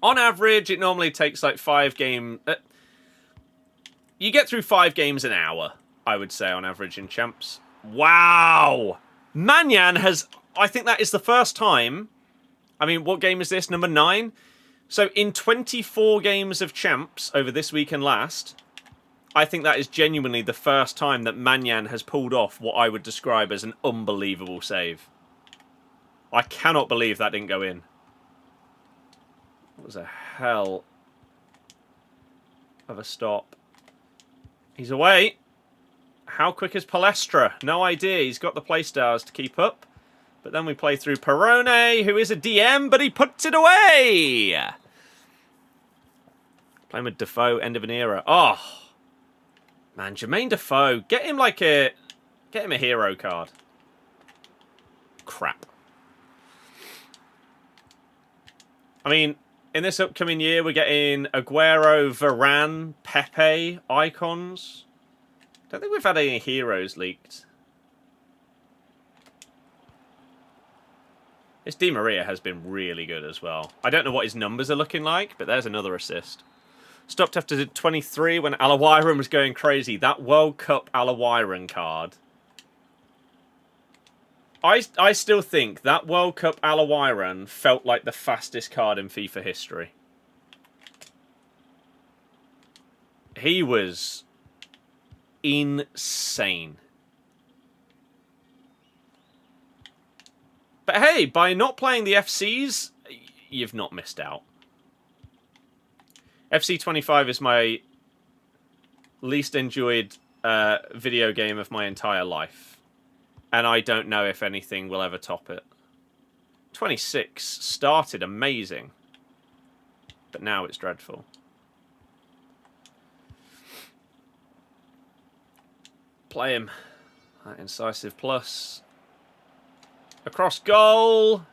On average, it normally takes like 5 games. You get through 5 games an hour, I would say, on average in champs. Wow! Manyan has... I think that is the first time... I mean, what game is this? Number 9? So in 24 games of champs over this week and last... I think that is genuinely the first time that Manyan has pulled off what I would describe as an unbelievable save. I cannot believe that didn't go in. What was a hell of a stop. He's away. How quick is Palestra? No idea. He's got the playstars to keep up. But then we play through Perone, who is a DM, but he puts it away! Playing with Defoe, end of an era. Oh! Man, Jermaine Defoe, get him a hero card. Crap. I mean, in this upcoming year, we're getting Aguero, Varane, Pepe, icons. Don't think we've had any heroes leaked. This Di Maria has been really good as well. I don't know what his numbers are looking like, but there's another assist. Stopped after 23 when Alawiran was going crazy. That World Cup Alawiran card. I still think that World Cup Alawiran felt like the fastest card in FIFA history. He was insane. But hey, by not playing the FCs, you've not missed out. FC25 is my least enjoyed video game of my entire life. And I don't know if anything will ever top it. 26 started amazing. But now it's dreadful. Play him. Incisive plus. Across goal.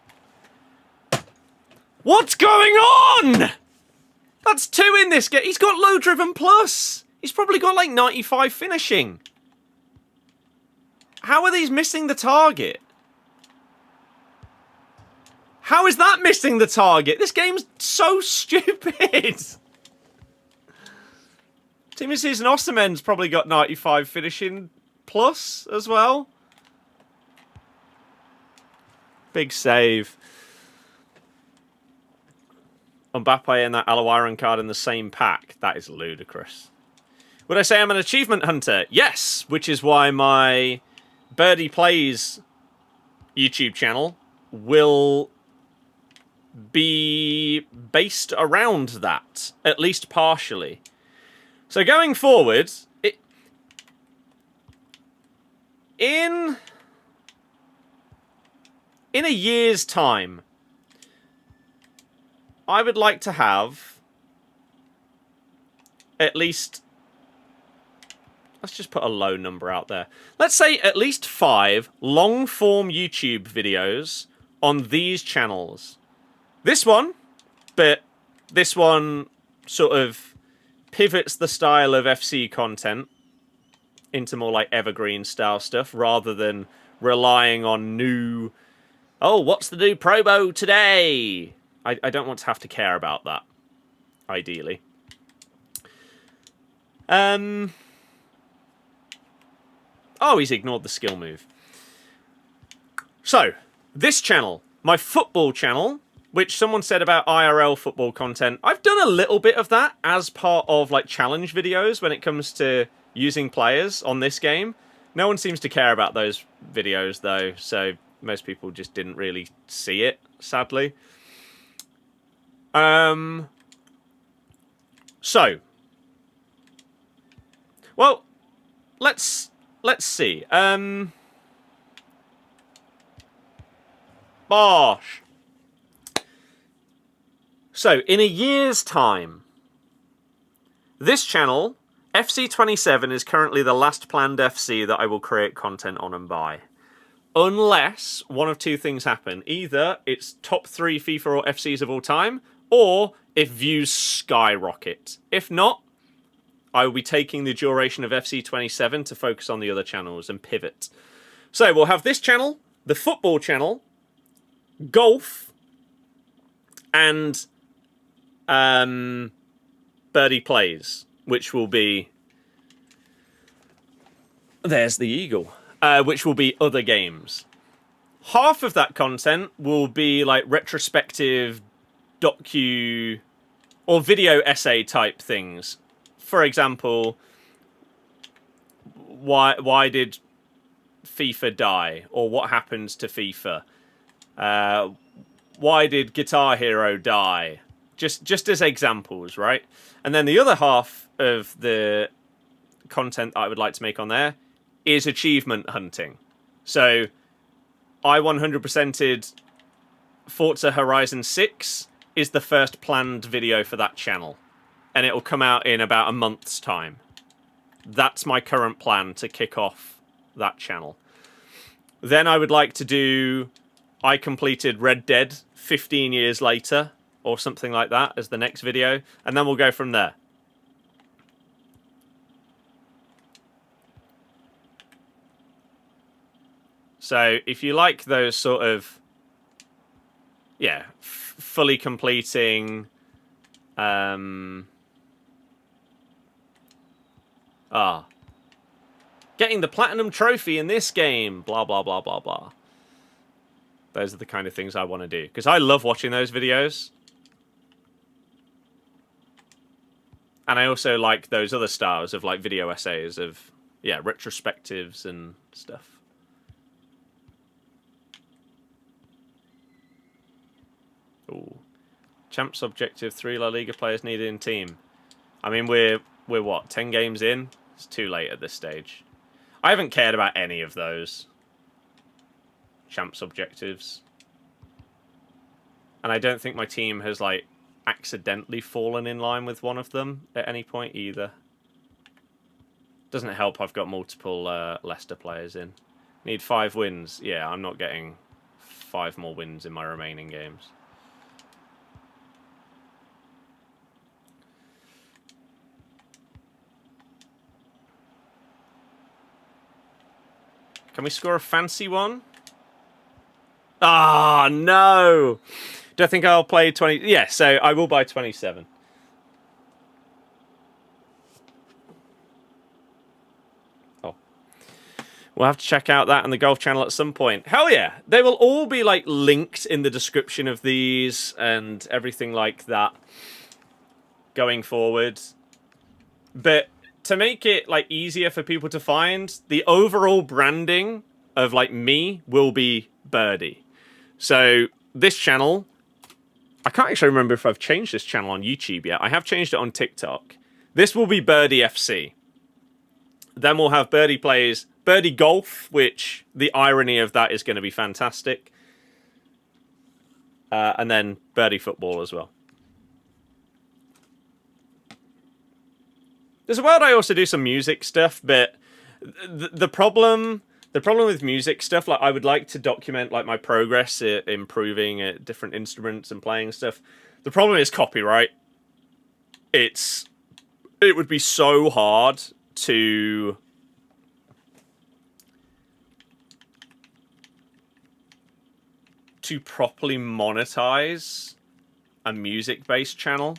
What's going on? That's 2 in this game. He's got low driven plus. He's probably got like 95 finishing. How are these missing the target? How is that missing the target? This game's so stupid. Timothy's and Osimhen's probably got 95 finishing plus as well. Big save. Mbappe and that Alawaran card in the same pack. That is ludicrous. Would I say I'm an achievement hunter? Yes, which is why my Birdie Plays YouTube channel will be based around that, at least partially. So going forward, in a year's time, I would like to have at least, let's just put a low number out there. Let's say at least 5 long-form YouTube videos on these channels. This one, but this one sort of pivots the style of FC content into more like evergreen style stuff rather than relying on new, oh, what's the new promo today? I don't want to have to care about that, ideally. Oh, he's ignored the skill move. So, this channel, my football channel, which someone said about IRL football content. I've done a little bit of that as part of like challenge videos when it comes to using players on this game. No one seems to care about those videos though, so most people just didn't really see it, sadly. So, well, let's see. Bosh. So, in a year's time, this channel, FC27, is currently the last planned FC that I will create content on and by. Unless one of 2 things happen. Either it's top 3 FIFA or FCs of all time, or if views skyrocket. If not, I will be taking the duration of FC27 to focus on the other channels and pivot. So we'll have this channel, the football channel, golf, and Birdie Plays, which will be, there's the eagle, which will be other games. Half of that content will be like retrospective docu or video essay type things. For example, why did FIFA die? Or what happens to FIFA? Why did Guitar Hero die? Just as examples, right? And then the other half of the content I would like to make on there is achievement hunting. So I 100%ed Forza Horizon 6 is the first planned video for that channel. And it will come out in about a month's time. That's my current plan to kick off that channel. Then I would like to do I completed Red Dead 15 years later, or something like that, as the next video. And then we'll go from there. So if you like those sort of, yeah, fully completing, getting the platinum trophy in this game, blah, blah, blah, blah, blah. Those are the kind of things I want to do. Because I love watching those videos. And I also like those other styles of like video essays of, yeah, retrospectives and stuff. Ooh. Champs objective, 3 La Liga players needed in team. I mean, we're what, 10 games in? It's too late at this stage. I haven't cared about any of those Champs objectives. And I don't think my team has, like, accidentally fallen in line with one of them at any point either. Doesn't help I've got multiple Leicester players in. Need 5 wins. Yeah, I'm not getting 5 more wins in my remaining games. Can we score a fancy one? Ah, no! Do I think I'll play 20? Yeah, so I will buy 27. Oh. We'll have to check out that on the golf channel at some point. Hell yeah! They will all be, like, linked in the description of these and everything like that going forward. But to make it, like, easier for people to find, the overall branding of, like, me will be Birdie. So this channel, I can't actually remember if I've changed this channel on YouTube yet. I have changed it on TikTok. This will be Birdie FC. Then we'll have Birdie Plays Birdie Golf, which the irony of that is going to be fantastic. And then Birdie Football as well. There's a world I also do some music stuff, but the problem with music stuff, like, I would like to document, like, my progress at improving at different instruments and playing stuff. The problem is copyright. It would be so hard to properly monetize a music-based channel.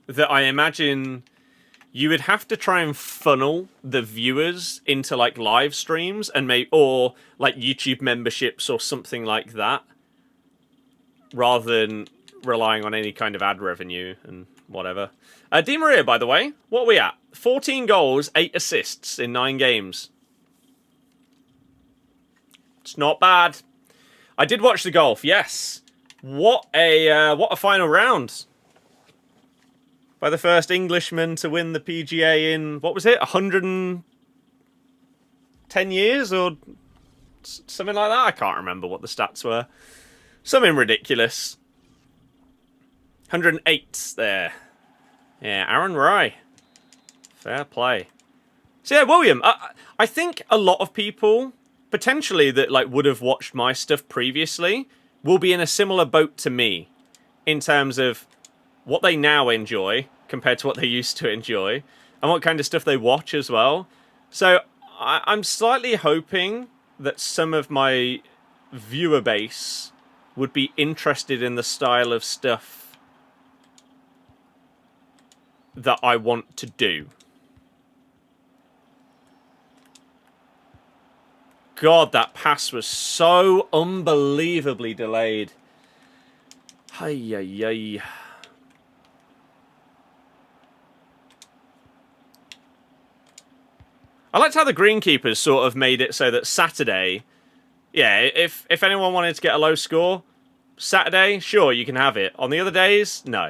That I imagine you would have to try and funnel the viewers into, like, live streams and or like YouTube memberships or something like that, rather than relying on any kind of ad revenue and whatever. Di Maria, by the way, what are we at? 14 goals, 8 assists in 9 games. It's not bad. I did watch the golf, yes. What a final round. By the first Englishman to win the PGA in, what was it, 110 years or something like that? I can't remember what the stats were. Something ridiculous. 108 there. Yeah, Aaron Rye. Fair play. So yeah, William, I think a lot of people, potentially that, like, would have watched my stuff previously, will be in a similar boat to me in terms of what they now enjoy compared to what they used to enjoy, and what kind of stuff they watch as well. So I'm slightly hoping that some of my viewer base would be interested in the style of stuff that I want to do. God, that pass was so unbelievably delayed. Ay, ay, ay. I liked how the greenkeepers sort of made it so that Saturday, yeah, if anyone wanted to get a low score, Saturday, sure, you can have it. On the other days, no.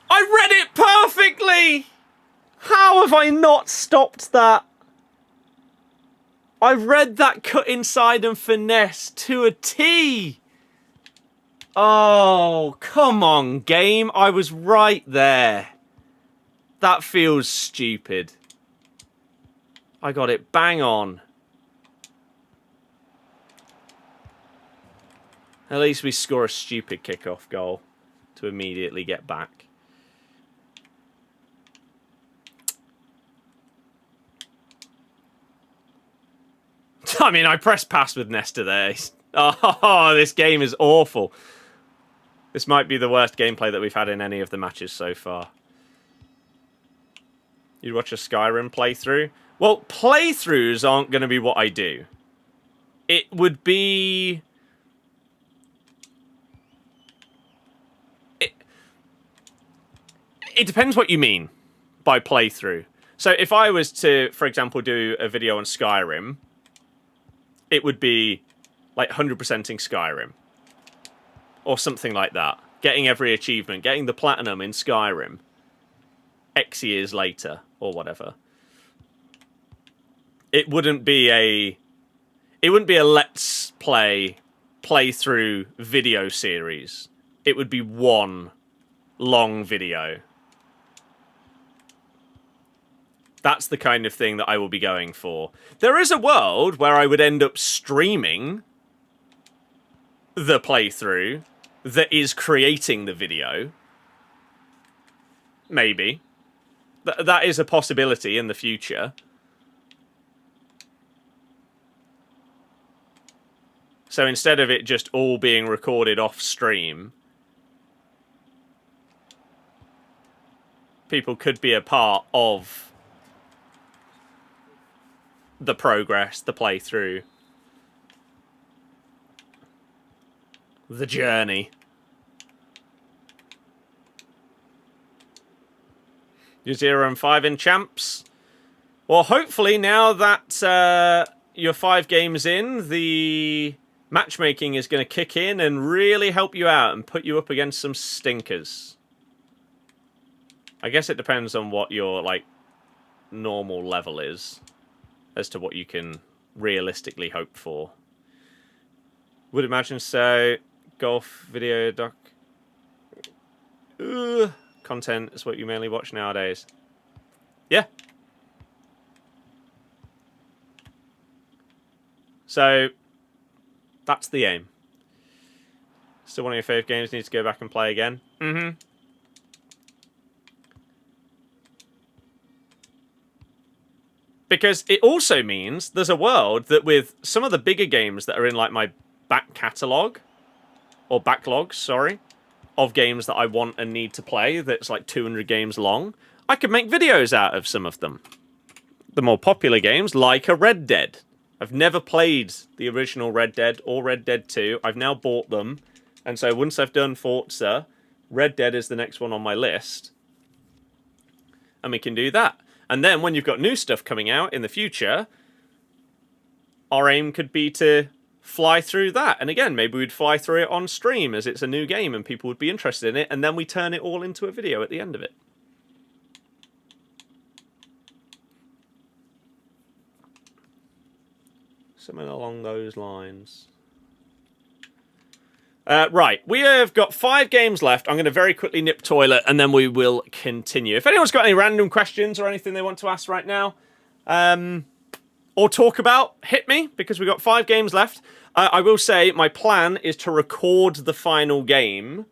I read it perfectly! How have I not stopped that? I read that cut inside and finesse to a T. Oh, come on, game. I was right there. That feels stupid. I got it bang on. At least we score a stupid kickoff goal to immediately get back. I mean, I pressed pass with Nesta there. Oh, this game is awful. This might be the worst gameplay that we've had in any of the matches so far. You'd watch a Skyrim playthrough? Well, playthroughs aren't going to be what I do. It would be... It depends what you mean by playthrough. So if I was to, for example, do a video on Skyrim, it would be like 100%ing Skyrim. Or something like that. Getting every achievement, getting the platinum in Skyrim. X years later, or whatever. It wouldn't be a let's play playthrough video series. It would be one long video. That's the kind of thing that I will be going for. There is a world where I would end up streaming the playthrough that is creating the video. Maybe. That is a possibility in the future. So instead of it just all being recorded off stream, people could be a part of the progress, the playthrough, the journey. You're 0-5 in champs. Well, hopefully now that you're 5 games in, the matchmaking is going to kick in and really help you out and put you up against some stinkers. I guess it depends on what your like normal level is as to what you can realistically hope for. Would imagine so. Golf video doc. Content is what you mainly watch nowadays. Yeah. So that's the aim. Still one of your favourite games. Need to go back and play again. Mm-hmm. Because it also means there's a world that with some of the bigger games that are in like my back catalogue, or backlog, sorry, of games that I want and need to play that's like 200 games long, I could make videos out of some of them. The more popular games, like a Red Dead. I've never played the original Red Dead or Red Dead 2. I've now bought them. And so once I've done Forza, Red Dead is the next one on my list. And we can do that. And then when you've got new stuff coming out in the future, our aim could be to fly through that. And again, maybe we'd fly through it on stream as it's a new game and people would be interested in it. And then we turn it all into a video at the end of it. Something along those lines. Right, we have got 5 games left. I'm going to very quickly nip toilet, and then we will continue. If anyone's got any random questions or anything they want to ask right now, or talk about, hit me, because we've got 5 games left. I will say my plan is to record the final game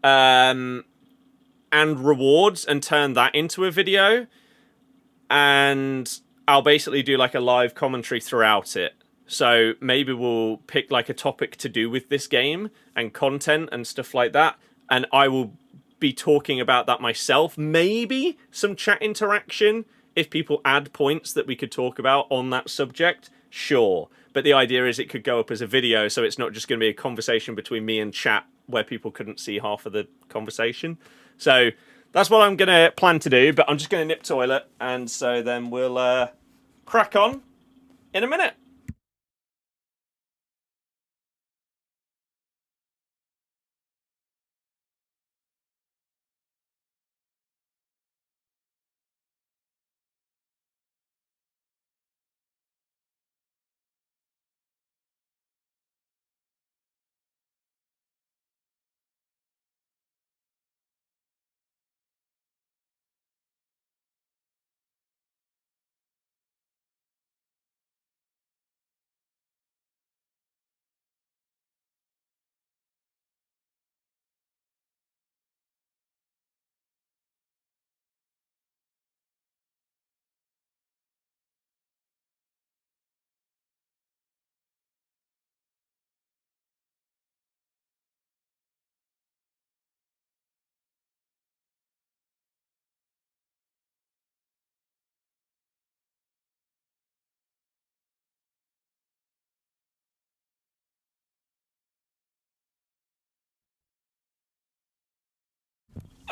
and rewards and turn that into a video. And I'll basically do like a live commentary throughout it. So maybe we'll pick like a topic to do with this game and content and stuff like that. And I will be talking about that myself. Maybe some chat interaction. If people add points that we could talk about on that subject, sure. But the idea is it could go up as a video, so it's not just going to be a conversation between me and chat where people couldn't see half of the conversation. So that's what I'm going to plan to do, but I'm just going to nip toilet. And so then we'll crack on in a minute.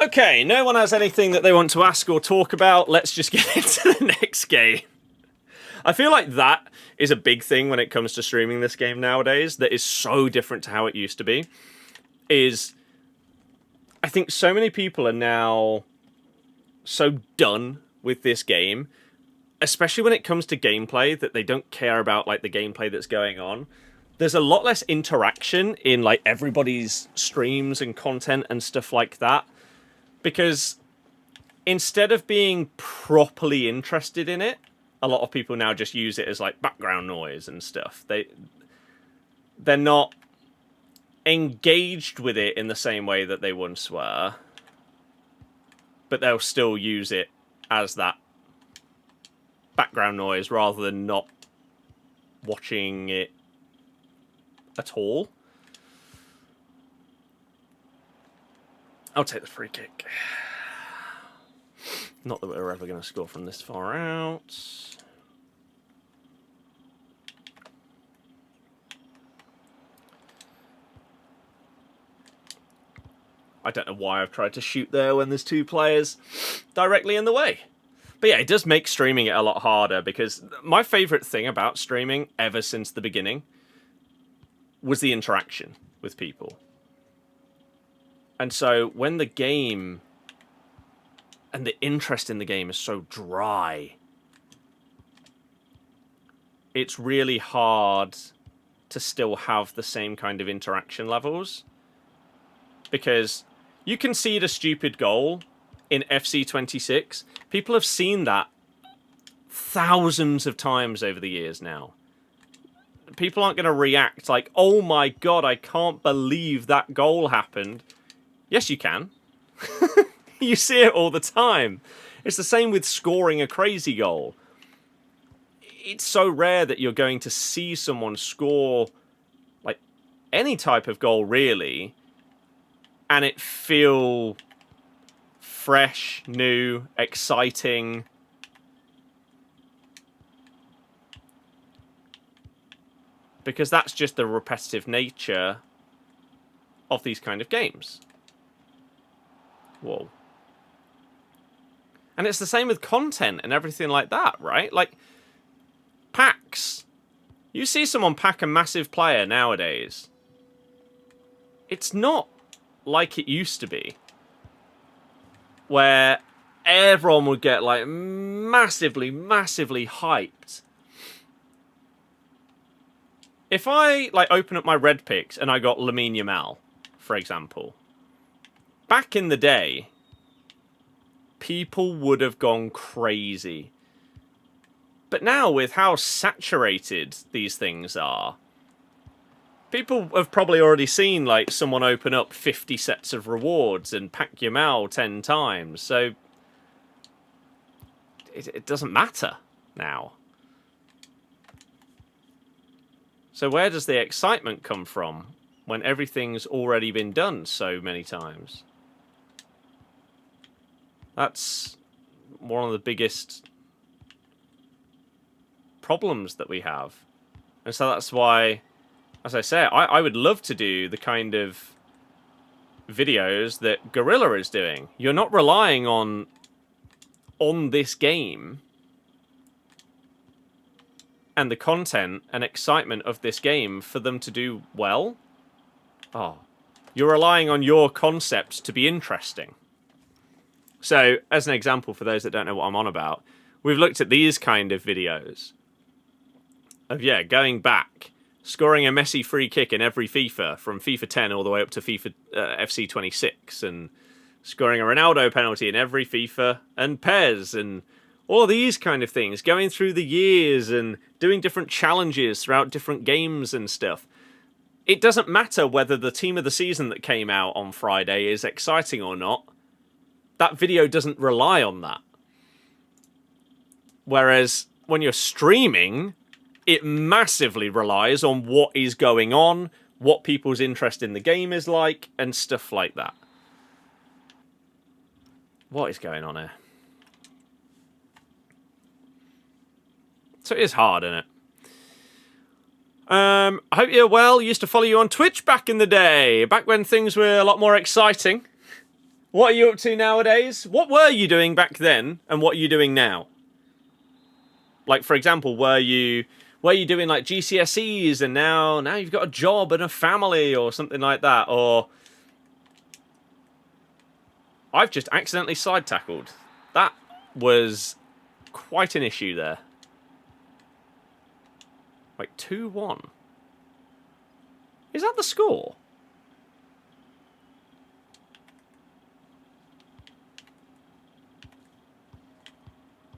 Okay, no one has anything that they want to ask or talk about. Let's just get into the next game. I feel like that is a big thing when it comes to streaming this game nowadays that is so different to how it used to be. I think so many people are now so done with this game, especially when it comes to gameplay, that they don't care about like the gameplay that's going on. There's a lot less interaction in like everybody's streams and content and stuff like that, because instead of being properly interested in it, a lot of people now just use it as like background noise and stuff. They're not engaged with it in the same way that they once were, but they'll still use it as that background noise rather than not watching it at all. I'll take the free kick. Not that we're ever going to score from this far out. I don't know why I've tried to shoot there when there's two players directly in the way. But yeah, it does make streaming it a lot harder, because my favourite thing about streaming ever since the beginning was the interaction with people. And so when the game and the interest in the game is so dry, it's really hard to still have the same kind of interaction levels. Because you concede a stupid goal in FC26. People have seen that thousands of times over the years now. People aren't going to react like, oh my god, I can't believe that goal happened. Yes, you can. You see it all the time. It's the same with scoring a crazy goal. It's so rare that you're going to see someone score like any type of goal, really, and it feel fresh, new, exciting. Because that's just the repetitive nature of these kind of games. Whoa. And it's the same with content and everything like that, right? Like, packs. You see someone pack a massive player nowadays. It's not like it used to be, where everyone would get like massively hyped. If I like open up my red picks and I got Lamine Yamal, for example, back in the day, people would have gone crazy. But now, with how saturated these things are, people have probably already seen like someone open up 50 sets of rewards and pack Yamal 10 times. So it doesn't matter now. So where does the excitement come from when everything's already been done so many times? That's one of the biggest problems that we have. And so that's why, as I say, I would love to do the kind of videos that Gorilla is doing. You're not relying on this game and the content and excitement of this game for them to do well. Oh, you're relying on your concepts to be interesting. So, as an example, for those that don't know what I'm on about, we've looked at these kind of videos of, yeah, going back, scoring a Messi free kick in every FIFA, from FIFA 10 all the way up to FIFA FC 26, and scoring a Ronaldo penalty in every FIFA, and Pez, and all of these kind of things, going through the years and doing different challenges throughout different games and stuff. It doesn't matter whether the team of the season that came out on Friday is exciting or not. That video doesn't rely on that. Whereas when you're streaming, it massively relies on what is going on, what people's interest in the game is like, and stuff like that. What is going on here? So it is hard, isn't it? I hope you're well. Used to follow you on Twitch back in the day, back when things were a lot more exciting. What are you up to nowadays? What were you doing back then, and what are you doing now? Like, for example, were you doing like GCSEs and now you've got a job and a family or something like that? Or I've just accidentally side tackled. That was quite an issue there. Wait, 2-1. Is that the score?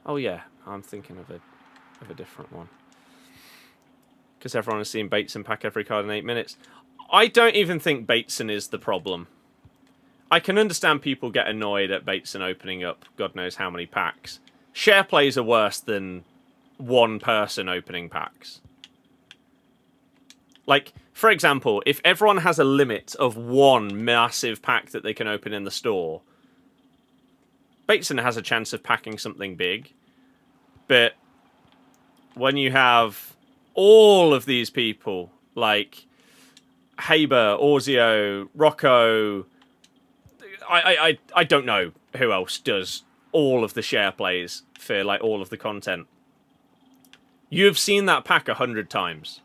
Oh yeah, I'm thinking of a different one. Because everyone has seen Bateson pack every card in 8 minutes. I don't even think Bateson is the problem. I can understand people get annoyed at Bateson opening up God knows how many packs. Share plays are worse than one person opening packs. Like, for example, if everyone has a limit of one massive pack that they can open in the store, Bateson has a chance of packing something big. But when you have all of these people, like Haber, Orzio, Rocco, I don't know who else does all of the share plays for like all of the content. You've seen that pack 100 times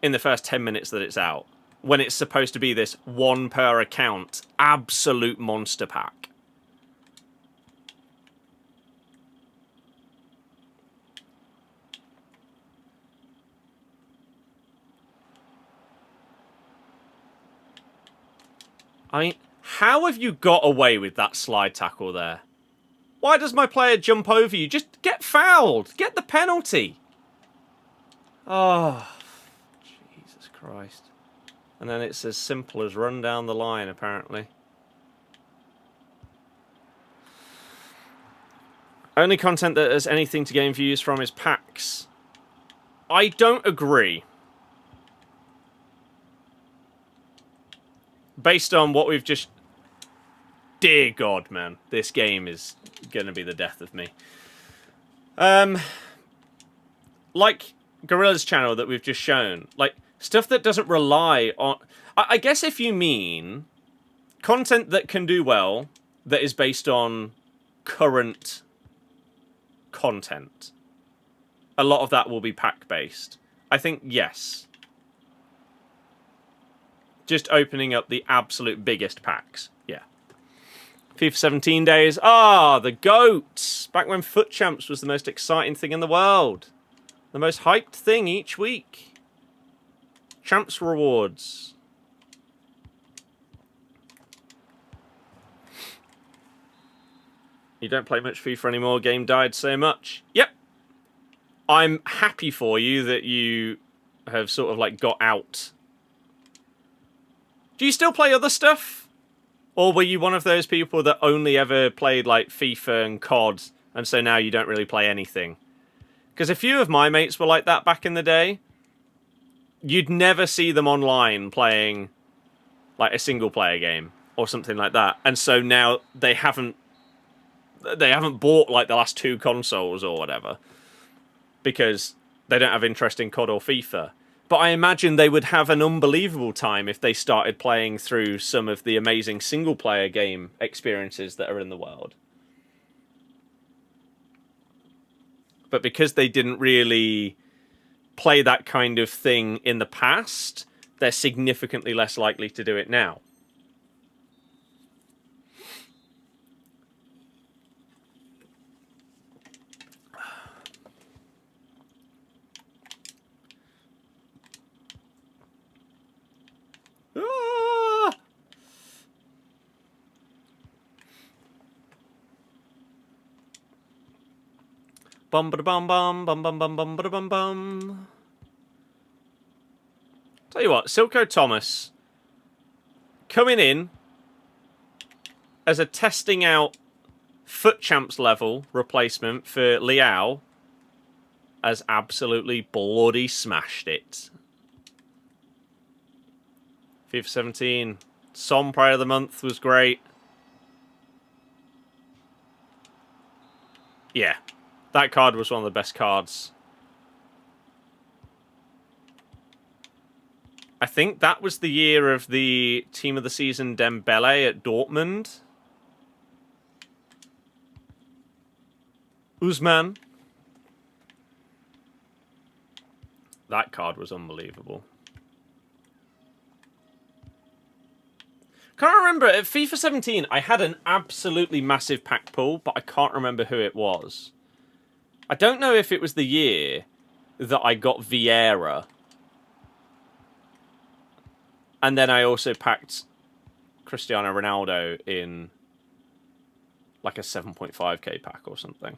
in the first 10 minutes that it's out, when it's supposed to be this one per account absolute monster pack. I mean, how have you got away with that slide tackle there? Why does my player jump over you? Just get fouled. Get the penalty. Oh, Jesus Christ. And then it's as simple as run down the line, apparently. Only content that has anything to gain views from is packs. I don't agree. Based on what we've just... Dear God, man. This game is going to be the death of me. Like Gorilla's channel that we've just shown. Like, stuff that doesn't rely on... I guess if you mean content that can do well, that is based on current content. A lot of that will be pack-based. I think, yes. Just opening up the absolute biggest packs. Yeah. FIFA 17 days. Ah, the GOATs. Back when Foot Champs was the most exciting thing in the world. The most hyped thing each week. Champs rewards. You don't play much FIFA anymore. Game died so much. Yep. I'm happy for you that you have sort of like got out. Do you still play other stuff? Or were you one of those people that only ever played like FIFA and COD, and so now you don't really play anything? Because a few of my mates were like that back in the day. You'd never see them online playing like a single player game or something like that. And so now they haven't bought like the last 2 consoles or whatever because they don't have interest in COD or FIFA. But I imagine they would have an unbelievable time if they started playing through some of the amazing single-player game experiences that are in the world. But because they didn't really play that kind of thing in the past, they're significantly less likely to do it now. Bum ba bum bum bum bum bum bum ba bum bum. Tell you what, Silko Thomas coming in as a testing out Foot Champs level replacement for Liao has absolutely bloody smashed it. FIFA 17. Som Player of the Month was great. Yeah. That card was one of the best cards. I think that was the year of the Team of the Season Dembele at Dortmund. Usman. That card was unbelievable. Can't remember. At FIFA 17, I had an absolutely massive pack pool, but I can't remember who it was. I don't know if it was the year that I got Vieira. And then I also packed Cristiano Ronaldo in like a 7.5k pack or something.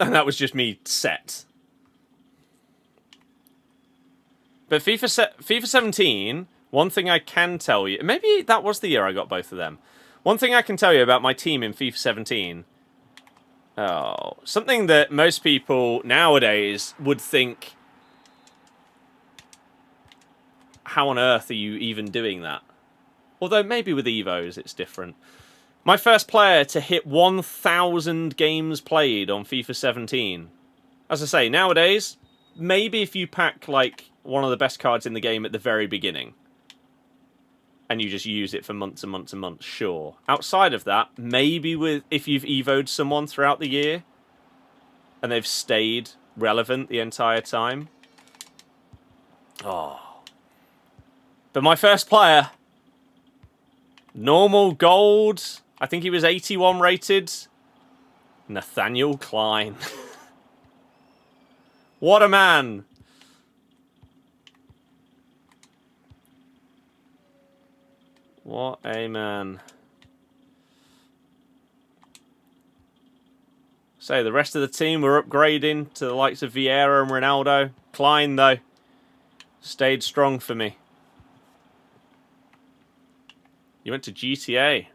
And that was just me set. But FIFA 17, one thing I can tell you... Maybe that was the year I got both of them. One thing I can tell you about my team in FIFA 17... Oh, something that most people nowadays would think... How on earth are you even doing that? Although maybe with Evos it's different. My first player to hit 1,000 games played on FIFA 17. As I say, nowadays, maybe if you pack like one of the best cards in the game at the very beginning, and you just use it for months and months and months, sure. Outside of that, maybe if you've evoed someone throughout the year, and they've stayed relevant the entire time. Oh. But my first player, normal gold, I think he was 81 rated, Nathaniel Klein. What a man. What a man. So the rest of the team were upgrading to the likes of Vieira and Ronaldo. Klein, though, stayed strong for me. You went to GTA.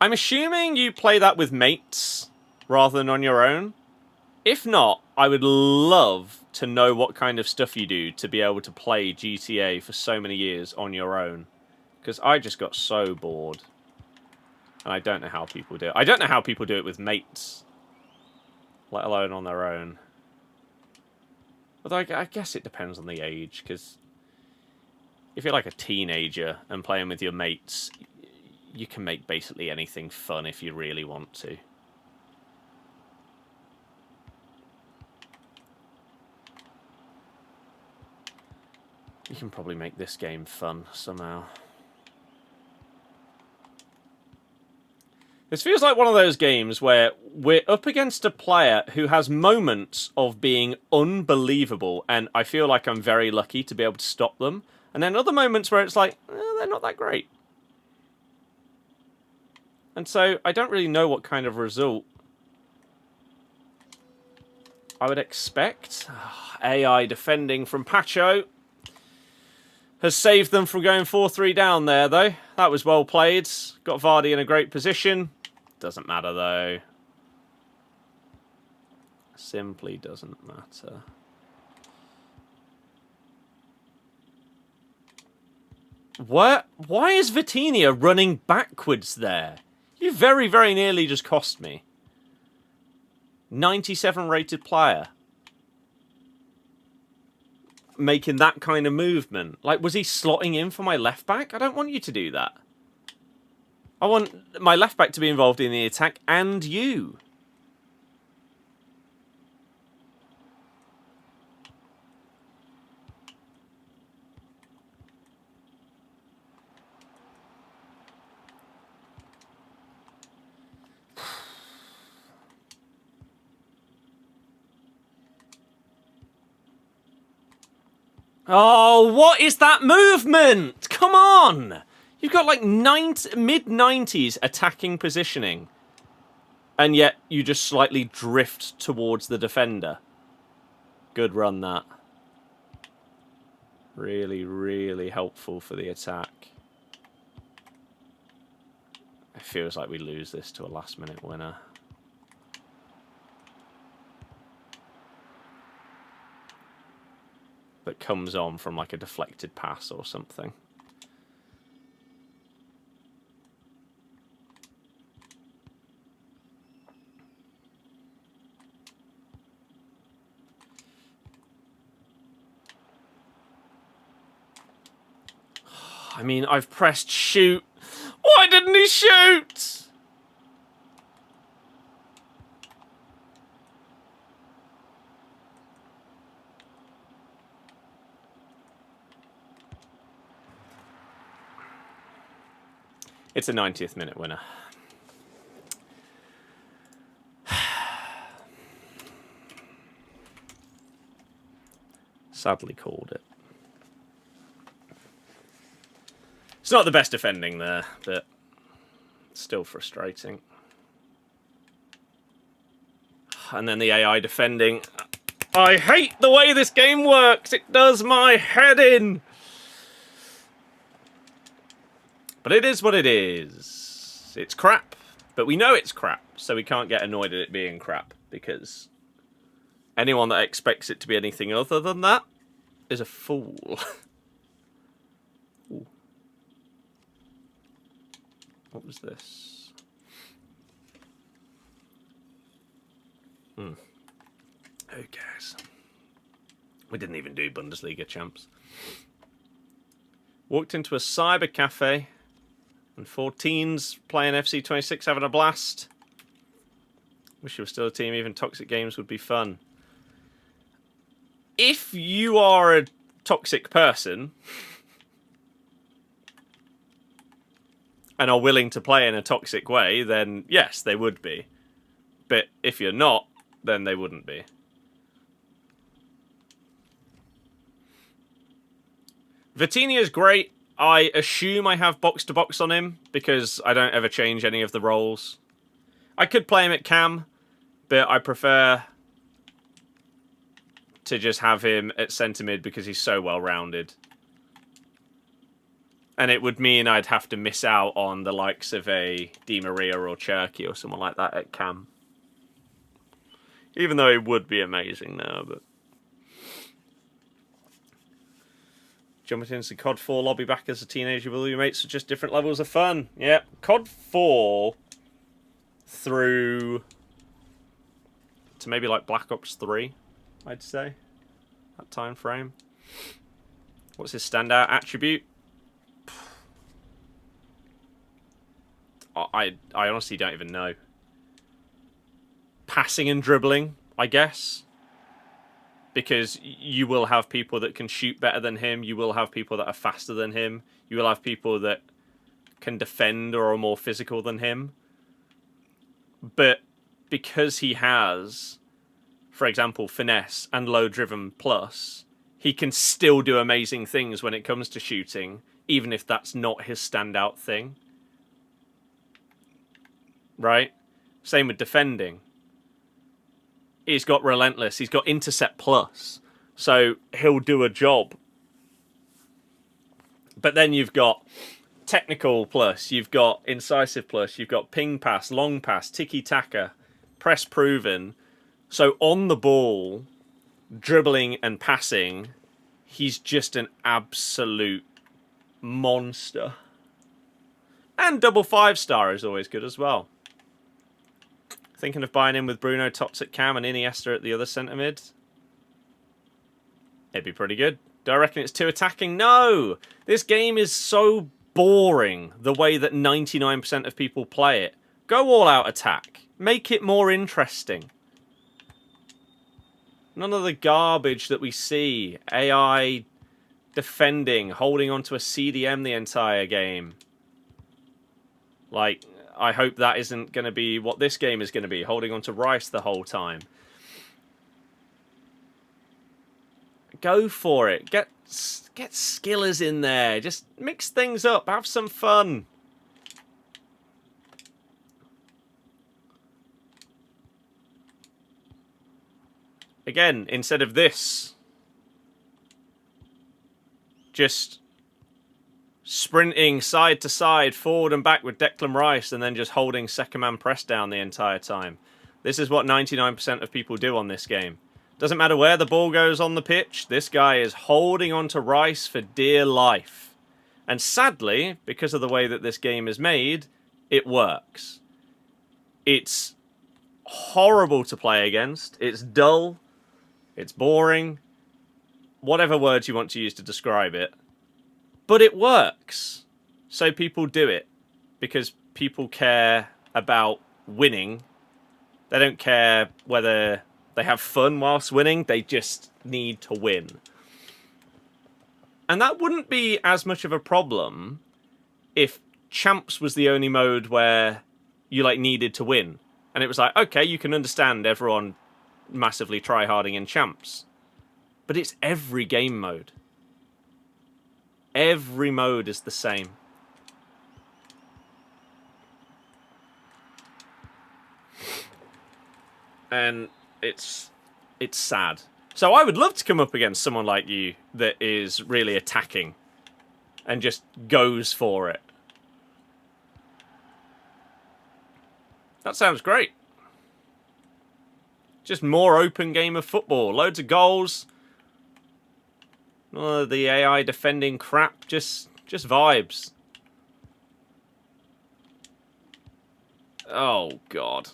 I'm assuming you play that with mates rather than on your own. If not, I would love to know what kind of stuff you do to be able to play GTA for so many years on your own. Because I just got so bored. And I don't know how people do it. I don't know how people do it with mates. Let alone on their own. Although I guess it depends on the age. Because if you're like a teenager and playing with your mates, you can make basically anything fun if you really want to. You can probably make this game fun somehow. This feels like one of those games where we're up against a player who has moments of being unbelievable, and I feel like I'm very lucky to be able to stop them. And then other moments where it's like, they're not that great. And so I don't really know what kind of result I would expect. AI defending from Pacho has saved them from going 4-3 down there, though. That was well played. Got Vardy in a great position. Doesn't matter, though. Simply doesn't matter. What? Why is Vitinha running backwards there? You very, very nearly just cost me. 97 rated player. Making that kind of movement. Like, was he slotting in for my left back? I don't want you to do that. I want my left back to be involved in the attack and you. Oh, what is that movement? Come on! You've got like mid-90s attacking positioning. And yet you just slightly drift towards the defender. Good run, that. Really, really helpful for the attack. It feels like we lose this to a last-minute winner. That comes on from like a deflected pass or something. I mean, I've pressed shoot. Why didn't he shoot? It's a 90th minute winner. Sadly called it. It's not the best defending there, but still frustrating. And then the AI defending. I hate the way this game works. It does my head in. But it is what it is. It's crap. But we know it's crap, so we can't get annoyed at it being crap, because anyone that expects it to be anything other than that is a fool. What was this? Who cares? We didn't even do Bundesliga champs. Walked into a cyber cafe and 4 teens playing FC26 having a blast. Wish you were still a team. Even toxic games would be fun. If you are a toxic person and are willing to play in a toxic way, then yes, they would be. But if you're not, then they wouldn't be. Vitinha is great. I assume I have box-to-box on him, because I don't ever change any of the roles. I could play him at cam, but I prefer to just have him at centre mid because he's so well-rounded. And it would mean I'd have to miss out on the likes of a Di Maria or Cherky or someone like that at cam. Even though it would be amazing now, but... Jumping into COD 4 lobby back as a teenager with all your mates are just different levels of fun. Yeah, COD 4 through to maybe like Black Ops 3, I'd say. That time frame. What's his standout attribute? I honestly don't even know. Passing and dribbling, I guess. Because you will have people that can shoot better than him. You will have people that are faster than him. You will have people that can defend or are more physical than him. But because he has, for example, finesse and low driven plus, he can still do amazing things when it comes to shooting, even if that's not his standout thing. Right? Same with defending. He's got relentless. He's got intercept plus. So he'll do a job. But then you've got technical plus. You've got incisive plus. You've got ping pass, long pass, tiki-taka, press proven. So on the ball, dribbling and passing, he's just an absolute monster. And double 5-star is always good as well. Thinking of buying in with Bruno, Tots at cam, and Iniesta at the other centre mid. It'd be pretty good. Do I reckon it's too attacking? No! This game is so boring the way that 99% of people play it. Go all out attack. Make it more interesting. None of the garbage that we see. AI defending, holding onto a CDM the entire game. Like... I hope that isn't going to be what this game is going to be, holding on to Rice the whole time. Go for it. Get skillers in there. Just mix things up. Have some fun. Again, instead of this, just... sprinting side to side, forward and back with Declan Rice, and then just holding second man press down the entire time. This is what 99% of people do on this game. Doesn't matter where the ball goes on the pitch, this guy is holding on to Rice for dear life. And sadly, because of the way that this game is made, it works. It's horrible to play against. It's dull. It's boring. Whatever words you want to use to describe it. But it works. So people do it. Because people care about winning. They don't care whether they have fun whilst winning. They just need to win. And that wouldn't be as much of a problem if Champs was the only mode where you like needed to win. And it was like, okay, you can understand everyone massively tryharding in Champs. But it's every game mode. Every mode is the same. And it's sad. So I would love to come up against someone like you that is really attacking and just goes for it. That sounds great. Just more open game of football. Loads of goals. The AI defending crap. Just vibes. Oh, God.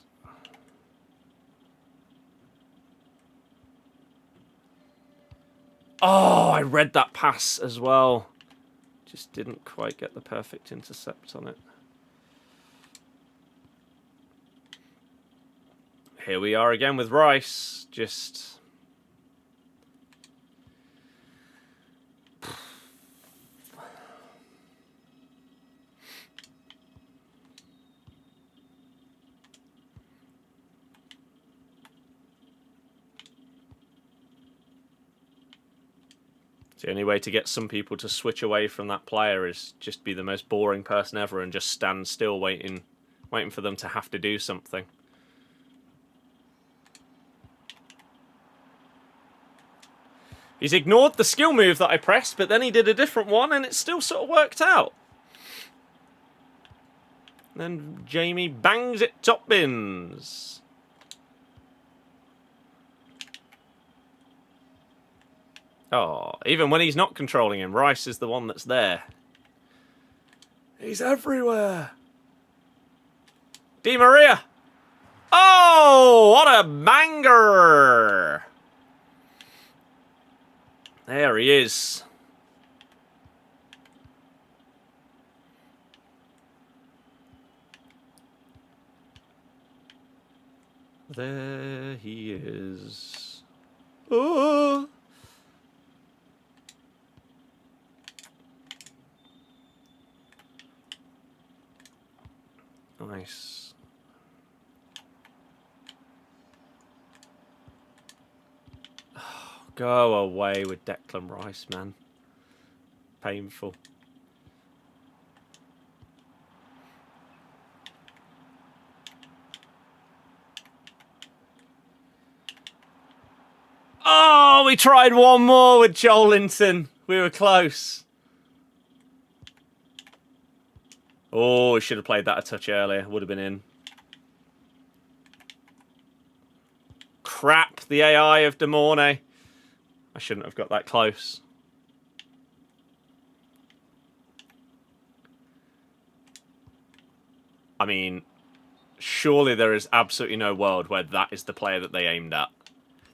Oh, I read that pass as well. Just didn't quite get the perfect intercept on it. Here we are again with Rice. Just... the only way to get some people to switch away from that player is just be the most boring person ever and just stand still waiting for them to have to do something. He's ignored the skill move that I pressed, but then he did a different one and it still sort of worked out. Then Jamie bangs it top bins. Oh, even when he's not controlling him, Rice is the one that's there. He's everywhere. Di Maria. Oh, what a banger. There he is. There he is. Oh. Nice. Oh, go away with Declan Rice, man. Painful. Oh, we tried one more with Joelinton. We were close. Oh, we should have played that a touch earlier. Would have been in. Crap, the AI of Demorne. I shouldn't have got that close. I mean, surely there is absolutely no world where that is the player that they aimed at.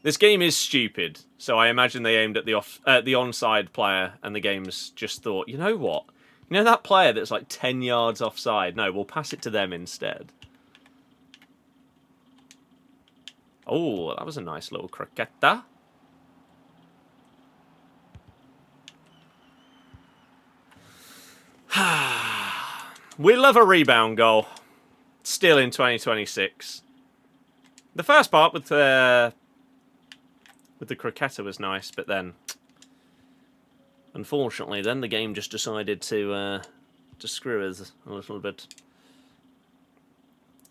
This game is stupid, so I imagine they aimed at the onside player, and the game's just thought, you know what? You know that player that's like 10 yards offside? No, we'll pass it to them instead. Oh, that was a nice little croqueta. We love a rebound goal. Still in 2026. The first part with the croqueta was nice, but then... unfortunately, then the game just decided to screw us a little bit.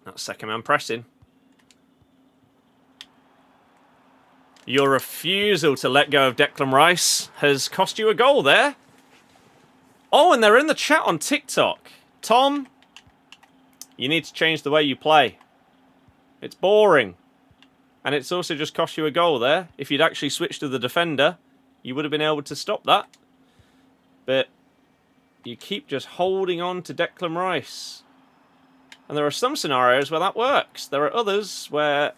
That second man pressing. Your refusal to let go of Declan Rice has cost you a goal there. Oh, and they're in the chat on TikTok. Tom, you need to change the way you play. It's boring. And it's also just cost you a goal there. If you'd actually switched to the defender, you would have been able to stop that. But you keep just holding on to Declan Rice. And there are some scenarios where that works. There are others where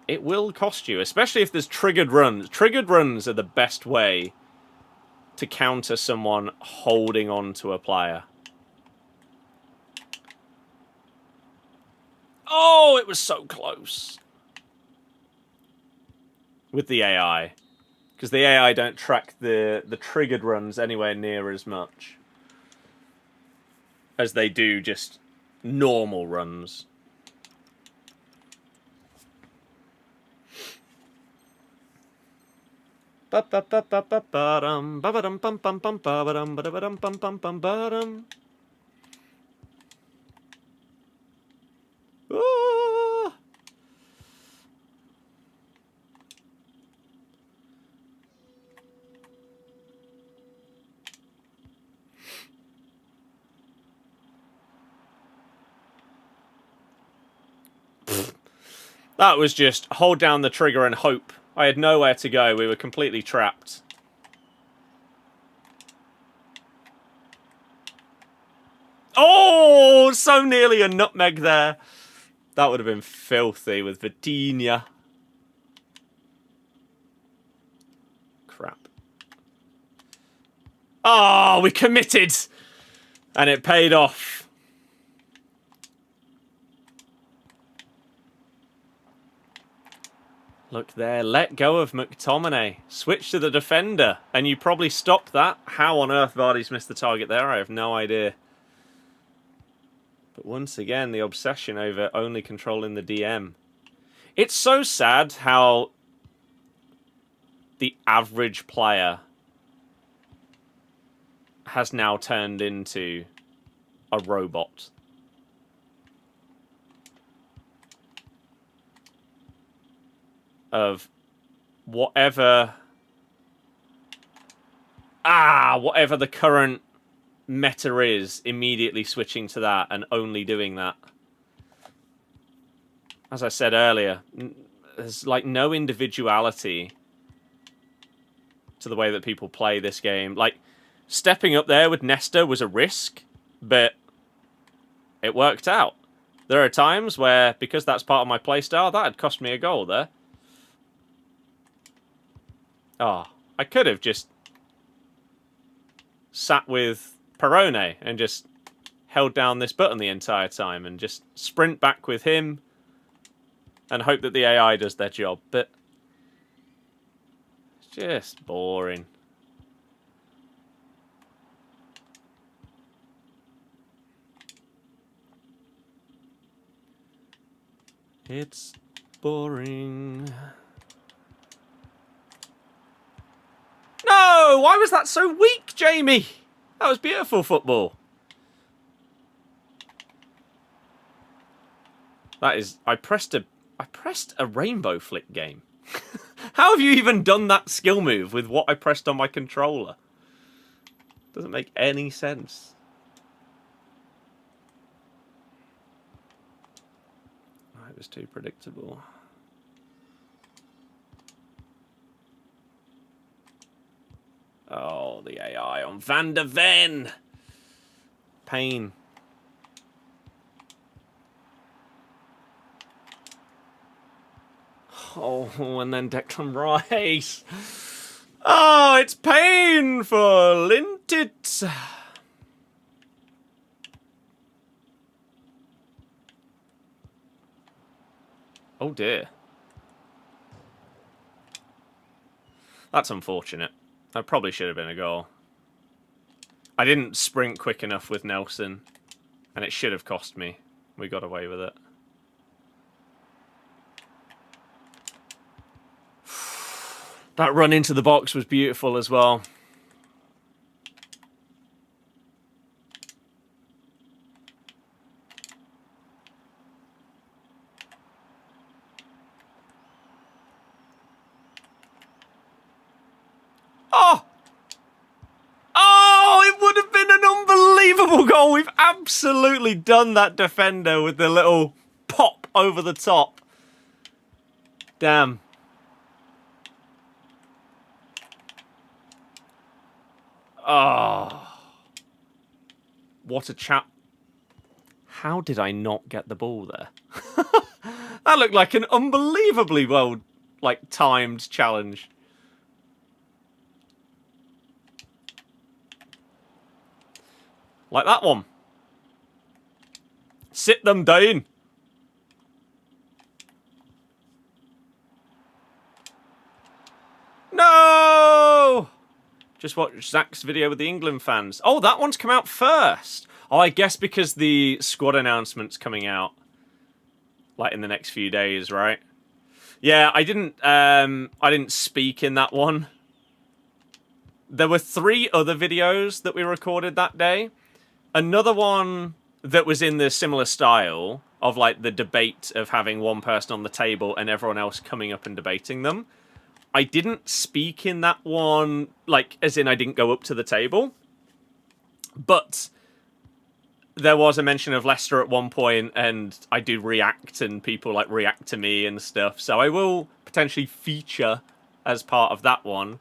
it will cost you, especially if there's triggered runs. Triggered runs are the best way to counter someone holding on to a player. Oh, it was so close. With the AI. Because the AI don't track the triggered runs anywhere near as much. as they do just normal runs. That was just hold down the trigger and hope. I had nowhere to go. We were completely trapped. Oh, so nearly a nutmeg there. That would have been filthy with Vitinha. Crap. Oh, we committed. And it paid off. Look there, let go of McTominay. Switch to the defender. And you probably stopped that. How on earth Vardy's missed the target there? I have no idea. But once again, the obsession over only controlling the DM. It's so sad how the average player has now turned into a robot. Of whatever the current meta is, immediately switching to that and only doing that. As I said earlier, there's like no individuality to the way that people play this game. Like, stepping up there with Nesta was a risk, but it worked out. There are times where, because that's part of my playstyle, that had cost me a goal there. Oh, I could have just sat with Perone and just held down this button the entire time and just sprint back with him and hope that the AI does their job, but it's just boring. It's boring. No! Why was that so weak, Jamie? That was beautiful football. That is... I pressed a rainbow flick game. How have you even done that skill move with what I pressed on my controller? Doesn't make any sense. Oh, it was too predictable. Oh, the AI on Van der Ven. Pain. Oh, and then Declan Rice. Oh, it's pain for Lintit. Oh dear. That's unfortunate. That probably should have been a goal. I didn't sprint quick enough with Nelson, and it should have cost me. We got away with it. That run into the box was beautiful as well. Oh! Oh, it would have been an unbelievable goal. We've absolutely done that defender with the little pop over the top. Damn. Oh. What a chap. How did I not get the ball there? That looked like an unbelievably well, timed challenge. Like that one. Sit them down. No! Just watch Zach's video with the England fans. Oh, that one's come out first. Oh, I guess because the squad announcement's coming out, like, in the next few days, right? Yeah, I didn't speak in that one. There were 3 other videos that we recorded that day. Another one that was in the similar style of, like, the debate of having one person on the table and everyone else coming up and debating them. I didn't speak in that one, like, as in I didn't go up to the table. But there was a mention of Leicester at one point, and I do react, and people, like, react to me and stuff. So I will potentially feature as part of that one.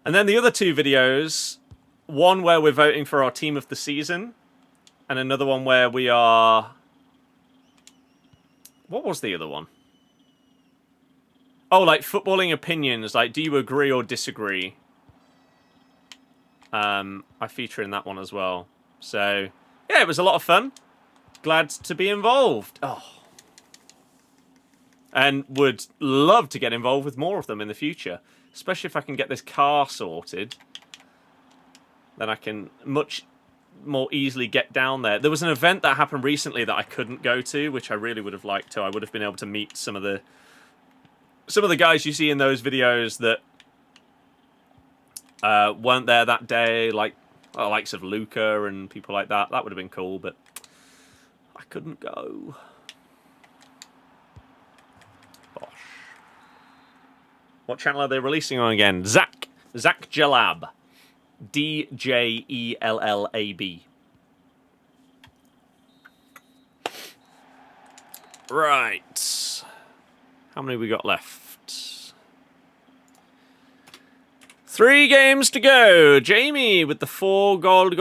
And then the other 2 videos, one where we're voting for our team of the season, and another one where we are... What was the other one? Oh, like, footballing opinions. Like, do you agree or disagree? I feature in that one as well. So, yeah, it was a lot of fun. Glad to be involved. Oh. And would love to get involved with more of them in the future. Especially if I can get this car sorted. Then I can much more easily get down there. There was an event that happened recently that I couldn't go to, which I really would have liked to. I would have been able to meet some of the guys you see in those videos that weren't there that day, like the likes of Luca and people like that. That would have been cool, but I couldn't go. Bosh. What channel are they releasing on again? Zach Jalab. DJELLAB. Right. How many we got left? 3 games to go. Jamie with the 4 goals.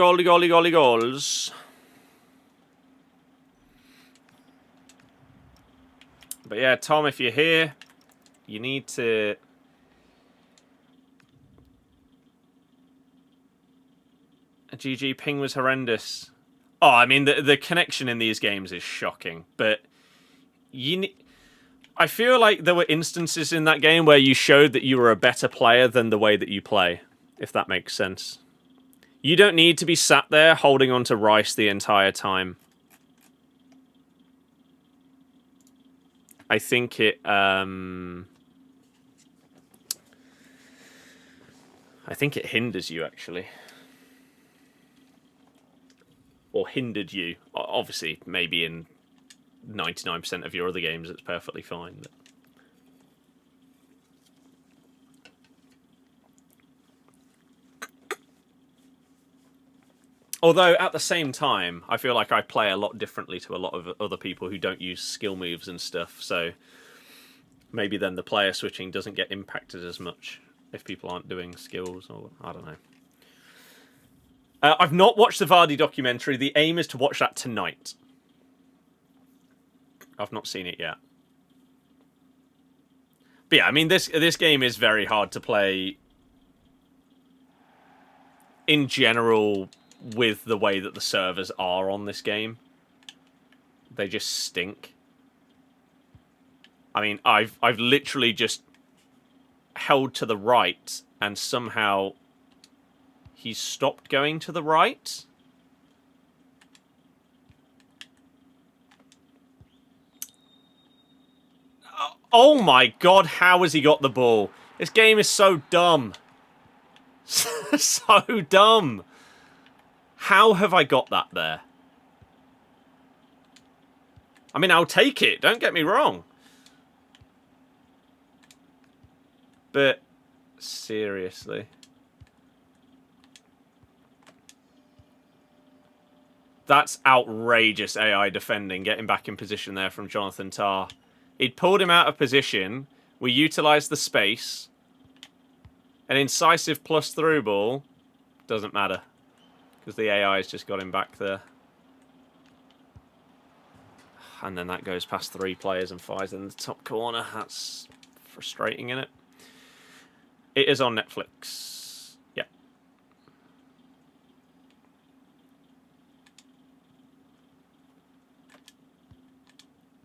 But yeah, Tom, if you're here, you need to... GG, ping was horrendous. Oh, I mean, the connection in these games is shocking. But I feel like there were instances in that game where you showed that you were a better player than the way that you play, if that makes sense. You don't need to be sat there holding on to Rice the entire time. I think it... I think it hinders you, actually. Or hindered you. Obviously, maybe in 99% of your other games, it's perfectly fine. But... Although, at the same time, I feel like I play a lot differently to a lot of other people who don't use skill moves and stuff, so maybe then the player switching doesn't get impacted as much if people aren't doing skills, or I don't know. I've not watched the Vardy documentary. The aim is to watch that tonight. I've not seen it yet. But yeah, I mean, this game is very hard to play in general with the way that the servers are on this game. They just stink. I mean, I've literally just held to the right and somehow he's stopped going to the right. Oh my god, how has he got the ball? This game is so dumb. So dumb. How have I got that there? I mean, I'll take it, don't get me wrong. But, seriously. That's outrageous AI defending, getting back in position there from Jonathan Tah. He'd pulled him out of position. We utilised the space. An incisive plus through ball. Doesn't matter. Because the AI has just got him back there. And then that goes past 3 players and fires in the top corner. That's frustrating, isn't it? It is on Netflix. Yeah.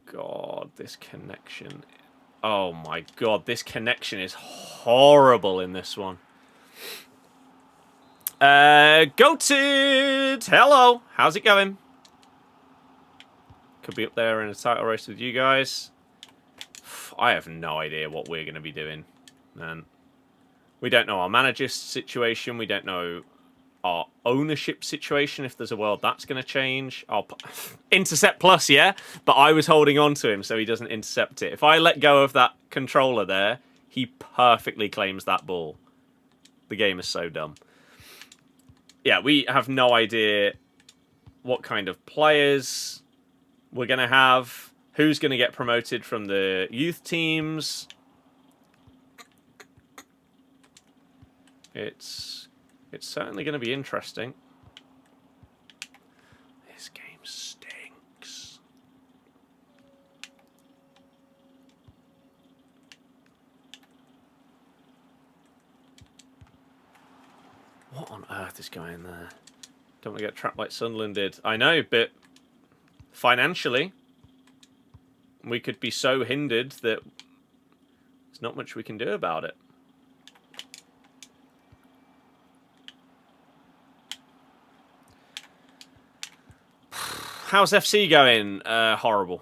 God, this connection. Oh my god, this connection is horrible in this one. Goated! Hello! How's it going? Could be up there in a title race with you guys. I have no idea what we're going to be doing, man. We don't know our manager's situation. We don't know our ownership situation. If there's a world that's going to change. Intercept plus, yeah? But I was holding on to him so he doesn't intercept it. If I let go of that controller there, he perfectly claims that ball. The game is so dumb. Yeah, we have no idea what kind of players we're going to have. Who's going to get promoted from the youth teams. It's certainly going to be interesting. This game stinks. What on earth is going there? Don't want to get trapped like Sunderland did. I know, but financially, we could be so hindered that there's not much we can do about it. How's FC going? Horrible.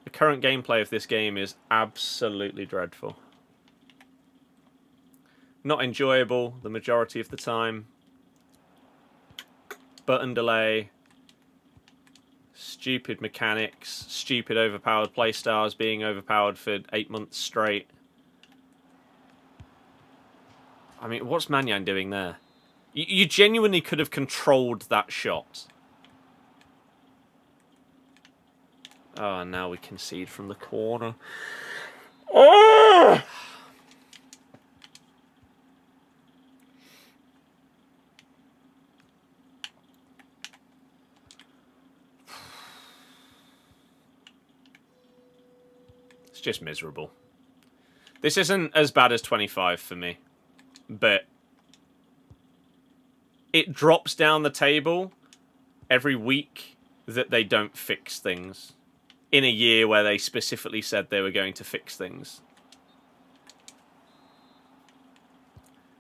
The current gameplay of this game is absolutely dreadful. Not enjoyable the majority of the time. Button delay. Stupid mechanics. Stupid overpowered playstyles being overpowered for 8 months straight. I mean, what's Manyan doing there? You genuinely could have controlled that shot. Oh, and now we concede from the corner. Oh! It's just miserable. This isn't as bad as 25 for me, but it drops down the table every week that they don't fix things in a year where they specifically said they were going to fix things.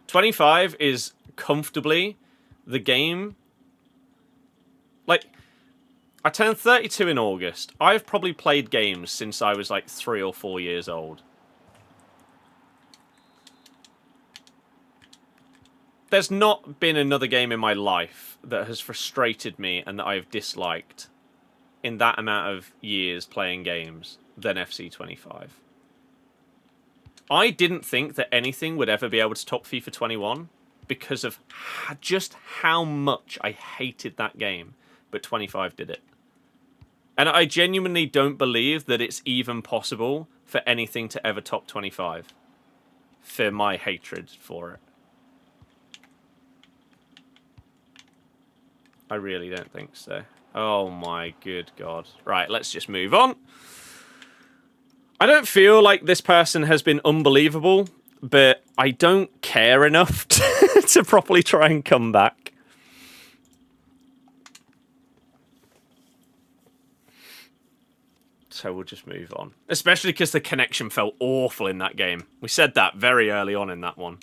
25 is comfortably the game. Like, I turned 32 in August. I've probably played games since I was like 3 or 4 years old. There's not been another game in my life that has frustrated me and that I've disliked in that amount of years playing games than FC 25. I didn't think that anything would ever be able to top FIFA 21 because of just how much I hated that game, but 25 did it. And I genuinely don't believe that it's even possible for anything to ever top 25 for my hatred for it. I really don't think so. Oh my good God. Right, let's just move on. I don't feel like this person has been unbelievable, but I don't care enough to properly try and come back. So we'll just move on. Especially because the connection felt awful in that game. We said that very early on in that one.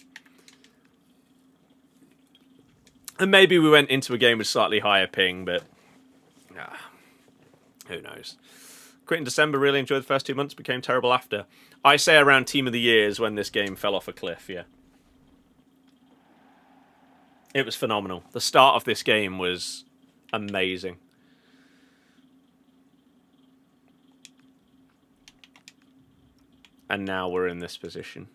And maybe we went into a game with slightly higher ping, but who knows. Quit in December, really enjoyed the first 2 months, became terrible after. I say around Team of the Year is when this game fell off a cliff, yeah. It was phenomenal. The start of this game was amazing. And now we're in this position.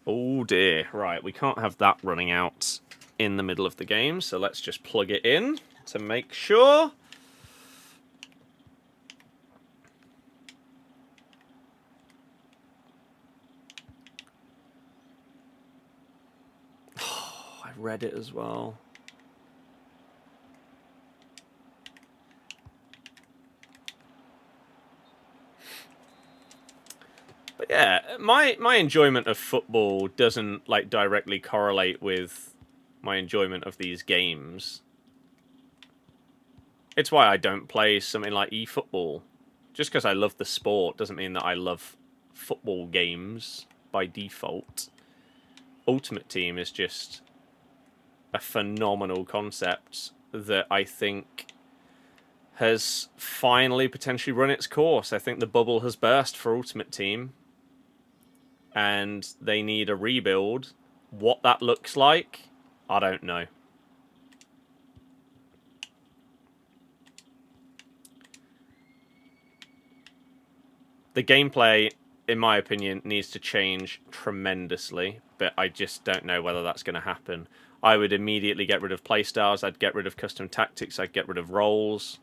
Oh dear. Right, we can't have that running out in the middle of the game, so let's just plug it in to make sure. Oh, I read it as well. But yeah, my enjoyment of football doesn't like directly correlate with my enjoyment of these games. It's why I don't play something like eFootball. Just because I love the sport doesn't mean that I love football games. by default. Ultimate Team is just a phenomenal concept that I think has finally potentially run its course. I think the bubble has burst for Ultimate Team, and they need a rebuild. What that looks like, I don't know. The gameplay, in my opinion, needs to change tremendously, but I just don't know whether that's going to happen. I would immediately get rid of playstyles, I'd get rid of custom tactics, I'd get rid of roles.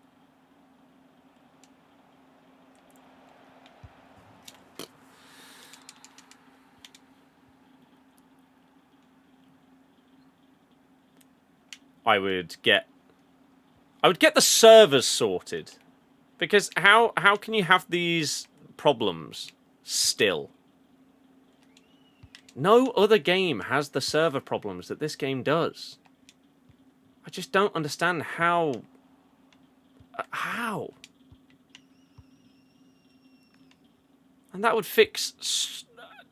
I would get the servers sorted, because how can you have these problems still? No other game has the server problems that this game does. I just don't understand how. And that would fix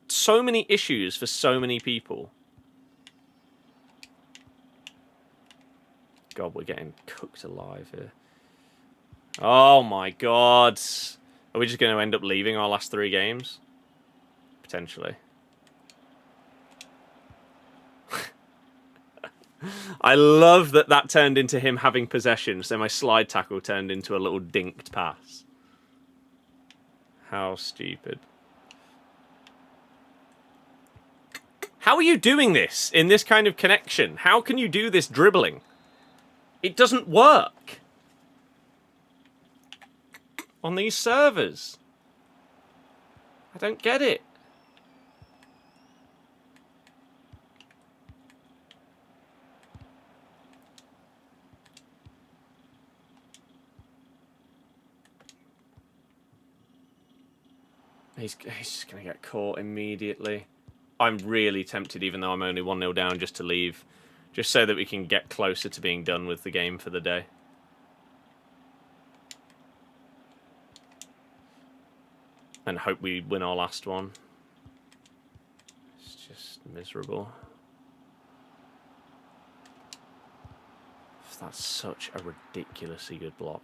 so many issues for so many people. God, we're getting cooked alive here. Oh my god. Are we just going to end up leaving our last 3 games? Potentially. I love that that turned into him having possession, so my slide tackle turned into a little dinked pass. How stupid. How are you doing this in this kind of connection? How can you do this dribbling? It doesn't work on these servers. I don't get it. He's just going to get caught immediately. I'm really tempted, even though I'm only 1-0 down, just to leave. Just so that we can get closer to being done with the game for the day. And hope we win our last one. It's just miserable. That's such a ridiculously good block.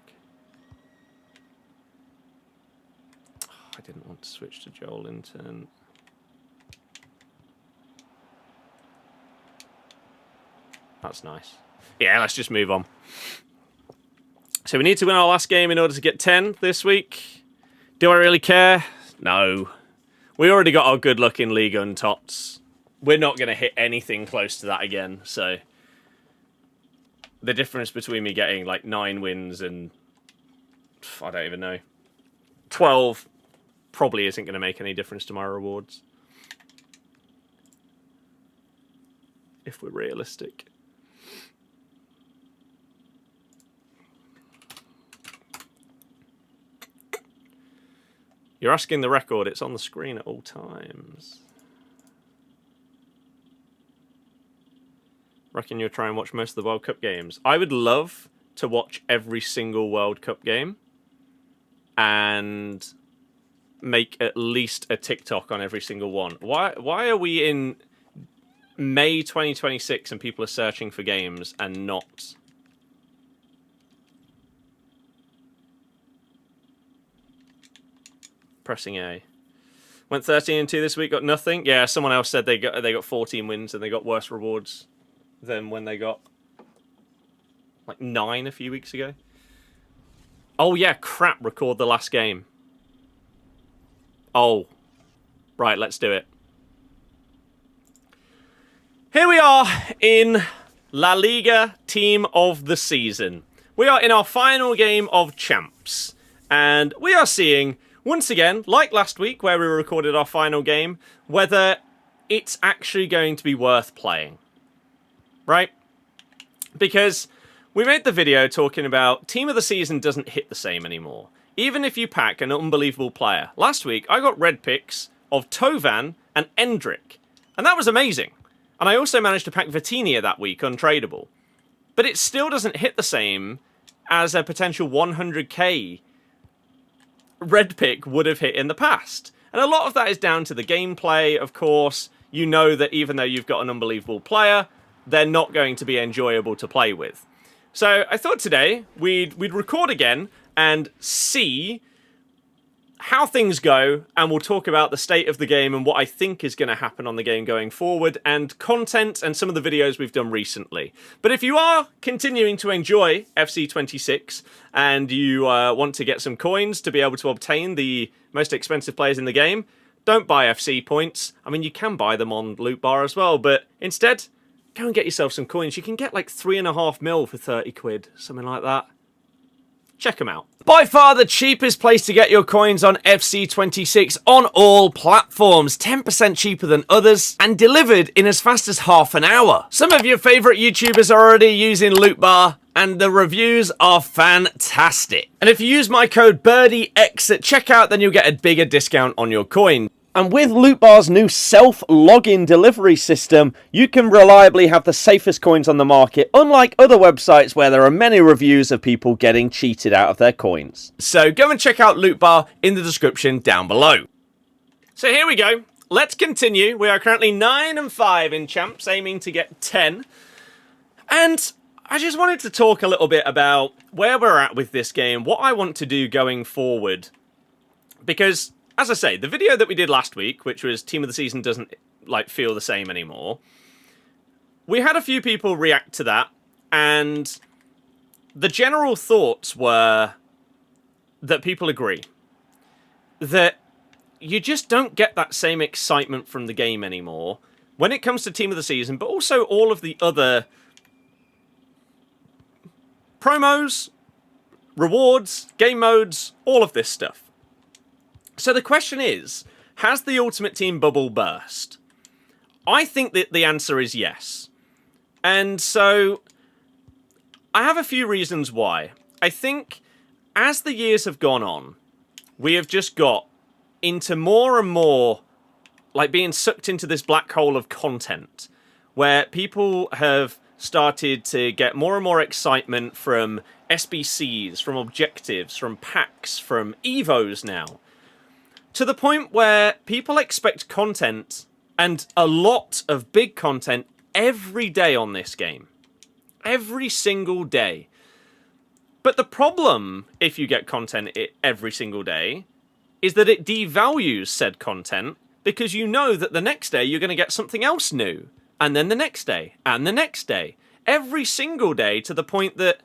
Oh, I didn't want to switch to Joel Linton. That's nice. Yeah, let's just move on. So we need to win our last game in order to get 10 this week. Do I really care? No. We already got our good luck in Liga Tots. We're not going to hit anything close to that again, so... The difference between me getting, like, 9 wins and... I don't even know. 12 probably isn't going to make any difference to my rewards. If we're realistic. You're asking the record, it's on the screen at all times. Reckon you'll try and watch most of the World Cup games. I would love to watch every single World Cup game and make at least a TikTok on every single one. Why are we in May 2026 and people are searching for games and not... Pressing A. Went 13-2 this week, got nothing. Yeah, someone else said they got 14 wins and they got worse rewards than when they got like 9 a few weeks ago. Oh yeah, crap, record the last game. Oh. Right, let's do it. Here we are in La Liga Team of the Season. We are in our final game of Champs. And we are seeing... Once again, like last week where we recorded our final game, whether it's actually going to be worth playing. Right? Because we made the video talking about Team of the Season doesn't hit the same anymore. Even if you pack an unbelievable player. Last week, I got red picks of Tovan and Endrick. And that was amazing. And I also managed to pack Vitinha that week, untradeable. But it still doesn't hit the same as a potential 100k red pick would have hit in the past. And a lot of that is down to the gameplay, of course. You know that even though you've got an unbelievable player, they're not going to be enjoyable to play with. So I thought today we'd record again and see how things go, and we'll talk about the state of the game and what I think is going to happen on the game going forward, and content and some of the videos we've done recently. But if you are continuing to enjoy FC26 and you want to get some coins to be able to obtain the most expensive players in the game, don't buy FC points. I mean, you can buy them on Loot Bar as well, but instead, go and get yourself some coins. You can get like 3.5 mil for 30 quid, something like that. Check them out. By far the cheapest place to get your coins on FC26 on all platforms. 10% cheaper than others and delivered in as fast as half an hour. Some of your favourite YouTubers are already using Loot Bar and the reviews are fantastic. And if you use my code BIRDIEX at checkout, then you'll get a bigger discount on your coin. And with Loot Bar's new self-login delivery system, you can reliably have the safest coins on the market, unlike other websites where there are many reviews of people getting cheated out of their coins. So go and check out Loot Bar in the description down below. So here we go. Let's continue. We are currently 9-5 in champs, aiming to get 10. And I just wanted to talk a little bit about where we're at with this game, what I want to do going forward. Because, as I say, the video that we did last week, which was Team of the Season doesn't feel the same anymore, we had a few people react to that, and the general thoughts were that people agree that you just don't get that same excitement from the game anymore when it comes to Team of the Season, but also all of the other promos, rewards, game modes, all of this stuff. So the question is, has the Ultimate Team bubble burst? I think that the answer is yes. And so I have a few reasons why. I think as the years have gone on, we have just got into more and more being sucked into this black hole of content where people have started to get more and more excitement from SBCs, from objectives, from packs, from Evos now. To the point where people expect content, and a lot of big content, every day on this game. Every single day. But the problem, if you get content every single day, is that it devalues said content, because you know that the next day you're going to get something else new. And then the next day, and the next day. Every single day, to the point that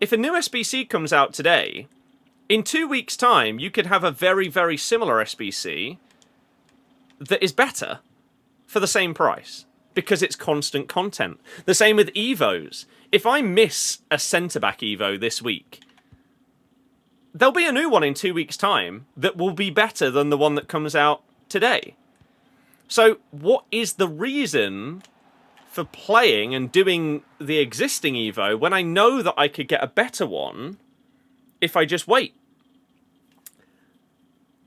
if a new SBC comes out today, in 2 weeks' time, you could have a very, very similar SBC that is better for the same price because it's constant content. The same with Evos. If I miss a centre-back Evo this week, there'll be a new one in 2 weeks' time that will be better than the one that comes out today. So what is the reason for playing and doing the existing Evo when I know that I could get a better one if I just wait?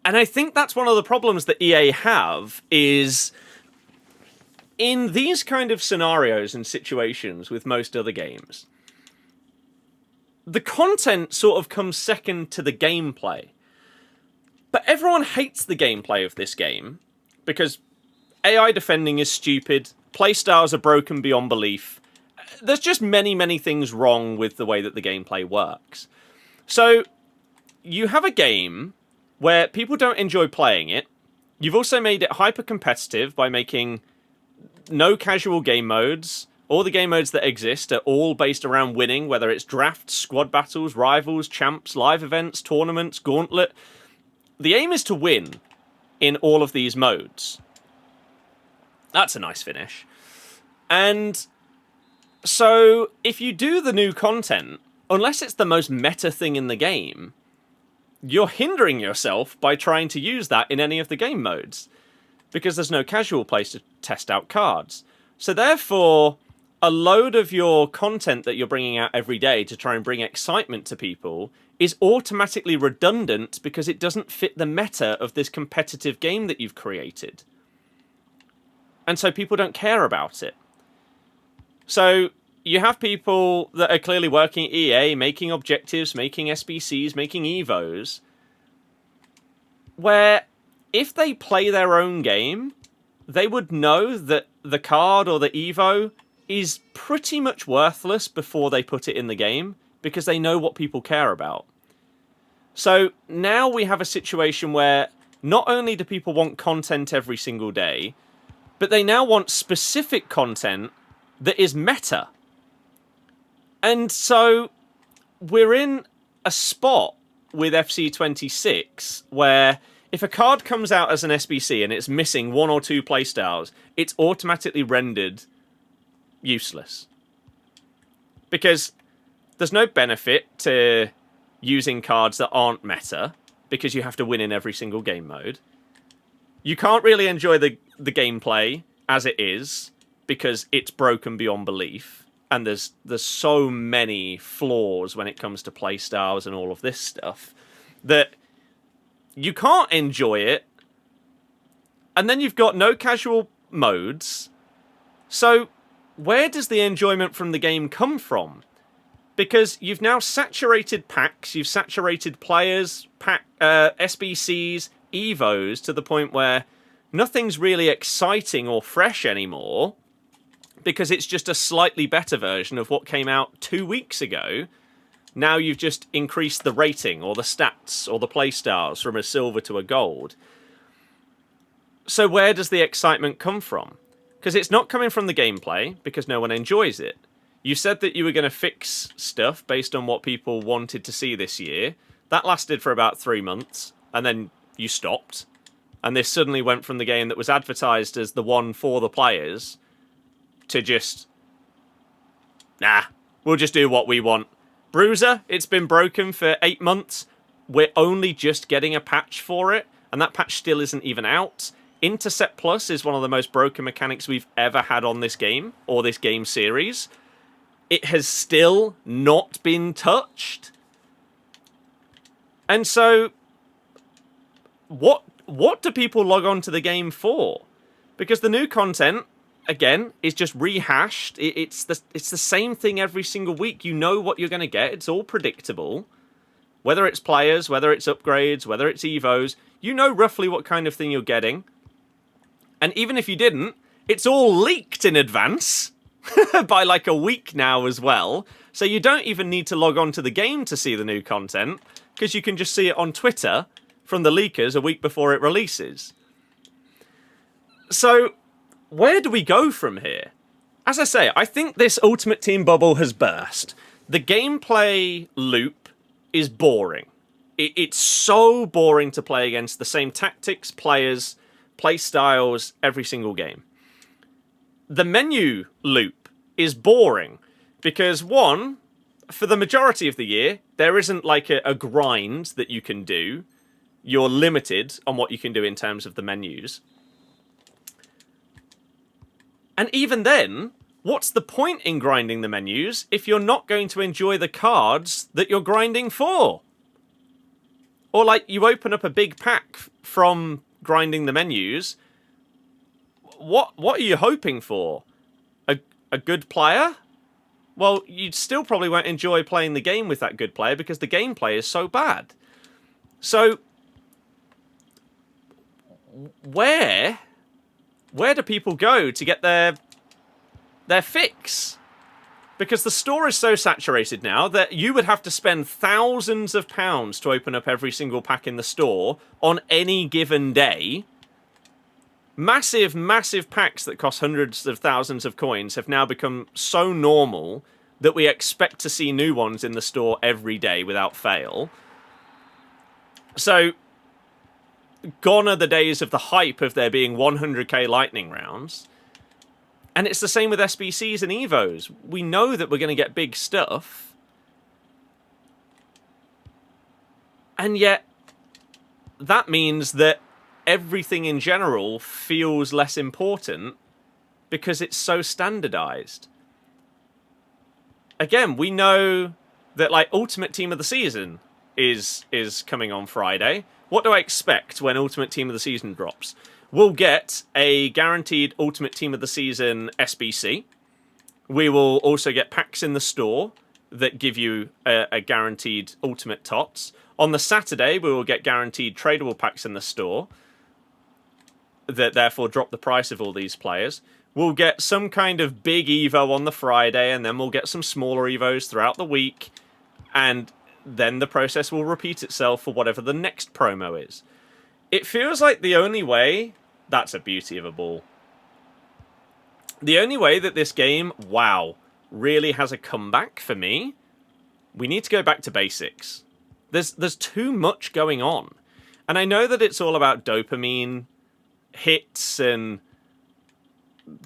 And I think that's one of the problems that EA have, is in these kind of scenarios and situations with most other games, the content sort of comes second to the gameplay. But everyone hates the gameplay of this game because AI defending is stupid, playstyles are broken beyond belief. There's just many, many things wrong with the way that the gameplay works. So you have a game where people don't enjoy playing it. You've also made it hyper-competitive by making no casual game modes. All the game modes that exist are all based around winning, whether it's drafts, squad battles, rivals, champs, live events, tournaments, gauntlet. The aim is to win in all of these modes. That's a nice finish. And so if you do the new content, unless it's the most meta thing in the game, you're hindering yourself by trying to use that in any of the game modes, because there's no casual place to test out cards. So therefore, a load of your content that you're bringing out every day to try and bring excitement to people is automatically redundant because it doesn't fit the meta of this competitive game that you've created. And so people don't care about it. So you have people that are clearly working at EA, making objectives, making SBCs, making Evos, where if they play their own game, they would know that the card or the Evo is pretty much worthless before they put it in the game, because they know what people care about. So now we have a situation where not only do people want content every single day, but they now want specific content that is meta. And so we're in a spot with FC26 where if a card comes out as an SBC and it's missing 1 or 2 playstyles, it's automatically rendered useless. Because there's no benefit to using cards that aren't meta, because you have to win in every single game mode. You can't really enjoy the gameplay as it is, because it's broken beyond belief. And there's so many flaws when it comes to playstyles and all of this stuff that you can't enjoy it. And then you've got no casual modes. So where does the enjoyment from the game come from? Because you've now saturated packs, you've saturated players, SBCs, Evos, to the point where nothing's really exciting or fresh anymore, because it's just a slightly better version of what came out 2 weeks ago. Now you've just increased the rating, or the stats, or the playstyles from a silver to a gold. So where does the excitement come from? Because it's not coming from the gameplay, because no one enjoys it. You said that you were going to fix stuff based on what people wanted to see this year. That lasted for about 3 months, and then you stopped. And this suddenly went from the game that was advertised as the one for the players to just, nah, we'll just do what we want. Bruiser, it's been broken for 8 months. We're only just getting a patch for it, and that patch still isn't even out. Intercept Plus is one of the most broken mechanics we've ever had on this game, or this game series. It has still not been touched. And so, what do people log on to the game for? Because the new content, again, is just rehashed. It's the same thing every single week. You know what you're going to get. It's all predictable. Whether it's players, whether it's upgrades, whether it's Evos, you know roughly what kind of thing you're getting. And even if you didn't, it's all leaked in advance by like a week now as well. So you don't even need to log on to the game to see the new content, because you can just see it on Twitter from the leakers a week before it releases. So where do we go from here? As I say, I think this Ultimate Team bubble has burst. The gameplay loop is boring. It's so boring to play against the same tactics, players, play styles every single game. The menu loop is boring because, one, for the majority of the year, there isn't like a grind that you can do. You're limited on what you can do in terms of the menus. And even then, what's the point in grinding the menus if you're not going to enjoy the cards that you're grinding for? Or like, you open up a big pack from grinding the menus. What are you hoping for? A good player? Well, you still probably won't enjoy playing the game with that good player because the gameplay is so bad. So, where do people go to get their fix? Because the store is so saturated now that you would have to spend thousands of pounds to open up every single pack in the store on any given day. Massive, massive packs that cost hundreds of thousands of coins have now become so normal that we expect to see new ones in the store every day without fail. So, gone are the days of the hype of there being 100k lightning rounds. And it's the same with SBCs and Evos. We know that we're going to get big stuff. And yet, that means that everything in general feels less important because it's so standardized. Again, we know that like Ultimate Team of the Season is coming on Friday. What do I expect when Ultimate Team of the Season drops? We'll get a guaranteed Ultimate Team of the Season SBC. We will also get packs in the store that give you a guaranteed Ultimate Tots. On the Saturday, we will get guaranteed tradable packs in the store. that therefore drop the price of all these players. We'll get some kind of big Evo on the Friday, and then we'll get some smaller Evos throughout the week, and then the process will repeat itself for whatever the next promo is. It feels like the only way... That's a beauty of a ball. The only way that this game, wow, really has a comeback for me, we need to go back to basics. There's too much going on. And I know that it's all about dopamine hits and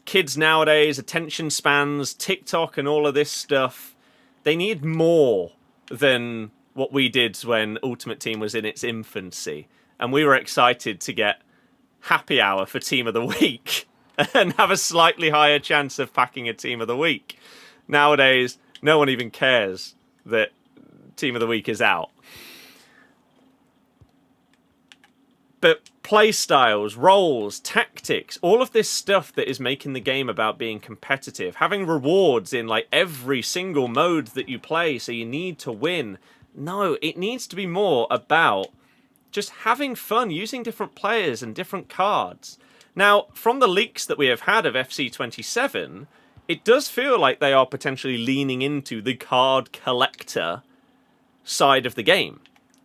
kids nowadays, attention spans, TikTok and all of this stuff. They need more than what we did when Ultimate Team was in its infancy. And we were excited to get Happy Hour for Team of the Week and have a slightly higher chance of packing a Team of the Week. Nowadays, no one even cares that Team of the Week is out. But play styles, roles, tactics, all of this stuff that is making the game about being competitive, having rewards in like every single mode that you play, so you need to win. No, it needs to be more about just having fun, using different players and different cards. Now, from the leaks that we have had of FC27, it does feel like they are potentially leaning into the card collector side of the game.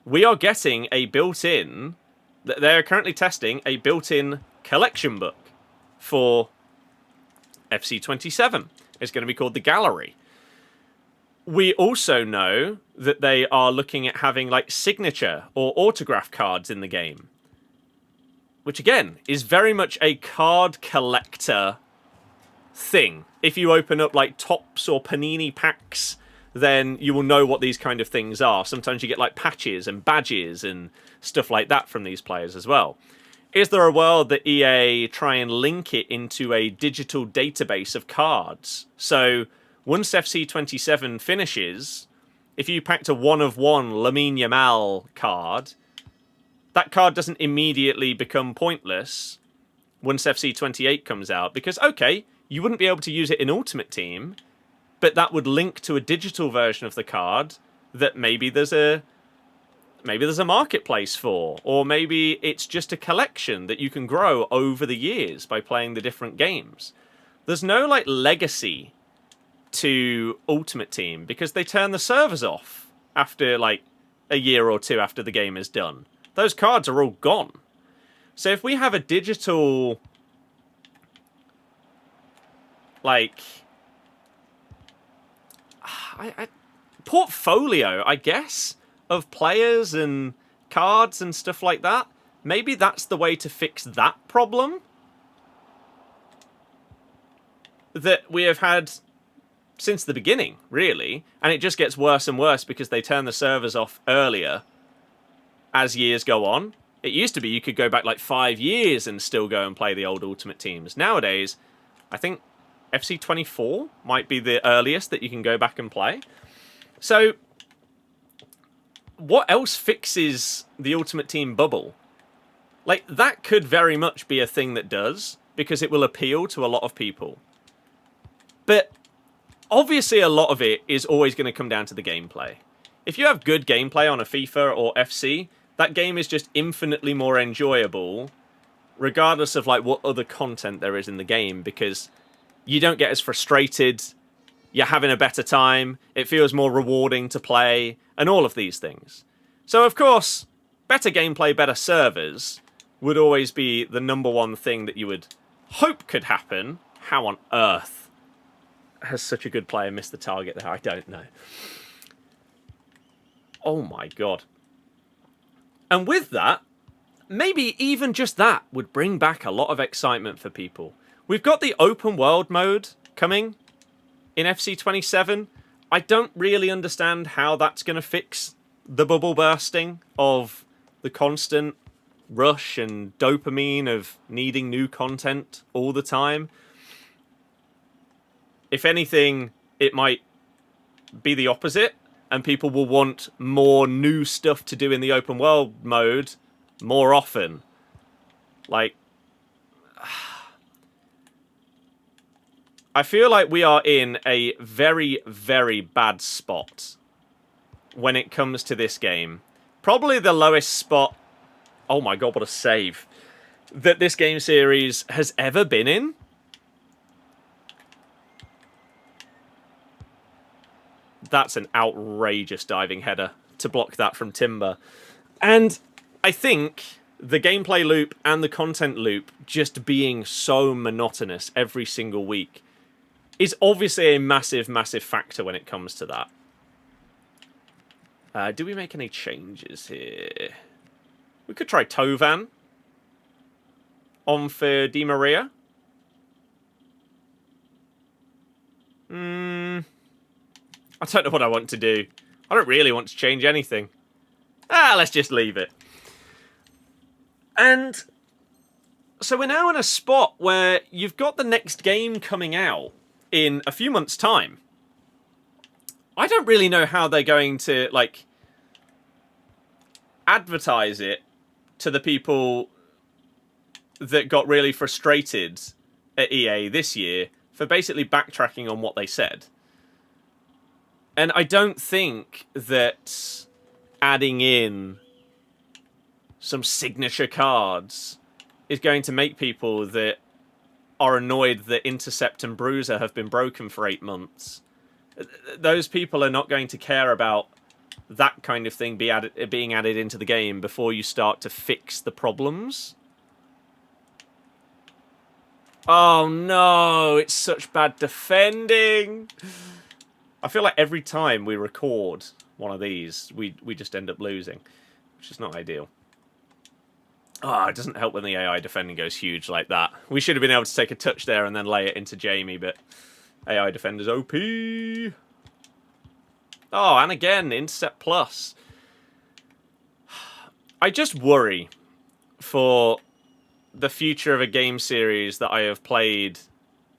We are getting a built-in... They are currently testing a built-in collection book for FC27. It's going to be called the Gallery. We also know that they are looking at having like signature or autograph cards in the game, which again is very much a card collector thing. If you open up like Tops or Panini packs, then you will know what these kind of things are. Sometimes you get like patches and badges and stuff like that from these players as well. Is there a world that EA try and link it into a digital database of cards? So once FC27 finishes, if you packed a 1-of-1 Lamine Yamal card, that card doesn't immediately become pointless once FC28 comes out. Because, okay, you wouldn't be able to use it in Ultimate Team, but that would link to a digital version of the card that maybe there's a marketplace for, or maybe it's just a collection that you can grow over the years by playing the different games. There's no like legacy to Ultimate Team because they turn the servers off after like a year or two after the game is done. Those cards are all gone. So if we have a digital like portfolio, I guess, of players and cards and stuff like that, maybe that's the way to fix that problem that we have had since the beginning, really. And it just gets worse and worse because they turn the servers off earlier as years go on. It used to be you could go back like 5 years and still go and play the old Ultimate Teams. Nowadays, I think FC24 might be the earliest that you can go back and play. So what else fixes the Ultimate Team bubble? Like, that could very much be a thing that does, because it will appeal to a lot of people. But obviously a lot of it is always going to come down to the gameplay. If you have good gameplay on a FIFA or FC, that game is just infinitely more enjoyable, regardless of like what other content there is in the game, because you don't get as frustrated, you're having a better time, it feels more rewarding to play, and all of these things. So of course, better gameplay, better servers would always be the number one thing that you would hope could happen. How on earth has such a good player missed the target there? I don't know. Oh my god. And with that, maybe even just that would bring back a lot of excitement for people. We've got the open world mode coming in FC27. I don't really understand how that's going to fix the bubble bursting of the constant rush and dopamine of needing new content all the time. If anything, it might be the opposite, and people will want more new stuff to do in the open world mode more often. Like, I feel like we are in a very, very bad spot when it comes to this game. Probably the lowest spot... Oh my god, what a save. that this game series has ever been in. That's an outrageous diving header to block that from Timber. And I think the gameplay loop and the content loop just being so monotonous every single week is obviously a massive, massive factor when it comes to that. Do we make any changes here? We could try Tovan on for Di Maria. I don't know what I want to do. I don't really want to change anything. Let's just leave it. And so we're now in a spot where you've got the next game coming out in a few months' time. I don't really know how they're going to, like, advertise it to the people that got really frustrated at EA this year for basically backtracking on what they said. And I don't think that adding in some signature cards is going to make people that are annoyed that Intercept and Bruiser have been broken for 8 months. Those people are not going to care about that kind of thing being added into the game before you start to fix the problems. Oh no, it's such bad defending. I feel like every time we record one of these, we just end up losing, which is not ideal. It doesn't help when the AI defending goes huge like that. We should have been able to take a touch there and then lay it into Jamie, but AI defender's OP. Oh, and again, Intercept Plus. I just worry for the future of a game series that I have played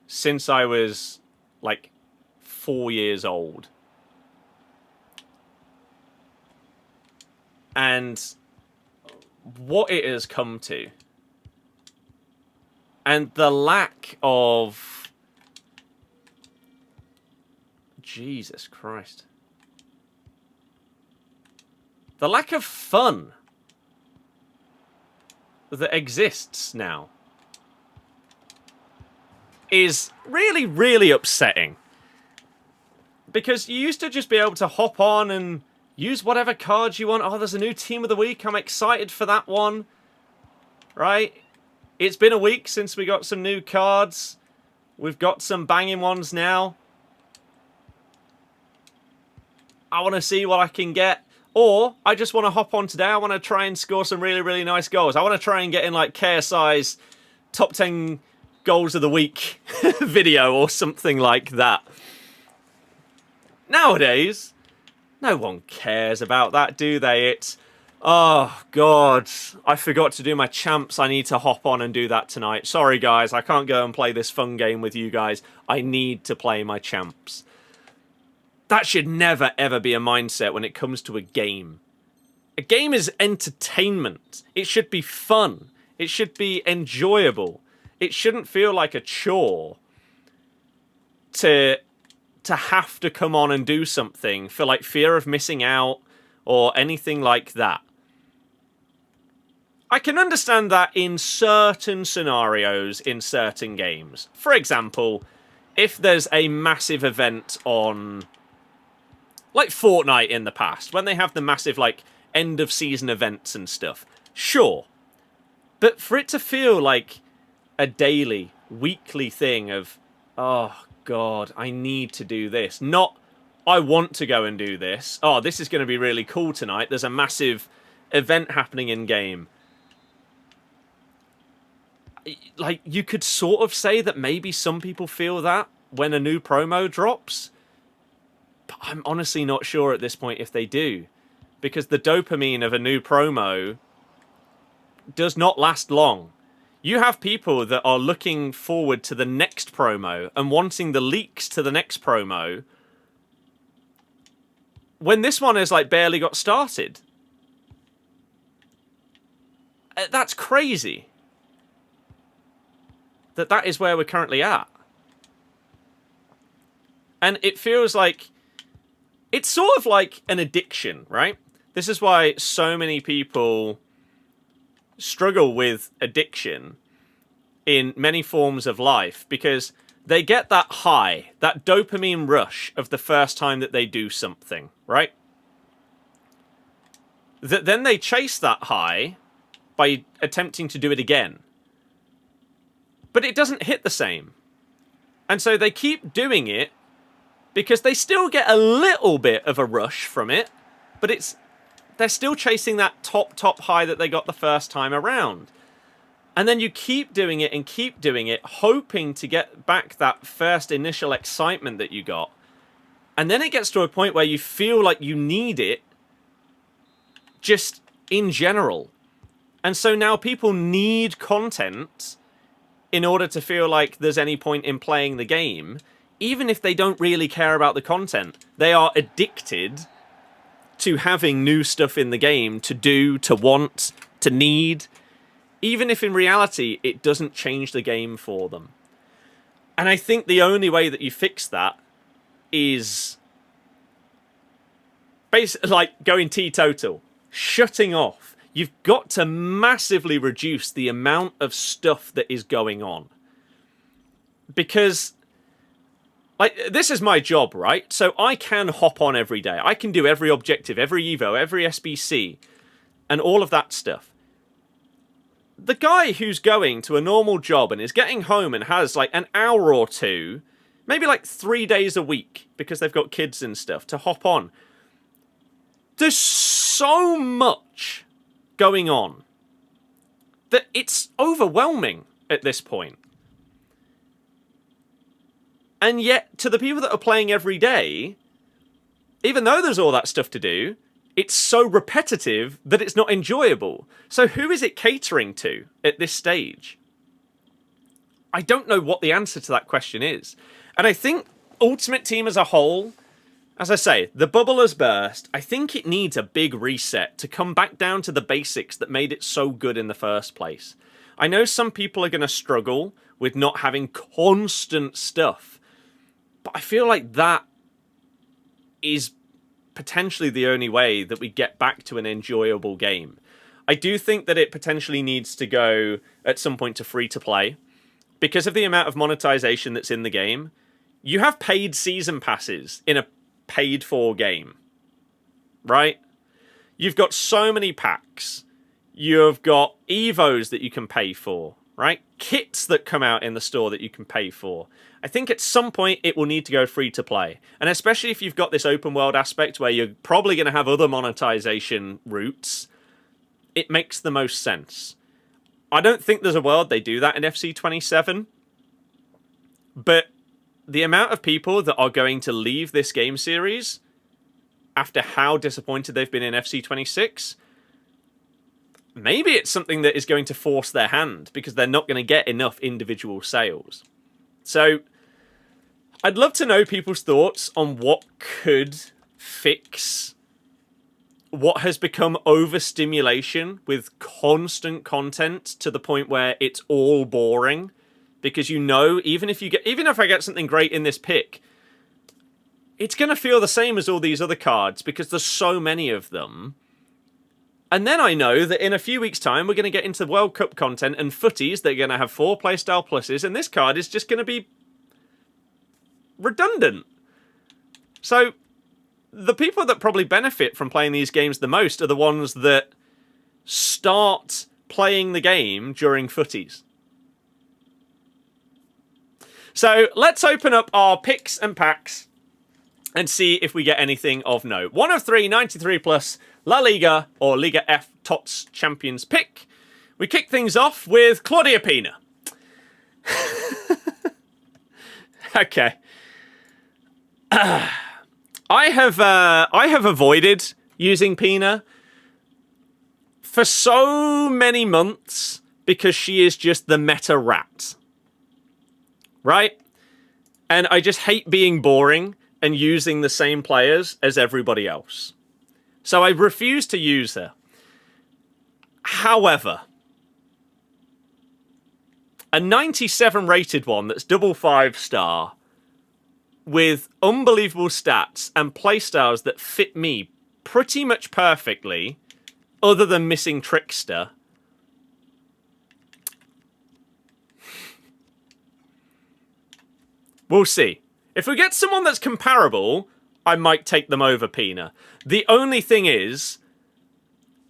since I was, like, 4 years old. And what it has come to. And the lack of... Jesus Christ. The lack of fun that exists now is really, really upsetting. Because you used to just be able to hop on and use whatever cards you want. Oh, there's a new Team of the Week. I'm excited for that one. Right? It's been a week since we got some new cards. We've got some banging ones now. I want to see what I can get. Or, I just want to hop on today. I want to try and score some really, really nice goals. I want to try and get in, like, KSI's top 10 goals of the week video or something like that. Nowadays, no one cares about that, do they? It's, oh, God, I forgot to do my champs. I need to hop on and do that tonight. Sorry, guys, I can't go and play this fun game with you guys. I need to play my champs. That should never, ever be a mindset when it comes to a game. A game is entertainment. It should be fun. It should be enjoyable. It shouldn't feel like a chore to have to come on and do something for, like, fear of missing out or anything like that. I can understand that in certain scenarios in certain games. For example, if there's a massive event on, like, Fortnite in the past, when they have the massive, like, end-of-season events and stuff. Sure. But for it to feel like a daily, weekly thing of, oh, God, I need to do this. Not, I want to go and do this. Oh, this is going to be really cool tonight. There's a massive event happening in-game. Like, you could sort of say that maybe some people feel that when a new promo drops. But I'm honestly not sure at this point if they do. Because the dopamine of a new promo does not last long. You have people that are looking forward to the next promo and wanting the leaks to the next promo when this one has, like, barely got started. That's crazy. That is where we're currently at. And it feels like... It's sort of like an addiction, right? This is why so many people struggle with addiction in many forms of life because they get that high, that dopamine rush of the first time that they do something, right? Then they chase that high by attempting to do it again. But it doesn't hit the same. And so they keep doing it because they still get a little bit of a rush from it, but they're still chasing that top high that they got the first time around. And then you keep doing it and keep doing it, hoping to get back that first initial excitement that you got. And then it gets to a point where you feel like you need it just in general. And so now people need content in order to feel like there's any point in playing the game. Even if they don't really care about the content, they are addicted to having new stuff in the game to do, to want, to need, even if in reality it doesn't change the game for them. And I think the only way that you fix that is basically like going teetotal, shutting off. You've got to massively reduce the amount of stuff that is going on. Because like, this is my job, right? So I can hop on every day. I can do every objective, every Evo, every SBC, and all of that stuff. The guy who's going to a normal job and is getting home and has like an hour or two, maybe like 3 days a week, because they've got kids and stuff, to hop on. There's so much going on that it's overwhelming at this point. And yet, to the people that are playing every day, even though there's all that stuff to do, it's so repetitive that it's not enjoyable. So who is it catering to at this stage? I don't know what the answer to that question is. And I think Ultimate Team as a whole, as I say, the bubble has burst. I think it needs a big reset to come back down to the basics that made it so good in the first place. I know some people are going to struggle with not having constant stuff, but I feel like that is potentially the only way that we get back to an enjoyable game. I do think that it potentially needs to go at some point to free to play because of the amount of monetization that's in the game. You have paid season passes in a paid for game, right? You've got so many packs. You've got Evos that you can pay for, right? Kits that come out in the store that you can pay for. I think at some point it will need to go free to play. And especially if you've got this open world aspect where you're probably going to have other monetization routes, it makes the most sense. I don't think there's a world they do that in FC27. But the amount of people that are going to leave this game series after how disappointed they've been in FC26, maybe it's something that is going to force their hand because they're not going to get enough individual sales. So I'd love to know people's thoughts on what could fix what has become overstimulation with constant content to the point where it's all boring. Because you know, even if I get something great in this pick, it's going to feel the same as all these other cards because there's so many of them. And then I know that in a few weeks' time, we're going to get into World Cup content and footies that are going to have 4 playstyle pluses, and this card is just going to be redundant. So the people that probably benefit from playing these games the most are the ones that start playing the game during footies. So let's open up our picks and packs and see if we get anything of note. 1 of 3, 93 plus, La Liga or Liga F Tots Champions pick. We kick things off with Claudia Pina. Okay. I have avoided using Pina for so many months because she is just the meta rat. Right? And I just hate being boring and using the same players as everybody else. So I refuse to use her. However, a 97 rated one that's double 5-star with unbelievable stats and playstyles that fit me pretty much perfectly, other than missing Trickster, We'll see. If we get someone that's comparable, I might take them over Pina. The only thing is,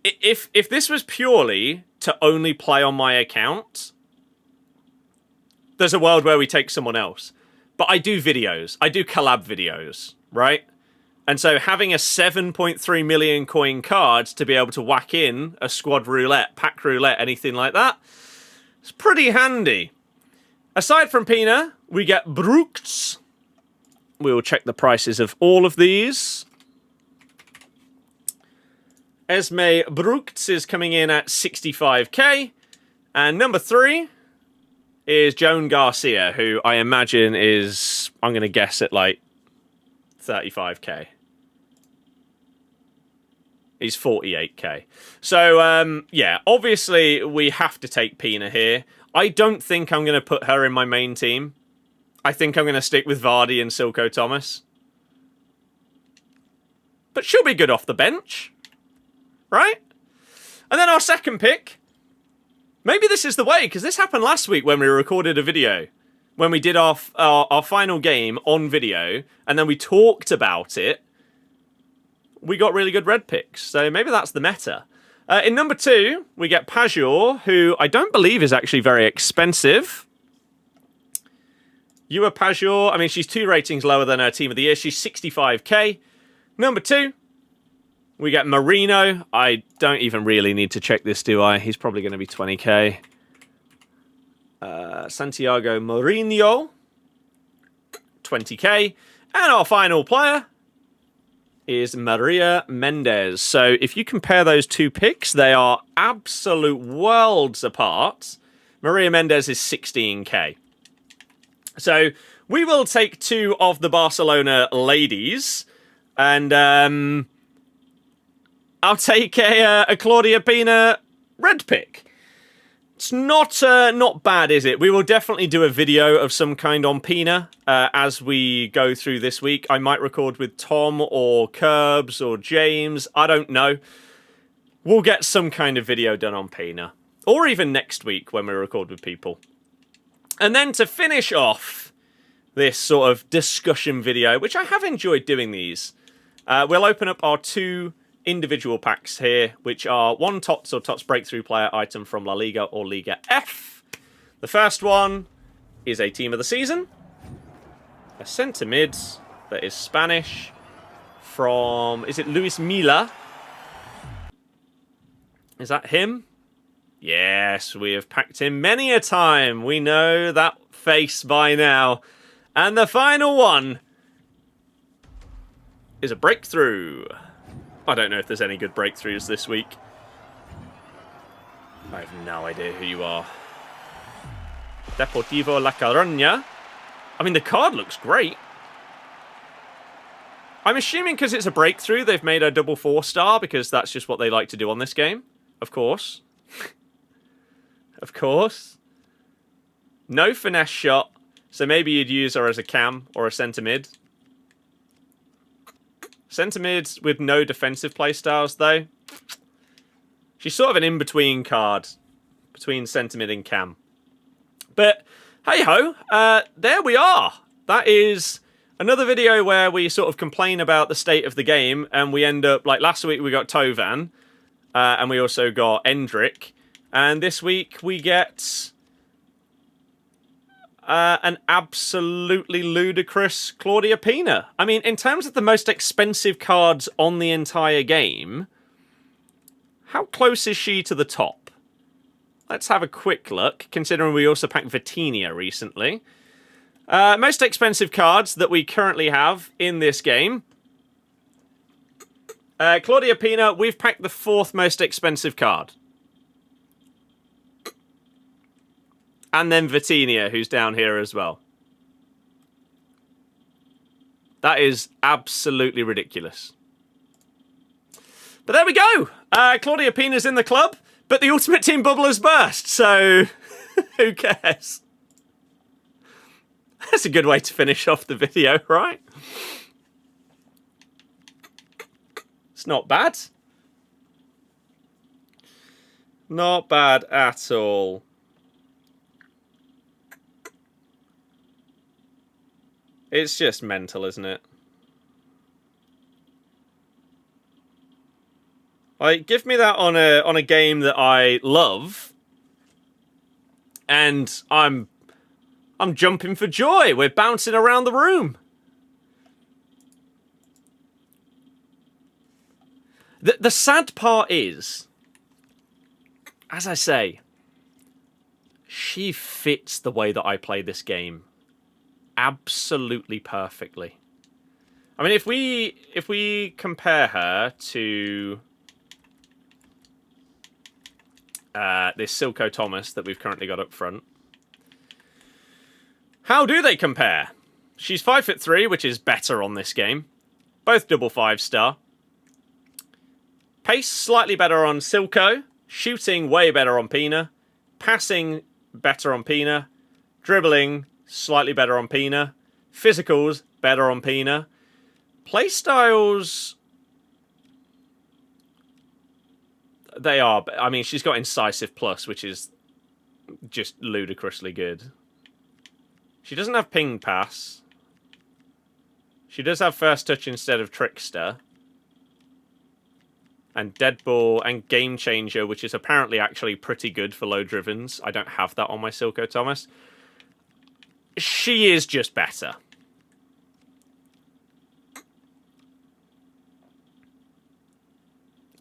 if this was purely to only play on my account, there's a world where we take someone else. But I do videos. I do collab videos, right? And so having a 7.3 million coin card to be able to whack in a squad roulette, pack roulette, anything like that, it's pretty handy. Aside from Pina, we get Brooks. We will check the prices of all of these. Esme Brooks is coming in at 65k. And number 3 is Joan Garcia, who I imagine is, I'm going to guess at like 35k. He's 48k. So, yeah, obviously we have to take Pina here. I don't think I'm going to put her in my main team. I think I'm going to stick with Vardy and Silko Thomas. But she'll be good off the bench. Right? And then our second pick. Maybe this is the way, because this happened last week when we recorded a video. When we did our final game on video, and then we talked about it. We got really good red picks, so maybe that's the meta. In number 2, we get Pajor, who I don't believe is actually very expensive. Yua Pajor, I mean, she's 2 ratings lower than her team of the year. She's 65k. Number 2, we get Marino. I don't even really need to check this, do I? He's probably going to be 20k. Santiago Mourinho, 20k. And our final player is Maria Mendes. So if you compare those 2 picks, they are absolute worlds apart. Maria Mendes is 16k. So we will take 2 of the Barcelona ladies, and I'll take a Claudia Pina red pick. It's not bad, is it? We will definitely do a video of some kind on Pina as we go through this week. I might record with Tom or Curbs or James. I don't know. We'll get some kind of video done on Pina. Or even next week when we record with people. And then to finish off this sort of discussion video, which I have enjoyed doing these, we'll open up our 2 individual packs here, which are 1 TOTS or TOTS Breakthrough Player item from La Liga or Liga F. The first one is a Team of the Season. A centre mid that is Spanish from, is it Luis Milla? Is that him? Yes, we have packed him many a time. We know that face by now. And the final one is a breakthrough. I don't know if there's any good breakthroughs this week. I have no idea who you are. Deportivo La Coruña. I mean, the card looks great. I'm assuming because it's a breakthrough, they've made a double 4-star, because that's just what they like to do on this game. Of course. Of course. No finesse shot, so maybe you'd use her as a cam or a centre mid. Centre mid with no defensive playstyles, though. She's sort of an in-between card between centre mid and cam. But, hey-ho, there we are. That is another video where we sort of complain about the state of the game, and we end up, like last week we got Tovan, and we also got Endrick, and this week we get an absolutely ludicrous Claudia Pina. I mean, in terms of the most expensive cards on the entire game, how close is she to the top? Let's have a quick look, considering we also packed Vitinha recently. Most expensive cards that we currently have in this game. Claudia Pina, we've packed the 4th most expensive card. And then Vitinha, who's down here as well. That is absolutely ridiculous. But there we go. Claudia Pina's in the club, but the Ultimate Team bubble has burst, so who cares? That's a good way to finish off the video, right? It's not bad. Not bad at all. It's just mental, isn't it? Like, give me that on a game that I love, and I'm jumping for joy. We're bouncing around the room. The sad part is, as I say, she fits the way that I play this game absolutely perfectly. I mean, if we compare her to this Silko Thomas that we've currently got up front, how do they compare? She's 5'3", which is better on this game. Both double 5-star. Pace slightly better on Silko. Shooting way better on Pina. Passing better on Pina. Dribbling slightly better on Pina. Physicals better on Pina. Playstyles, they are. I mean, she's got Incisive Plus, which is just ludicrously good. She doesn't have Ping Pass. She does have First Touch instead of Trickster. And Dead Ball and Game Changer, which is apparently actually pretty good for low drivens. I don't have that on my Silko Thomas. She is just better.